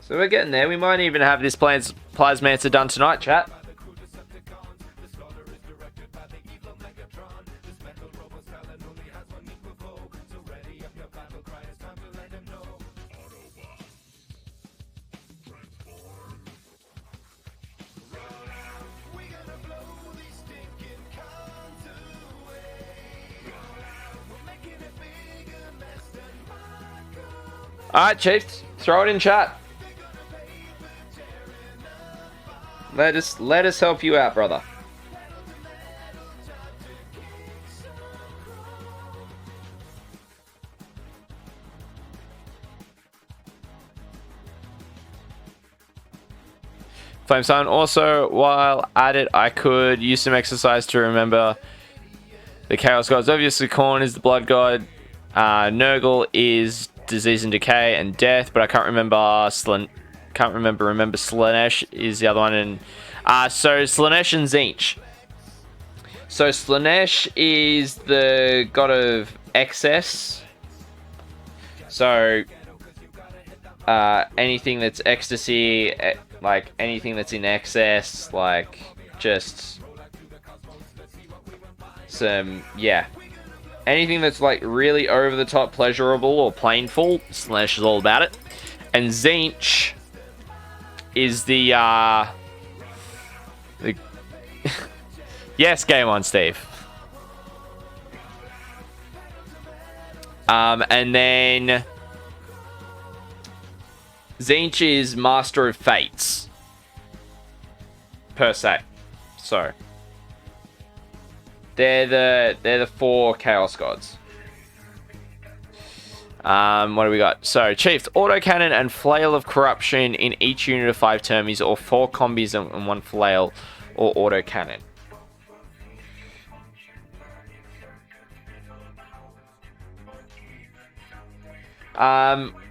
So we're getting there. We might even have this Plasmancer done tonight, chat. Alright, Chiefs. Throw it in chat. Let us help you out, brother. Flame Sun. Also, while at it, I could use some exercise to remember the Chaos Gods. Obviously, Khorne is the Blood God. Nurgle is Disease and Decay and Death, but I can't remember Remember Slaanesh is the other one, and so Slaanesh and Tzeentch. So Slaanesh is the god of excess. So anything that's ecstasy, like anything that's in excess, like just some, yeah. Anything that's like really over the top pleasurable or plainful, Slaanesh is all about it. And Tzeentch is the yes, game on, Steve. And then Tzeentch is Master of Fates, per se. So they're the 4 Chaos Gods. What do we got? So, Chiefs, autocannon and flail of corruption in each unit of 5 termies, or 4 combis and 1 flail, or autocannon.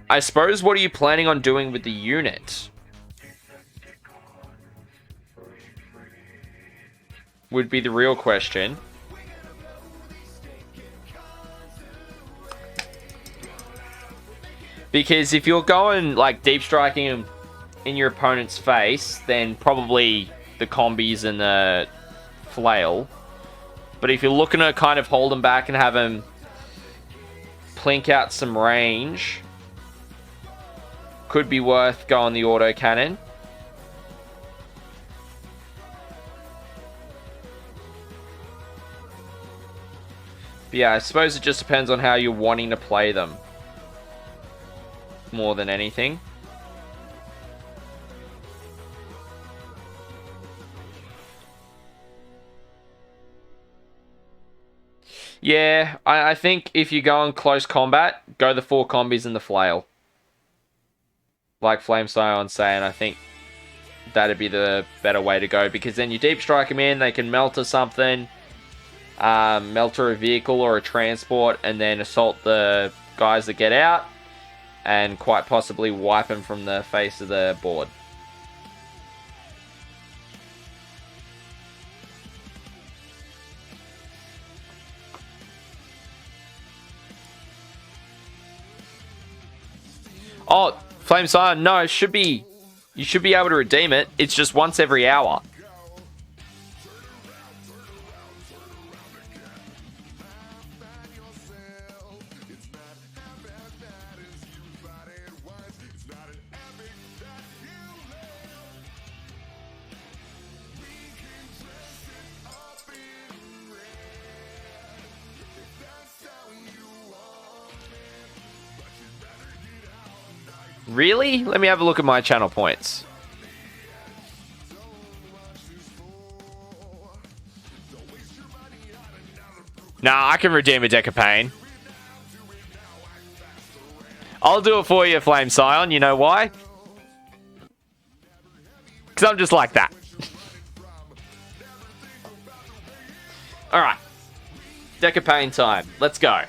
I suppose, what are you planning on doing with the unit? Would be the real question. Because if you're going, like, deep striking him in your opponent's face, then probably the combis and the flail. But if you're looking to kind of hold him back and have him plink out some range, could be worth going the autocannon. But yeah, I suppose it just depends on how you're wanting to play them, more than anything. Yeah, I think if you go in close combat, go the 4 combis and the flail. Like Flame Scion saying, I think that'd be the better way to go, because then you deep strike them in, they can melt or something, melter a vehicle or a transport, and then assault the guys that get out, and quite possibly wipe them from the face of the board. Oh, Flame Scion, no, it should be... You should be able to redeem it. It's just once every hour. Really? Let me have a look at my channel points. Nah, I can redeem a Deck of Pain. I'll do it for you, Flame Scion. You know why? Because I'm just like that. Alright. Deck of Pain time. Let's go.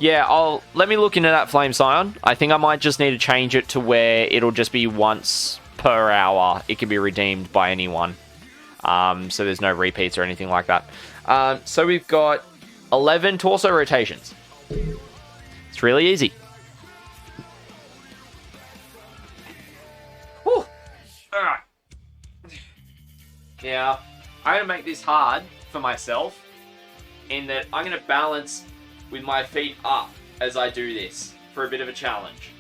Yeah, let me look into that, Flame Scion. I think I might just need to change it to where it'll just be once per hour. It can be redeemed by anyone. So there's no repeats or anything like that. So we've got 11 torso rotations. It's really easy. Whew. Alright. Now, I'm going to make this hard for myself in that I'm going to balance with my feet up as I do this for a bit of a challenge.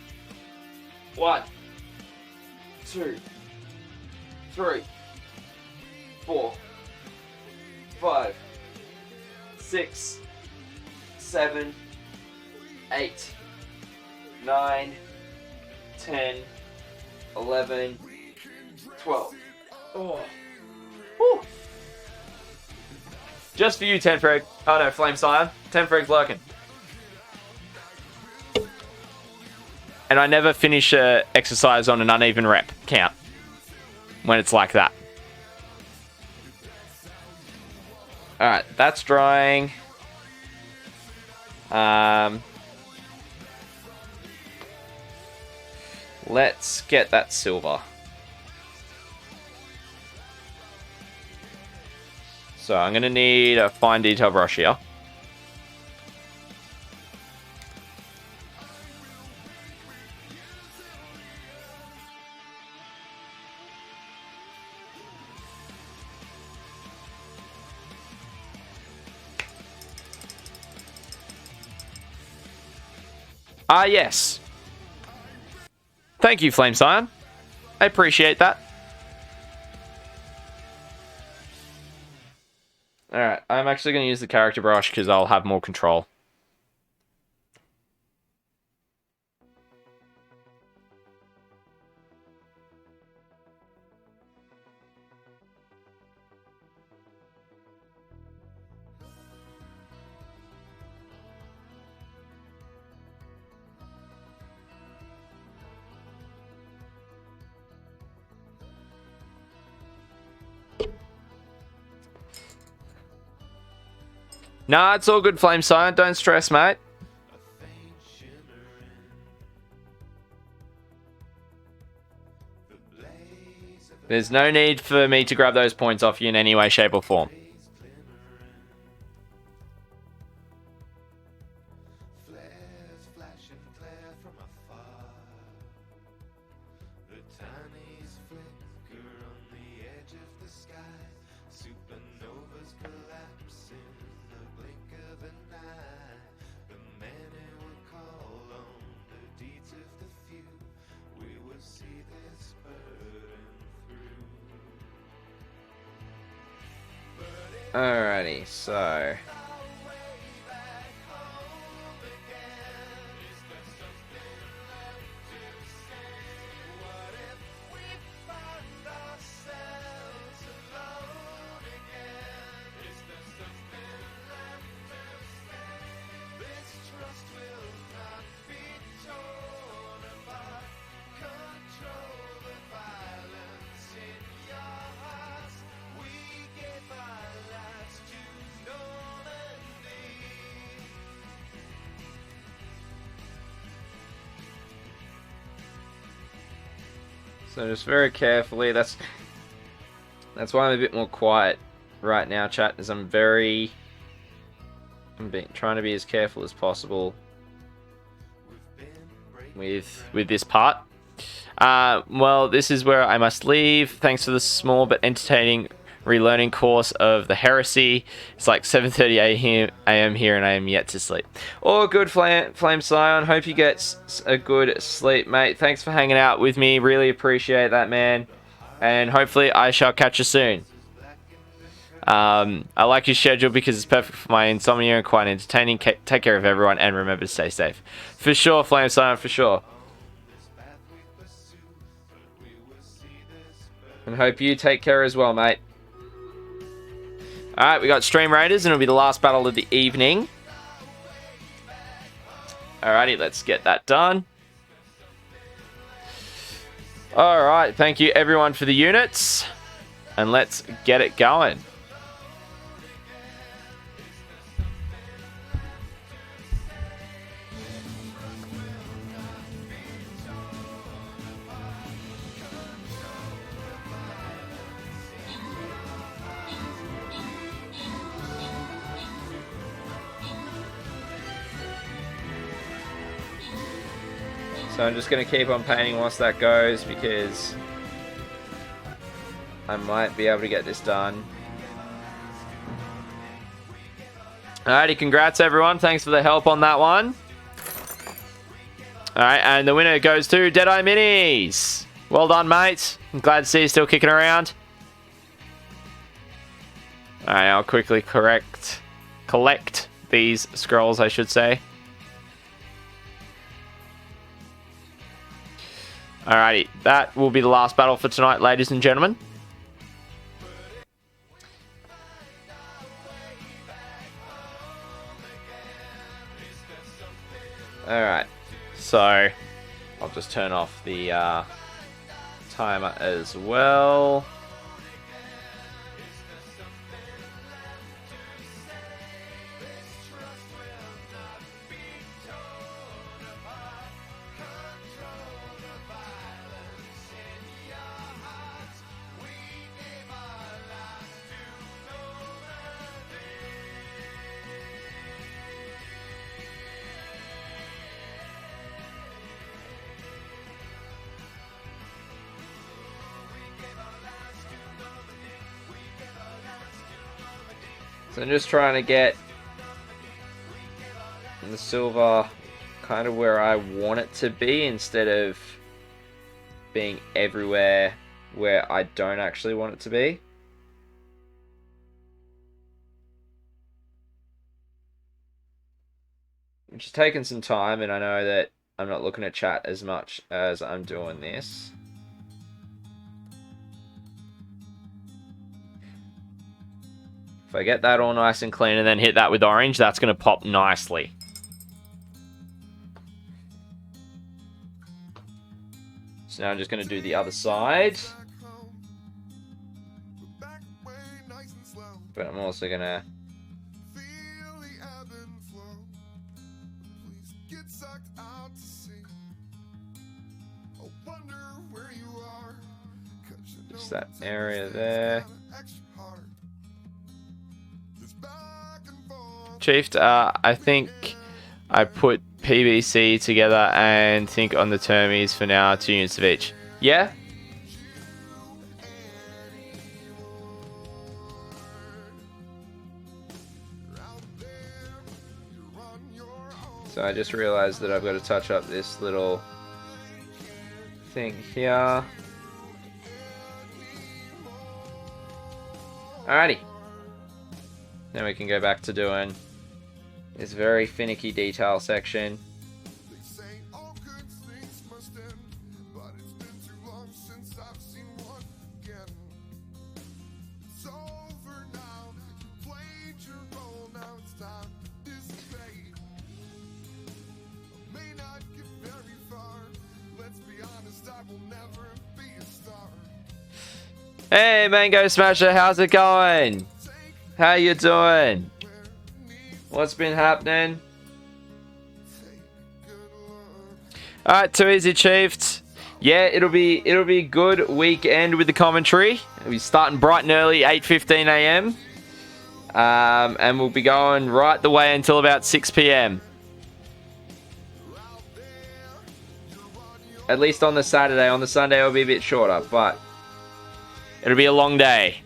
1, 2, 3, 4, 5, 6, 7, 8, 9, 10, 11, 12. Oh. Woo. Just for you, Tenfreg. Oh no, Flame Scion. Tenfreg's lurking. And I never finish an exercise on an uneven rep count when it's like that. Alright, that's drying. Let's get that silver. So I'm going to need a fine detail brush here. Ah, yes. Thank you, Flame Scion. I appreciate that. Alright, I'm actually going to use the character brush because I'll have more control. Nah, it's all good, Flame Scion. Don't stress, mate. There's no need for me to grab those points off you in any way, shape, or form. Alrighty, so... So just very carefully, that's why I'm a bit more quiet right now, chat, is I'm trying to be as careful as possible with this part. Well, this is where I must leave. Thanks for the small but entertaining relearning course of the heresy. It's like 7:30 a.m. here and I am yet to sleep. All good, Flame Scion. Hope you get a good sleep, mate. Thanks for hanging out with me. Really appreciate that, man. And hopefully I shall catch you soon. I like your schedule because it's perfect for my insomnia and quite entertaining. Take care of everyone and remember to stay safe. For sure, Flame Silent, for sure. And hope you take care as well, mate. Alright, we got Stream Raiders, and it'll be the last battle of the evening. Alrighty, let's get that done. Alright, thank you everyone for the units. And let's get it going. So I'm just going to keep on painting whilst that goes because I might be able to get this done. Alrighty, congrats everyone. Thanks for the help on that one. Alright, and the winner goes to Deadeye Minis. Well done, mate. I'm glad to see you still kicking around. Alright, I'll quickly collect these scrolls, I should say. Alrighty, that will be the last battle for tonight, ladies and gentlemen. Alright, so I'll just turn off the timer as well. So I'm just trying to get the silver kind of where I want it to be instead of being everywhere where I don't actually want it to be. Which is taking some time, and I know that I'm not looking at chat as much as I'm doing this. If I get that all nice and clean and then hit that with orange, that's going to pop nicely. So now I'm just going to do the other side. But I'm also going to... just that area there. Chief, I think I put PBC together and think on the termies for now, 2 units of each. Yeah? So I just realized that I've got to touch up this little thing here. Alrighty. Then we can go back to doing this very finicky detail section. Hey Mango Smasher, how's it going? How you doing? What's been happening? Alright, too easy, Chiefs. Yeah, it'll be a good weekend with the commentary. We'll be starting bright and early, 8:15 a.m. And we'll be going right the way until about 6 p.m. At least on the Saturday. On the Sunday it'll be a bit shorter, but it'll be a long day.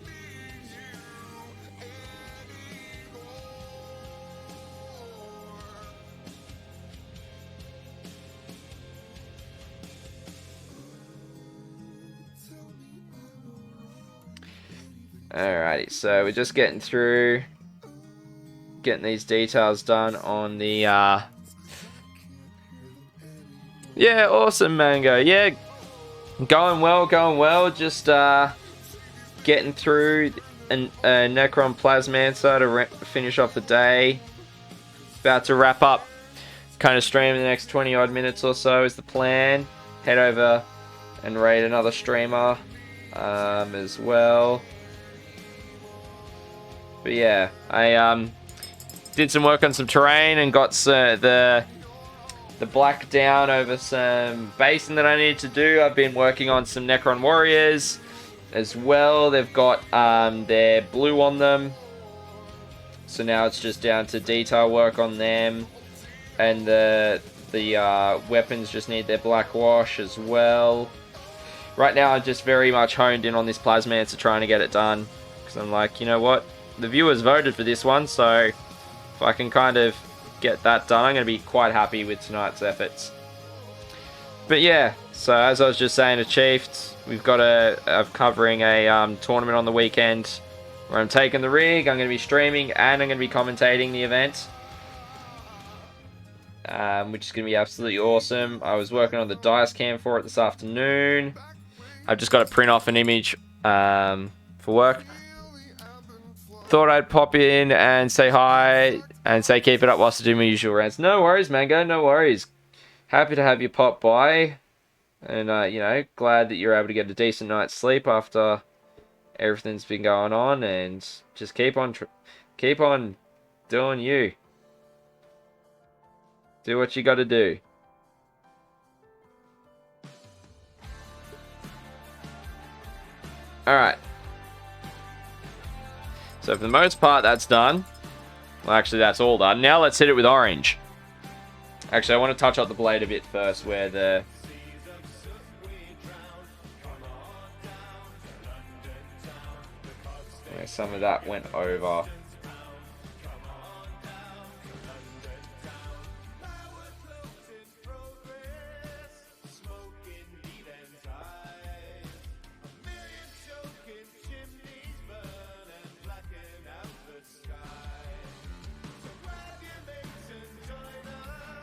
Alrighty, so we're just getting through, getting these details done on the, yeah, awesome, Mango. Yeah, going well. Just, getting through a Necron Plasmancer to finish off the day. About to wrap up kind of stream in the next 20 odd minutes or so is the plan. Head over and raid another streamer as well. But yeah, I did some work on some terrain and got the black down over some basing that I needed to do. I've been working on some Necron Warriors as well. They've got their blue on them, so now it's just down to detail work on them, and the weapons just need their black wash as well. Right now I'm just very much honed in on this Plasmancer, trying to get it done, because I'm like, you know what, the viewers voted for this one, so if I can kind of get that done, I'm going to be quite happy with tonight's efforts. But yeah, so as I was just saying to Chiefs, we've got I'm covering a tournament on the weekend where I'm taking the rig. I'm going to be streaming and I'm going to be commentating the event, which is going to be absolutely awesome. I was working on the dice cam for it this afternoon. I've just got to print off an image for work. Thought I'd pop in and say hi and say keep it up whilst I do my usual rants. No worries, Mango, no worries. Happy to have you pop by. And, you know, glad that you're able to get a decent night's sleep after everything's been going on. And just keep on doing you. Do what you got to do. Alright. So for the most part, that's done. Well, actually, that's all done. Now let's hit it with orange. Actually, I want to touch up the blade a bit first, where the... yeah, some of that went over.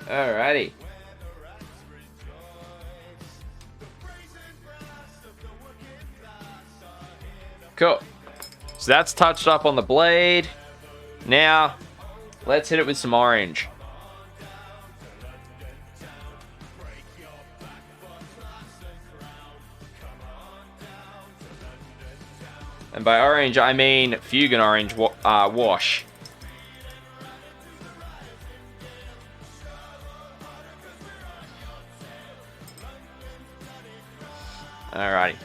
Alrighty. Cool. So that's touched up on the blade. Now, let's hit it with some orange. And by orange, I mean Fugan orange wash. Alrighty.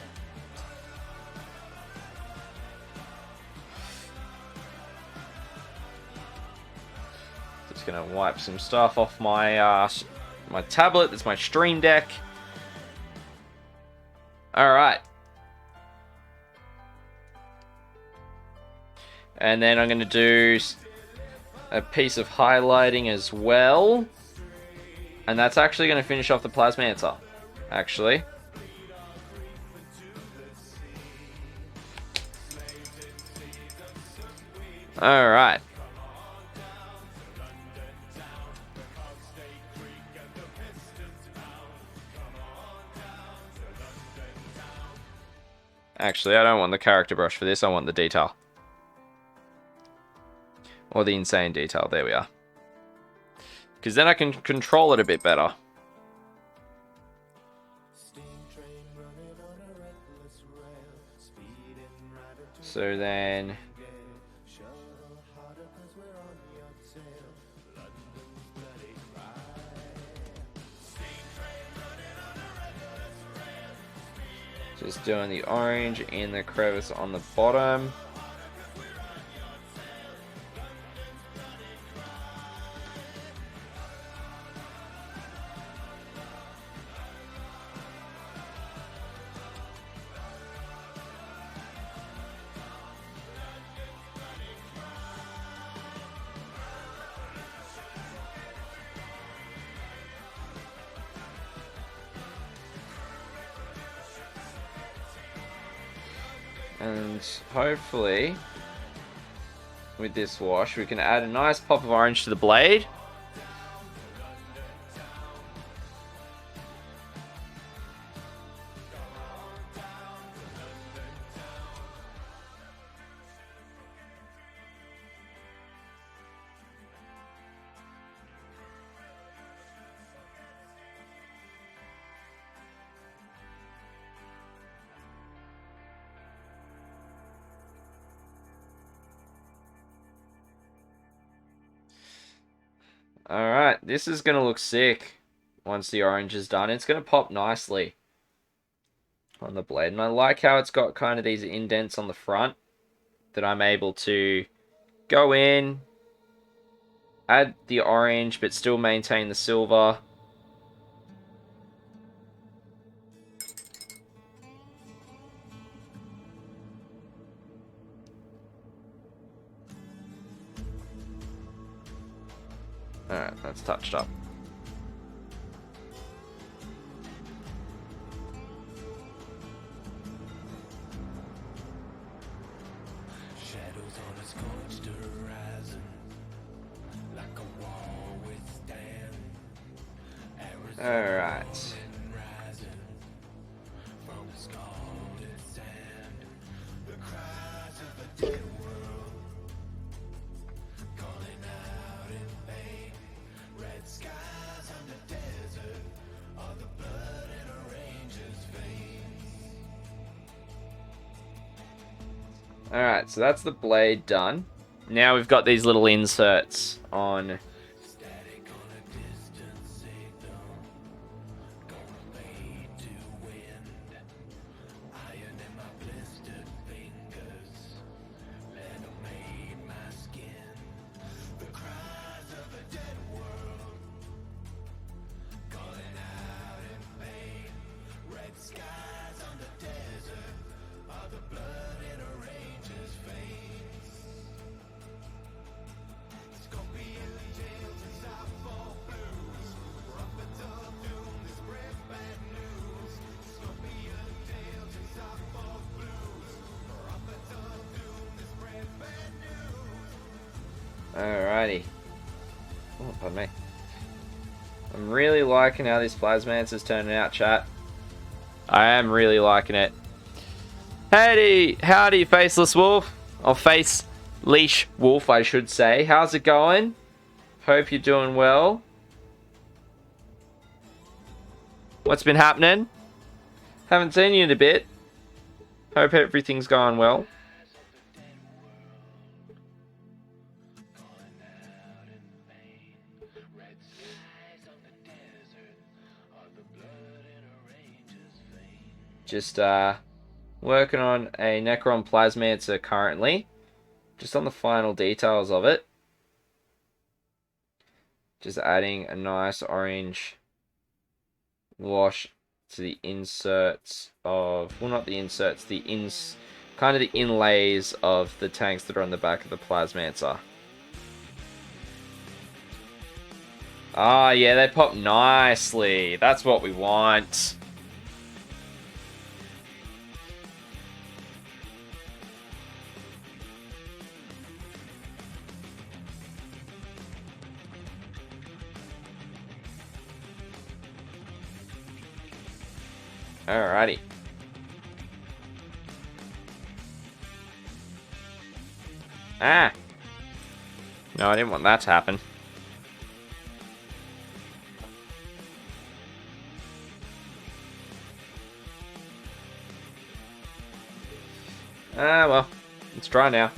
Just gonna wipe some stuff off my my tablet. That's my stream deck. Alright. And then I'm gonna do a piece of highlighting as well. And that's actually gonna finish off the Plasmancer. Actually. Alright. Actually, I don't want the character brush for this. I want the detail. Or the insane detail. There we are. Because then I can control it a bit better. So then... just doing the orange in the crevice on the bottom. And hopefully, with this wash, we can add a nice pop of orange to the blade. Alright, this is going to look sick once the orange is done. It's going to pop nicely on the blade. And I like how it's got kind of these indents on the front that I'm able to go in, add the orange, but still maintain the silver. Alright, that's touched up. Alright. Alright, so that's the blade done. Now we've got these little inserts on. Alrighty. Oh, pardon me. I'm really liking how this Plasmance is turning out, chat. I am really liking it. Howdy, Faceless Wolf. Or Face Leash Wolf, I should say. How's it going? Hope you're doing well. What's been happening? Haven't seen you in a bit. Hope everything's going well. Just working on a Necron Plasmancer currently. Just on the final details of it. Just adding a nice orange wash to the inserts of, well, not the inserts, kind of the inlays of the tanks that are on the back of the Plasmancer. Ah, yeah, they pop nicely. That's what we want. Alrighty. Ah! No, I didn't want that to happen. Ah, well. Let's try now.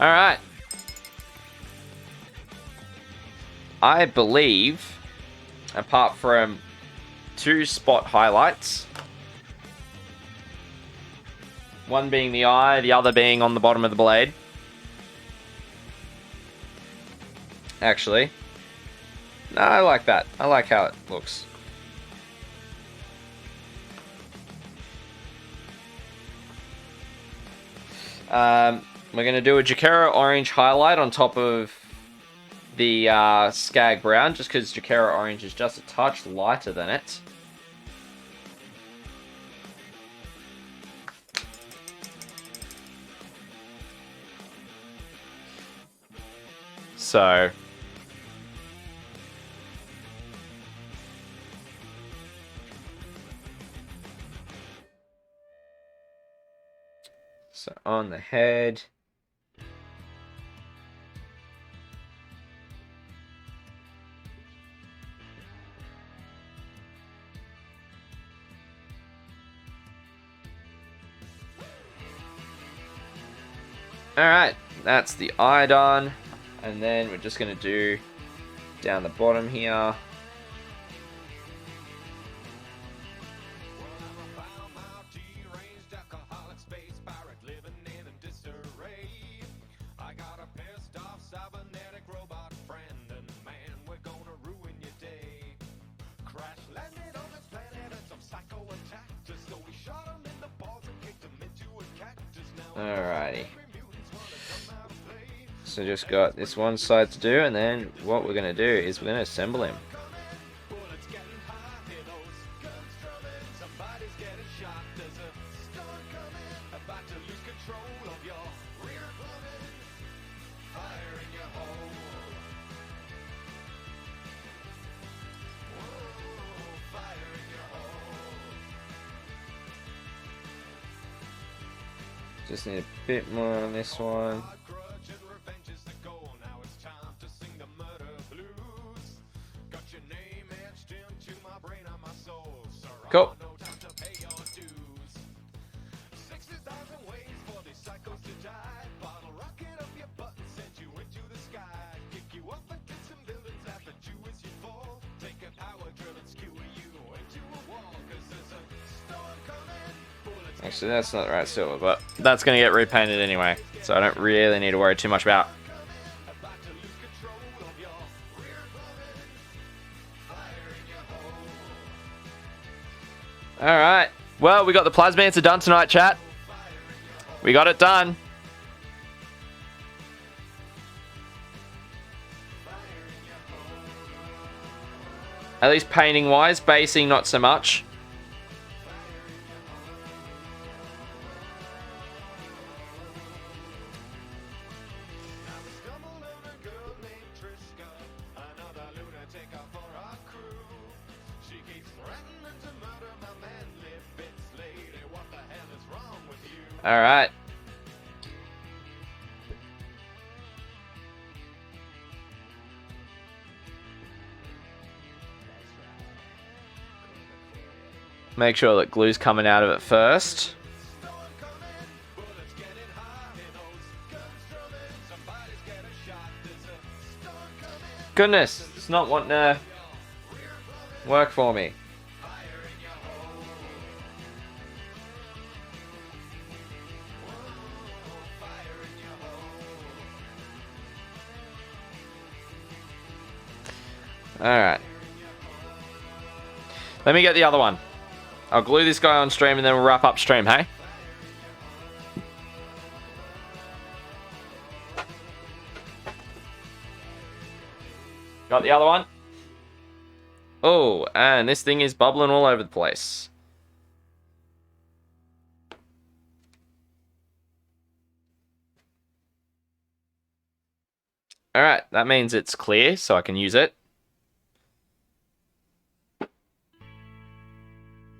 Alright. I believe, apart from 2 spot highlights, one being the eye, the other being on the bottom of the blade. Actually, no, I like that. I like how it looks. We're going to do a Jakera Orange highlight on top of the Skag Brown, just because Jakera Orange is just a touch lighter than it. So on the head. Alright, that's the eye done. And then we're just going to do down the bottom here. Alrighty. So just got this one side to do, and then what we're going to do is we're going to assemble him. Just need a bit more on this one. Cool. Actually, that's not the right silver, but that's going to get repainted anyway, so I don't really need to worry too much about. Alright, well, we got the Plasmancer done tonight, chat. We got it done. At least painting-wise, basing not so much. All right. Make sure that glue's coming out of it first. Goodness, it's not wanting to work for me. Alright. Let me get the other one. I'll glue this guy on stream and then we'll wrap up stream, hey? Got the other one? Oh, and this thing is bubbling all over the place. Alright, that means it's clear, so I can use it.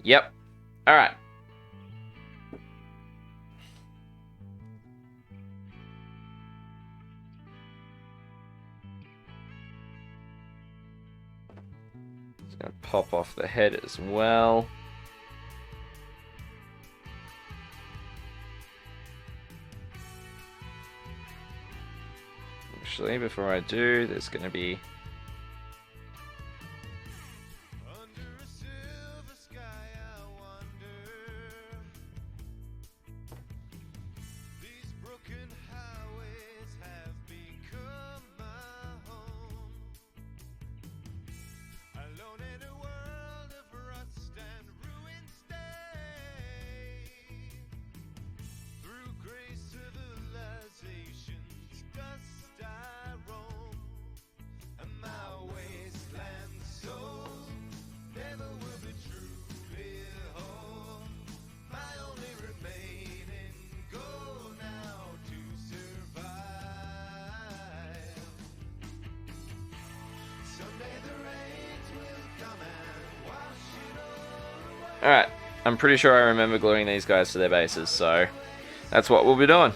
Yep. Alright. Just gonna pop off the head as well. Actually, before I do, there's gonna be Through grace of the Alright, I'm pretty sure I remember gluing these guys to their bases, so that's what we'll be doing.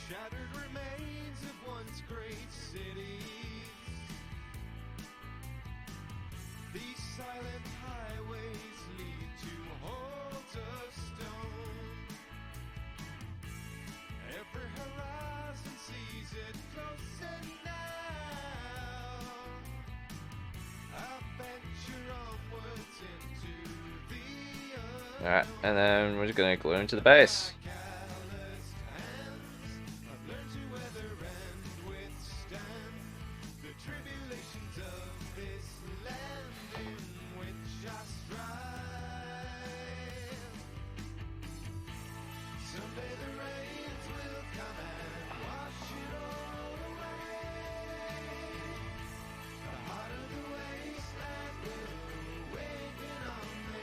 Shattered remains of once great cities. These silent highways lead to halls of stone. Every horizon sees it closer now. I venture onwards into the unknown. Alright, and then we're just going to glue into the base.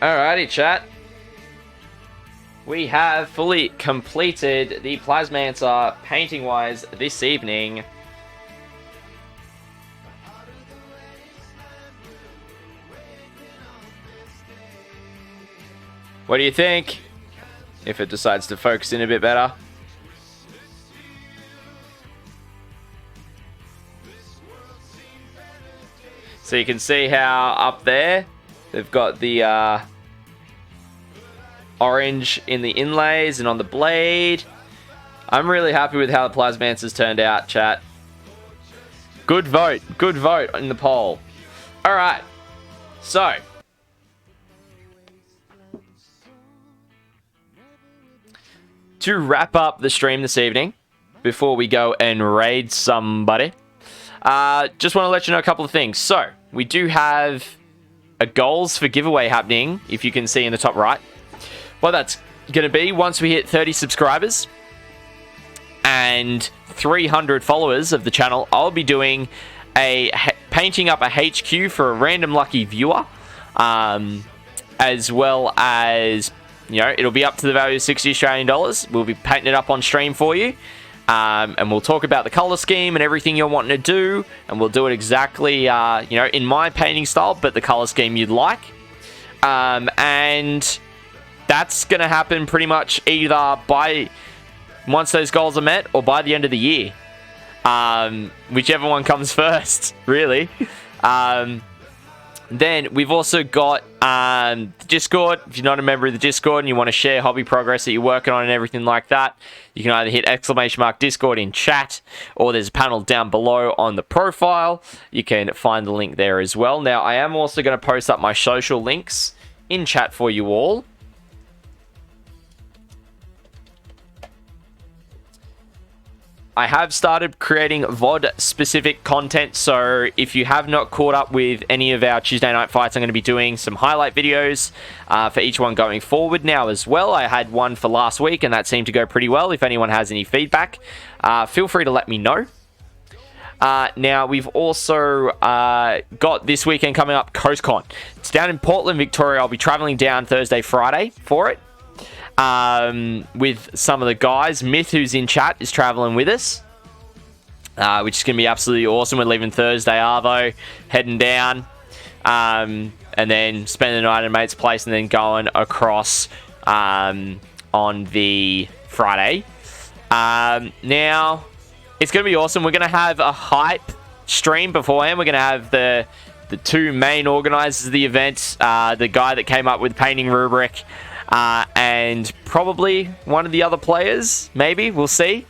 Alrighty, chat. We have fully completed the Plasmancer painting-wise this evening. What do you think? If it decides to focus in a bit better. So you can see how up there they've got the orange in the inlays and on the blade. I'm really happy with how the Plasmancers turned out, chat. Good vote. Good vote in the poll. Alright. So. To wrap up the stream this evening, before we go and raid somebody, just want to let you know a couple of things. So, we do have a goals for giveaway happening, if you can see in the top right. What that's going to be, once we hit 30 subscribers and 300 followers of the channel, I'll be doing painting up a HQ for a random lucky viewer, as well as, you know, it'll be up to the value of 60 Australian dollars. We'll be painting it up on stream for you. And we'll talk about the color scheme and everything you're wanting to do. And we'll do it exactly, you know, in my painting style, but the color scheme you'd like. And that's going to happen pretty much either once those goals are met or by the end of the year. Whichever one comes first, really. Then we've also got Discord. If you're not a member of the Discord and you want to share hobby progress that you're working on and everything like that, you can either hit !Discord in chat, or there's a panel down below on the profile. You can find the link there as well. Now, I am also going to post up my social links in chat for you all. I have started creating VOD-specific content, so if you have not caught up with any of our Tuesday night fights, I'm going to be doing some highlight videos for each one going forward now as well. I had one for last week, and that seemed to go pretty well. If anyone has any feedback, feel free to let me know. Now, we've also got this weekend coming up, CoastCon. It's down in Portland, Victoria. I'll be traveling down Thursday, Friday for it. With some of the guys. Myth, who's in chat, is traveling with us, which is going to be absolutely awesome. We're leaving Thursday, Arvo, heading down, and then spending the night at a mate's place, and then going across on the Friday. Now, it's going to be awesome. We're going to have a hype stream beforehand. We're going to have the two main organisers of the event, the guy that came up with painting rubric, and probably one of the other players, maybe. We'll see.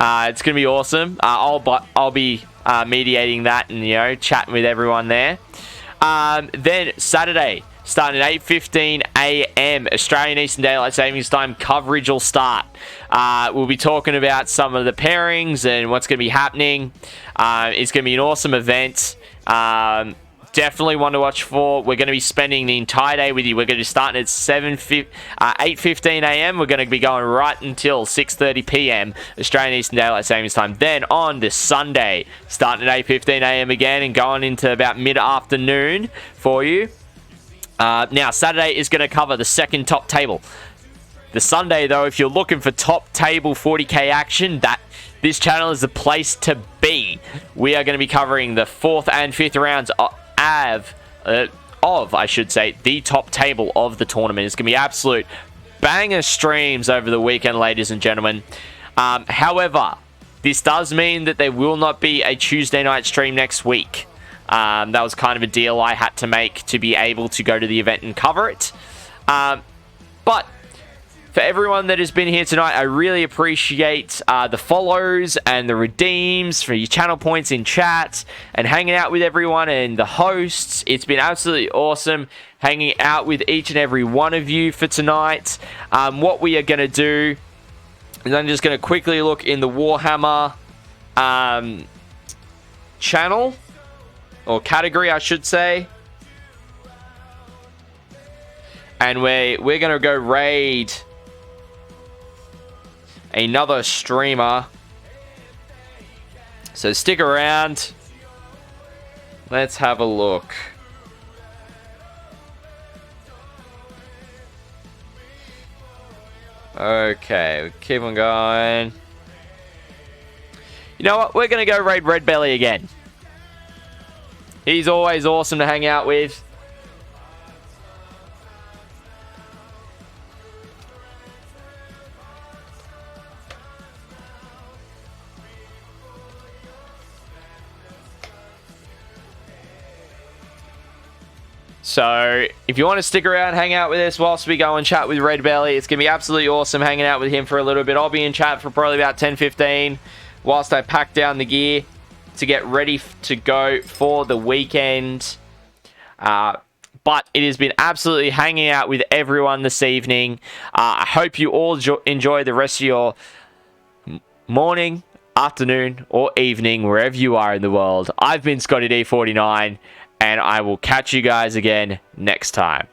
It's going to be awesome. I'll be mediating that and, you know, chatting with everyone there. Then Saturday, starting at 8:15 a.m. Australian Eastern Daylight Savings Time, coverage will start. We'll be talking about some of the pairings and what's going to be happening. It's going to be an awesome event. definitely one to watch for. We're going to be spending the entire day with you. We're going to be starting at 8:15 a.m. We're going to be going right until 6:30 p.m. Australian Eastern Daylight Savings Time. Then on this Sunday, starting at 8:15 a.m. again and going into about mid-afternoon for you. Now, Saturday is going to cover the second top table. The Sunday, though, if you're looking for top table 40k action, this channel is the place to be. We are going to be covering the 4th and 5th rounds of, I should say, the top table of the tournament. It's going to be absolute banger streams over the weekend, ladies and gentlemen. However, this does mean that there will not be a Tuesday night stream next week. That was kind of a deal I had to make to be able to go to the event and cover it. But for everyone that has been here tonight, I really appreciate the follows and the redeems for your channel points in chat and hanging out with everyone and the hosts. It's been absolutely awesome hanging out with each and every one of you for tonight. What we are going to do is I'm just going to quickly look in the Warhammer channel, or category, I should say. And we're going to go raid another streamer. So stick around. Let's have a look. Okay, keep on going. You know what? We're going to go raid Red Belly again. He's always awesome to hang out with. So, if you want to stick around, hang out with us whilst we go and chat with Red Belly. It's going to be absolutely awesome hanging out with him for a little bit. I'll be in chat for probably about 10-15 whilst I pack down the gear to get ready to go for the weekend. But it has been absolutely hanging out with everyone this evening. I hope you all enjoy the rest of your morning, afternoon, or evening, wherever you are in the world. I've been Scotty D49. And I will catch you guys again next time.